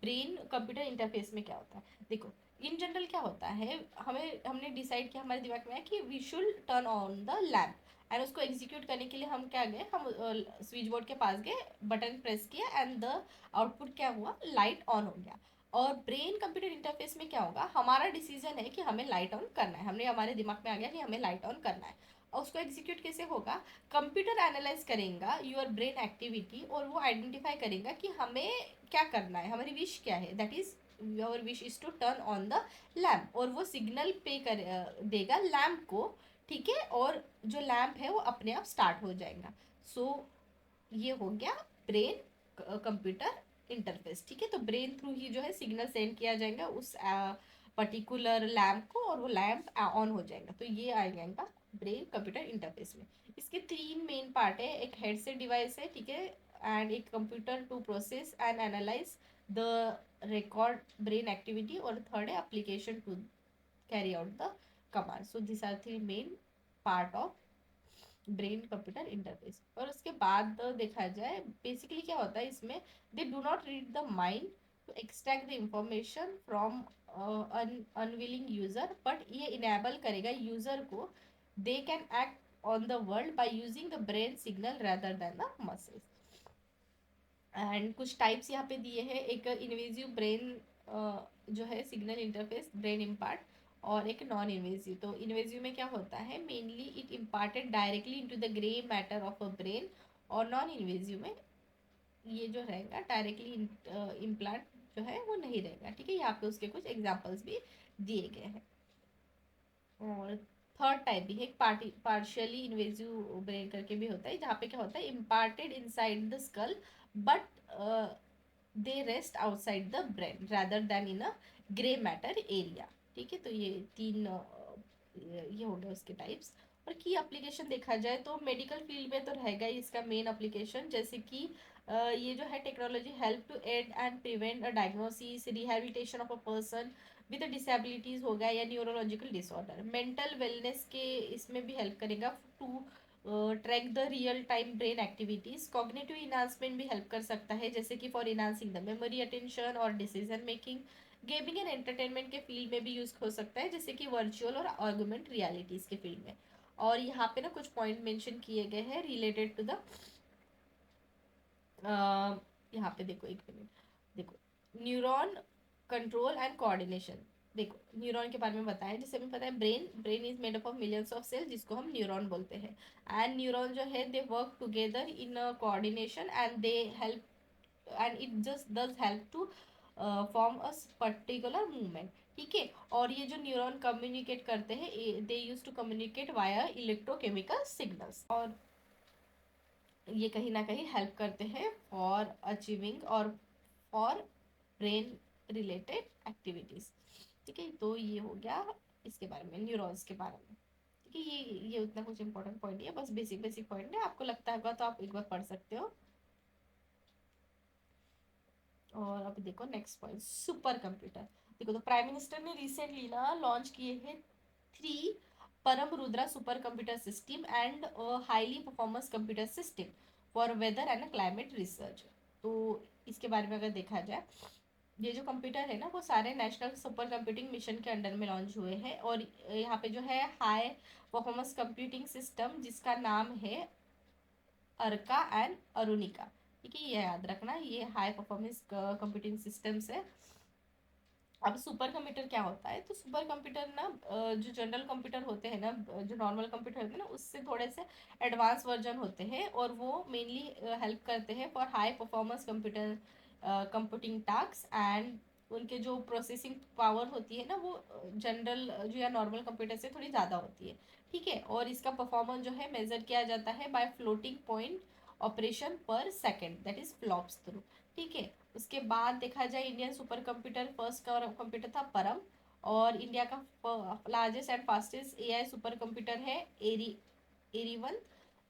A: ब्रेन कंप्यूटर इंटरफेस में क्या होता है। देखो, इन जनरल क्या होता है, हमने डिसाइड किया, हमारे दिमाग में है कि we should turn on the lamp, and उसको एग्जीक्यूट करने के लिए हम क्या गए, हम स्विच बोर्ड के पास गए, बटन प्रेस किया एंड द आउटपुट क्या हुआ, लाइट ऑन हो गया। और ब्रेन कंप्यूटर इंटरफेस में क्या होगा, हमारा डिसीजन है कि हमें लाइट ऑन करना है, हमने हमारे दिमाग में आ गया कि हमें लाइट ऑन करना है। और उसको एग्जीक्यूट कैसे होगा, कंप्यूटर एनालाइज करेगा योर ब्रेन एक्टिविटी और वो आइडेंटिफाई करेगा कि हमें क्या करना है, हमारी विश क्या है, that is your wish is to turn on the lamp, और वो सिग्नल पे कर देगा लैम्प को। ठीक है, और जो लैम्प है वो अपने आप स्टार्ट हो जाएगा। सो ये हो गया ब्रेन कंप्यूटर इंटरफेस। ठीक है, तो ब्रेन थ्रू ही जो है सिग्नल सेंड किया जाएगा उस पर्टिकुलर लैम्प को, और वो लैम्प ऑन हो जाएगा। तो ये आ जाएगा ब्रेन कंप्यूटर इंटरफेस में। इसके 3 मेन पार्ट है, एक हेडसेट डिवाइस है, ठीक है, एंड एक computer to process and analyse the record brain activity, और थर्ड है application to carry out the command. So this are 3 main part of brain computer interface. और उसके बाद देखा जाए बेसिकली क्या होता है इसमें, they do not read the mind to extract the information from unwilling user, but ये इनेबल करेगा यूजर को, they can act on the world by using the brain signal rather than the muscles. And कुछ types यहाँ पे दिए हैं, एक invasive brain जो है सिग्नल इंटरफेस ब्रेन इम्पार्ट, और एक नॉन इन्वेजिव। तो इन्वेजिव में क्या होता है, mainly it imparted directly into the grey matter of a brain, और नॉन इन्वेजिव में ये जो रहेगा डायरेक्टली इम्प्लांट जो है वो नहीं रहेगा। ठीक है, यहाँ पे उसके कुछ एग्जाम्पल्स भी दिए गए हैं। और थर्ड टाइप भी है, एक पार्शियली इन्वेजिव ब्रेन करके भी होता है, जहाँ पे क्या होता है, imparted inside the skull but they rest outside the brain rather than in a grey matter area. ठीक है, तो ये 3 ये हो गया उसके टाइप्स। और की एप्लीकेशन देखा जाए तो मेडिकल फील्ड में तो रहेगा ही इसका मेन एप्लीकेशन, जैसे कि ये जो है technology help to aid and prevent a diagnosis rehabilitation of a person with disabilities हो गया या न्यूरोलॉजिकल डिसऑर्डर। मेंटल वेलनेस के इसमें भी हेल्प करेगा to track the real time brain activities. Cognitive enhancement भी हेल्प कर सकता है, जैसे कि for enhancing the memory, attention और decision making. Gaming and entertainment के फील्ड में भी यूज हो सकता है, जैसे कि वर्चुअल और ऑगमेंट रियलिटीज के फील्ड में। और यहाँ पे ना कुछ पॉइंट मेंशन किए गए हैं रिलेटेड टू द, यहाँ पे देखो, एक मिनट देखो, न्यूरॉन कंट्रोल एंड कोऑर्डिनेशन। देखो, न्यूरॉन के बारे में बताया, जैसे हमें पता है brain is made up of millions of cell, जिसको हम न्यूरॉन बोलते हैं। एंड न्यूरॉन जो है they work together in coordination and they help, and it just does help to form a particular movement. ठीक है, और ये जो न्यूरॉन कम्युनिकेट करते हैं, they use to communicate via electrochemical signals. और ये कहीं ना कहीं हेल्प करते हैं फॉर अचीविंग और फॉर ब्रेन रिलेटेड एक्टिविटीज़। ठीक है, तो ये हो गया इसके बारे में, न्यूरॉन्स के बारे में। ठीक है, ये उतना कुछ इंपॉर्टेंट पॉइंट नहीं है, बस बेसिक बेसिक पॉइंट है, आपको लगता होगा तो आप एक बार पढ़ सकते हो। और अब देखो नेक्स्ट पॉइंट, सुपर कंप्यूटर। देखो, तो प्राइम मिनिस्टर ने रिसेंटली ना लॉन्च किए हैं 3 Param Rudra supercomputer system and highly performance computer system for weather and climate research. तो इसके बारे में अगर देखा जाए, ये जो कंप्यूटर है ना वो सारे नेशनल सुपर कंप्यूटिंग मिशन के अंडर में लॉन्च हुए हैं। और यहाँ पे जो है हाई परफॉर्मेंस कंप्यूटिंग सिस्टम जिसका नाम है अर्का एंड अरुणिका। ठीक है, ये याद रखना, ये हाई परफॉर्मेंस कंप्यूटिंग सिस्टम्स है। अब सुपर कंप्यूटर क्या होता है, तो सुपर कंप्यूटर ना जो जनरल कंप्यूटर होते हैं ना, जो नॉर्मल कंप्यूटर होते हैं ना, उससे थोड़े से एडवांस वर्जन होते हैं और वो मेनली हेल्प करते हैं for high performance computer computing task. And उनके जो प्रोसेसिंग पावर होती है ना वो जनरल जो या नॉर्मल कंप्यूटर से थोड़ी ज़्यादा होती है। ठीक है, और इसका परफॉर्मेंस जो है मेजर किया जाता है बाय फ्लोटिंग पॉइंट ऑपरेशन पर second, that is flops through. ठीक है, उसके बाद देखा जाए इंडियन सुपर कंप्यूटर फर्स्ट का कंप्यूटर था परम। और इंडिया का largest and fastest AI super computer है एरी वन।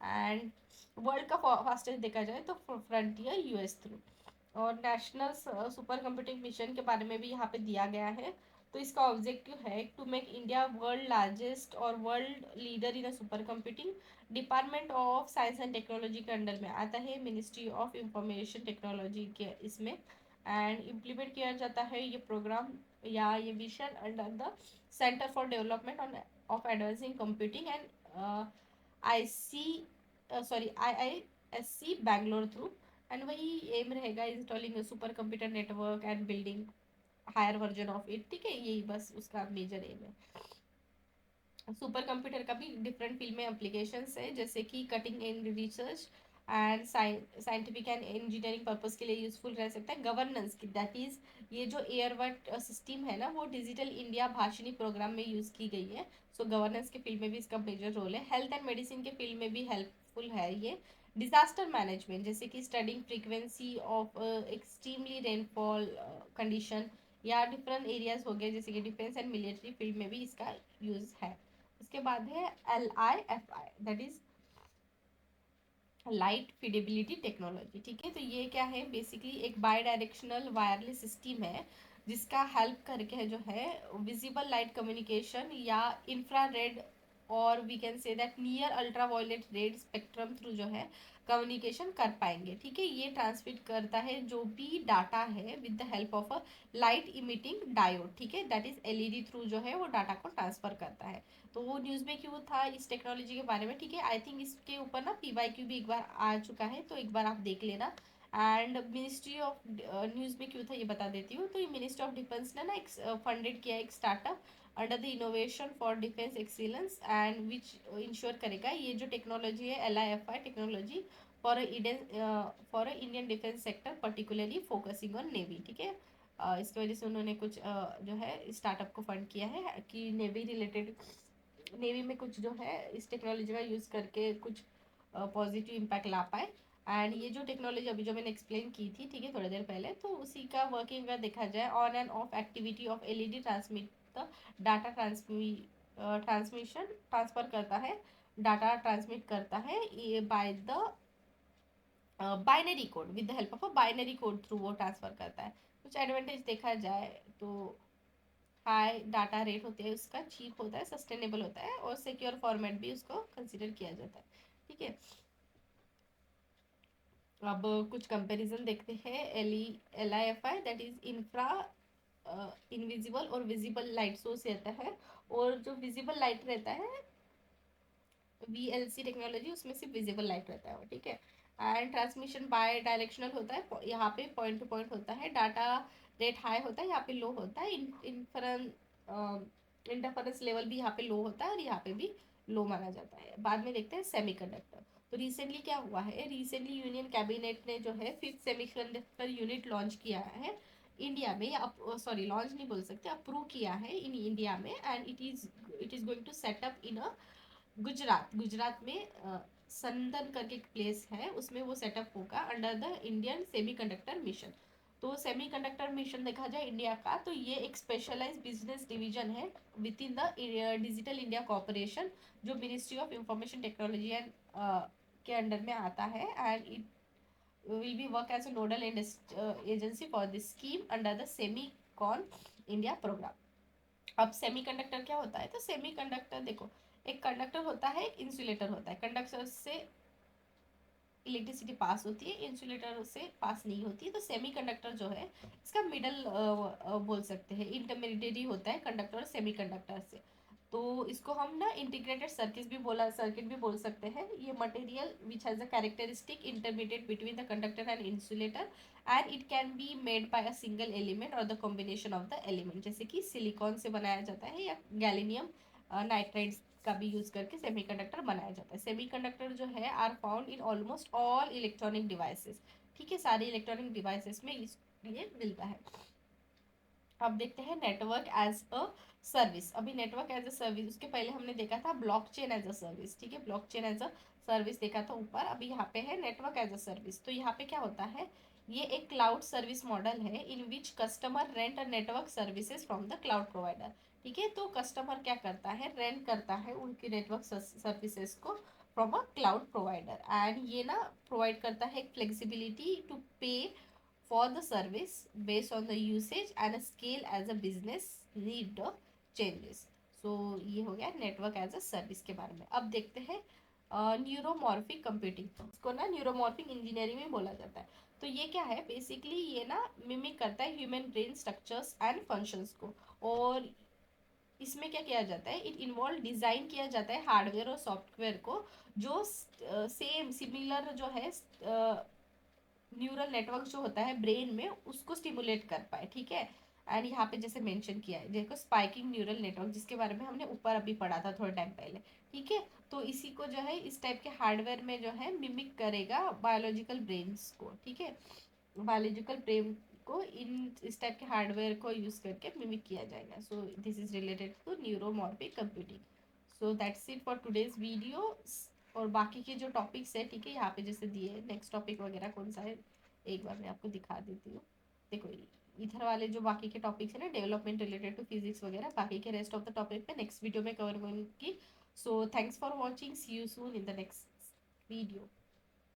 A: एंड वर्ल्ड का फास्टेस्ट देखा जाए तो फ्रंटियर यूएस थ्रू। और नेशनल सुपर कंप्यूटिंग मिशन के बारे में भी यहाँ पे दिया गया है। तो इसका ऑब्जेक्टिव है to make India world largest और world leader in super computing. Department of science and technology के अंडर में आता है, मिनिस्ट्री ऑफ इंफॉर्मेशन टेक्नोलॉजी के इसमें। एंड इम्प्लीमेंट किया जाता है ये प्रोग्राम या ये mission under the centre for development on of advancing computing and I C IISC Bangalore through. And वही एम रहेगा installing supercomputer network and building higher version of it. ठीक है, यही बस उसका मेजर एम है। सुपर कंप्यूटर का भी डिफरेंट फील्ड में एप्लीकेशंस है, जैसे कि cutting in research and scientific and engineering purpose के लिए यूजफुल रह सकता है। गवर्नेंस की, दैट इज ये जो एयरवर्ट सिस्टम है ना वो डिजिटल इंडिया भाषणी प्रोग्राम में यूज़ की गई है। सो गवर्नेंस के फील्ड में भी इसका मेजर रोल है। हेल्थ एंड मेडिसिन के फील्ड में भी हेल्पफुल है ये। डिजास्टर मैनेजमेंट, जैसे कि studying frequency of extremely rainfall condition या डिफरेंट एरियाज हो गए, जैसे कि डिफेंस एंड मिलिट्री फील्ड में भी इसका यूज़ है। उसके बाद है LIFI, that is light fidelity technology. ठीक है, तो ये क्या है, बेसिकली एक बाई डायरेक्शनल वायरलेस सिस्टम है जिसका हेल्प करके जो है विजिबल लाइट कम्युनिकेशन या इंफ्रारेड और we can say that near ultraviolet red spectrum through जो है कम्युनिकेशन कर पाएंगे। ठीक है, ये ट्रांसमिट करता है जो भी डाटा है with the help of a light emitting diode. ठीक है, दैट इज LED थ्रू जो है वो डाटा को ट्रांसफर करता है। तो वो न्यूज़ में क्यों था इस टेक्नोलॉजी के बारे में। ठीक है, आई थिंक इसके ऊपर ना PYQ भी एक बार आ चुका है, तो एक बार आप देख लेना। एंड मिनिस्ट्री ऑफ न्यूज़ में क्यों था ये बता देती हूँ। तो ये मिनिस्ट्री ऑफ डिफेंस ने ना एक फंडेड किया एक startup under the innovation for defence excellence and which ensure करेगा ये जो टेक्नोलॉजी है LIFI technology for Indian defence sector, particularly focusing on navy. ठीक है, इसकी वजह से उन्होंने कुछ जो है स्टार्टअप को फंड किया है कि नेवी रिलेटेड, नेवी में कुछ जो है इस टेक्नोलॉजी का यूज़ करके कुछ पॉजिटिव इम्पैक्ट ला पाए। एंड ये जो टेक्नोलॉजी अभी जो मैंने एक्सप्लेन की थी, ठीक है, थोड़ी देर पहले, तो उसी का वर्किंग अगर देखा जाए, on end of activity of LED transmit the data transmission transfer करता है, डाटा ट्रांसमिट करता है ये by the binary code, with the help of a binary code through वो ट्रांसफर करता है। कुछ एडवांटेज देखा जाए तो हाई डाटा रेट होते हैं उसका, चीप होता है, सस्टेनेबल होता है और सिक्योर फॉर्मेट भी उसको कंसिडर किया जाता है। ठीक है, अब कुछ कंपैरिजन देखते हैं। LIFI that is infra invisible और विजिबल लाइट सोर्स रहता है। और जो विजिबल लाइट रहता है VLC टेक्नोलॉजी, उसमें सिर्फ विजिबल लाइट रहता है। ठीक है, एंड ट्रांसमिशन बाय डायरेक्शनल होता है, यहाँ पे पॉइंट टू पॉइंट होता है, डाटा रेट हाई होता है, यहाँ पे लो होता है। इंटरफेरेंस लेवल भी यहाँ पे लो होता है और यहाँ पे भी लो माना जाता है। बाद में देखते हैं सेमीकंडक्टर। तो रिसेंटली क्या हुआ है, रिसेंटली यूनियन कैबिनेट ने जो है 5th सेमीकंडक्टर यूनिट लॉन्च किया है इंडिया में, या सॉरी लॉन्च नहीं बोल सकते, अप्रूव किया है इन इंडिया में। And it is going to set up in a Gujarat में संदन करके एक प्लेस है, उसमें वो सेटअप होगा under the Indian semiconductor mission. तो सेमीकंडक्टर मिशन देखा जाए इंडिया का, तो ये एक स्पेशलाइज बिजनेस डिवीजन है within the digital India corporation, जो ministry of information technology and के अंडर में आता है। And it will be work as a nodal agency for this scheme under the semicon India program। अब semiconductor क्या होता है, तो सेमीकंडक्टर देखो, एक कंडक्टर होता है, एक इंसुलेटर होता है। कंडक्टर से इलेक्ट्रिसिटी पास होती है, इंसुलेटर से पास नहीं होती है। तो सेमीकंडक्टर जो है इसका मिडल बोल सकते हैं, इंटरमीडिएट होता है कंडक्टर और सेमीकंडक्टर से। तो इसको हम ना इंटीग्रेटेड सर्किट भी बोल सकते हैं। ये material which has a characteristic intermediate between the conductor and insulator, and it can be made by a single element और the combination of the element, जैसे कि सिलिकॉन से बनाया जाता है या गैलिनियम नाइट्राइड का भी यूज करके सेमीकंडक्टर बनाया जाता है। सेमीकंडक्टर जो है are found in almost all electronic devices. ठीक है, सारे इलेक्ट्रॉनिक डिवाइसेस में ये मिलता है। अब देखते हैं नेटवर्क एज अ सर्विस। अभी नेटवर्क एज अ सर्विस, उसके पहले हमने देखा था ब्लॉकचेन एज अ सर्विस। ठीक है, ब्लॉकचेन एज अ सर्विस देखा था ऊपर, अभी यहाँ पे है नेटवर्क एज अ सर्विस। तो यहाँ पे क्या होता है, ये एक क्लाउड सर्विस मॉडल है in which customer rent a network services from the cloud provider. ठीक है, तो कस्टमर क्या करता है, रेंट करता है उनकी नेटवर्क सर्विसेज को from a cloud provider, and ये ना प्रोवाइड करता है फ्लेक्सिबिलिटी टू पे for the service based on the usage and scale as a business need the changes। so ये हो गया नेटवर्क एज अ सर्विस के बारे में। अब देखते हैं न्यूरोमॉर्फिक कंप्यूटिंग, इसको ना न्यूरोमॉर्फिक इंजीनियरिंग में बोला जाता है। तो ये क्या है, बेसिकली ये ना मिमिक करता है human brain structures and functions को। और इसमें क्या किया जाता है, इट इन्वॉल्व डिज़ाइन किया जाता है हार्डवेयर और सॉफ्टवेयर को जो सेम सिमिलर जो है न्यूरल नेटवर्क जो होता है ब्रेन में उसको स्टिमुलेट कर पाए। ठीक है, एंड यहाँ पे जैसे मेंशन किया है देखो स्पाइकिंग न्यूरल नेटवर्क, जिसके बारे में हमने ऊपर अभी पढ़ा था थोड़े टाइम पहले। ठीक है, तो इसी को जो है इस टाइप के हार्डवेयर में जो है मिमिक करेगा बायोलॉजिकल ब्रेन्स को। ठीक है, बायोलॉजिकल ब्रेन को इन इस टाइप के हार्डवेयर को यूज करके मिमिक किया जाएगा। So this is related to neuromorphic computing. So that's it for today's video. और बाकी के जो टॉपिक्स है, ठीक है, यहाँ पे जैसे दिए नेक्स्ट टॉपिक वगैरह कौन सा है, एक बार मैं आपको दिखा देती हूँ। देखो इधर वाले जो बाकी के टॉपिक्स है ना, डेवलपमेंट रिलेटेड टू फिजिक्स वगैरह, बाकी के रेस्ट ऑफ द टॉपिक पे नेक्स्ट वीडियो में कवर करूँगी। So thanks for watching, see you soon in the next video.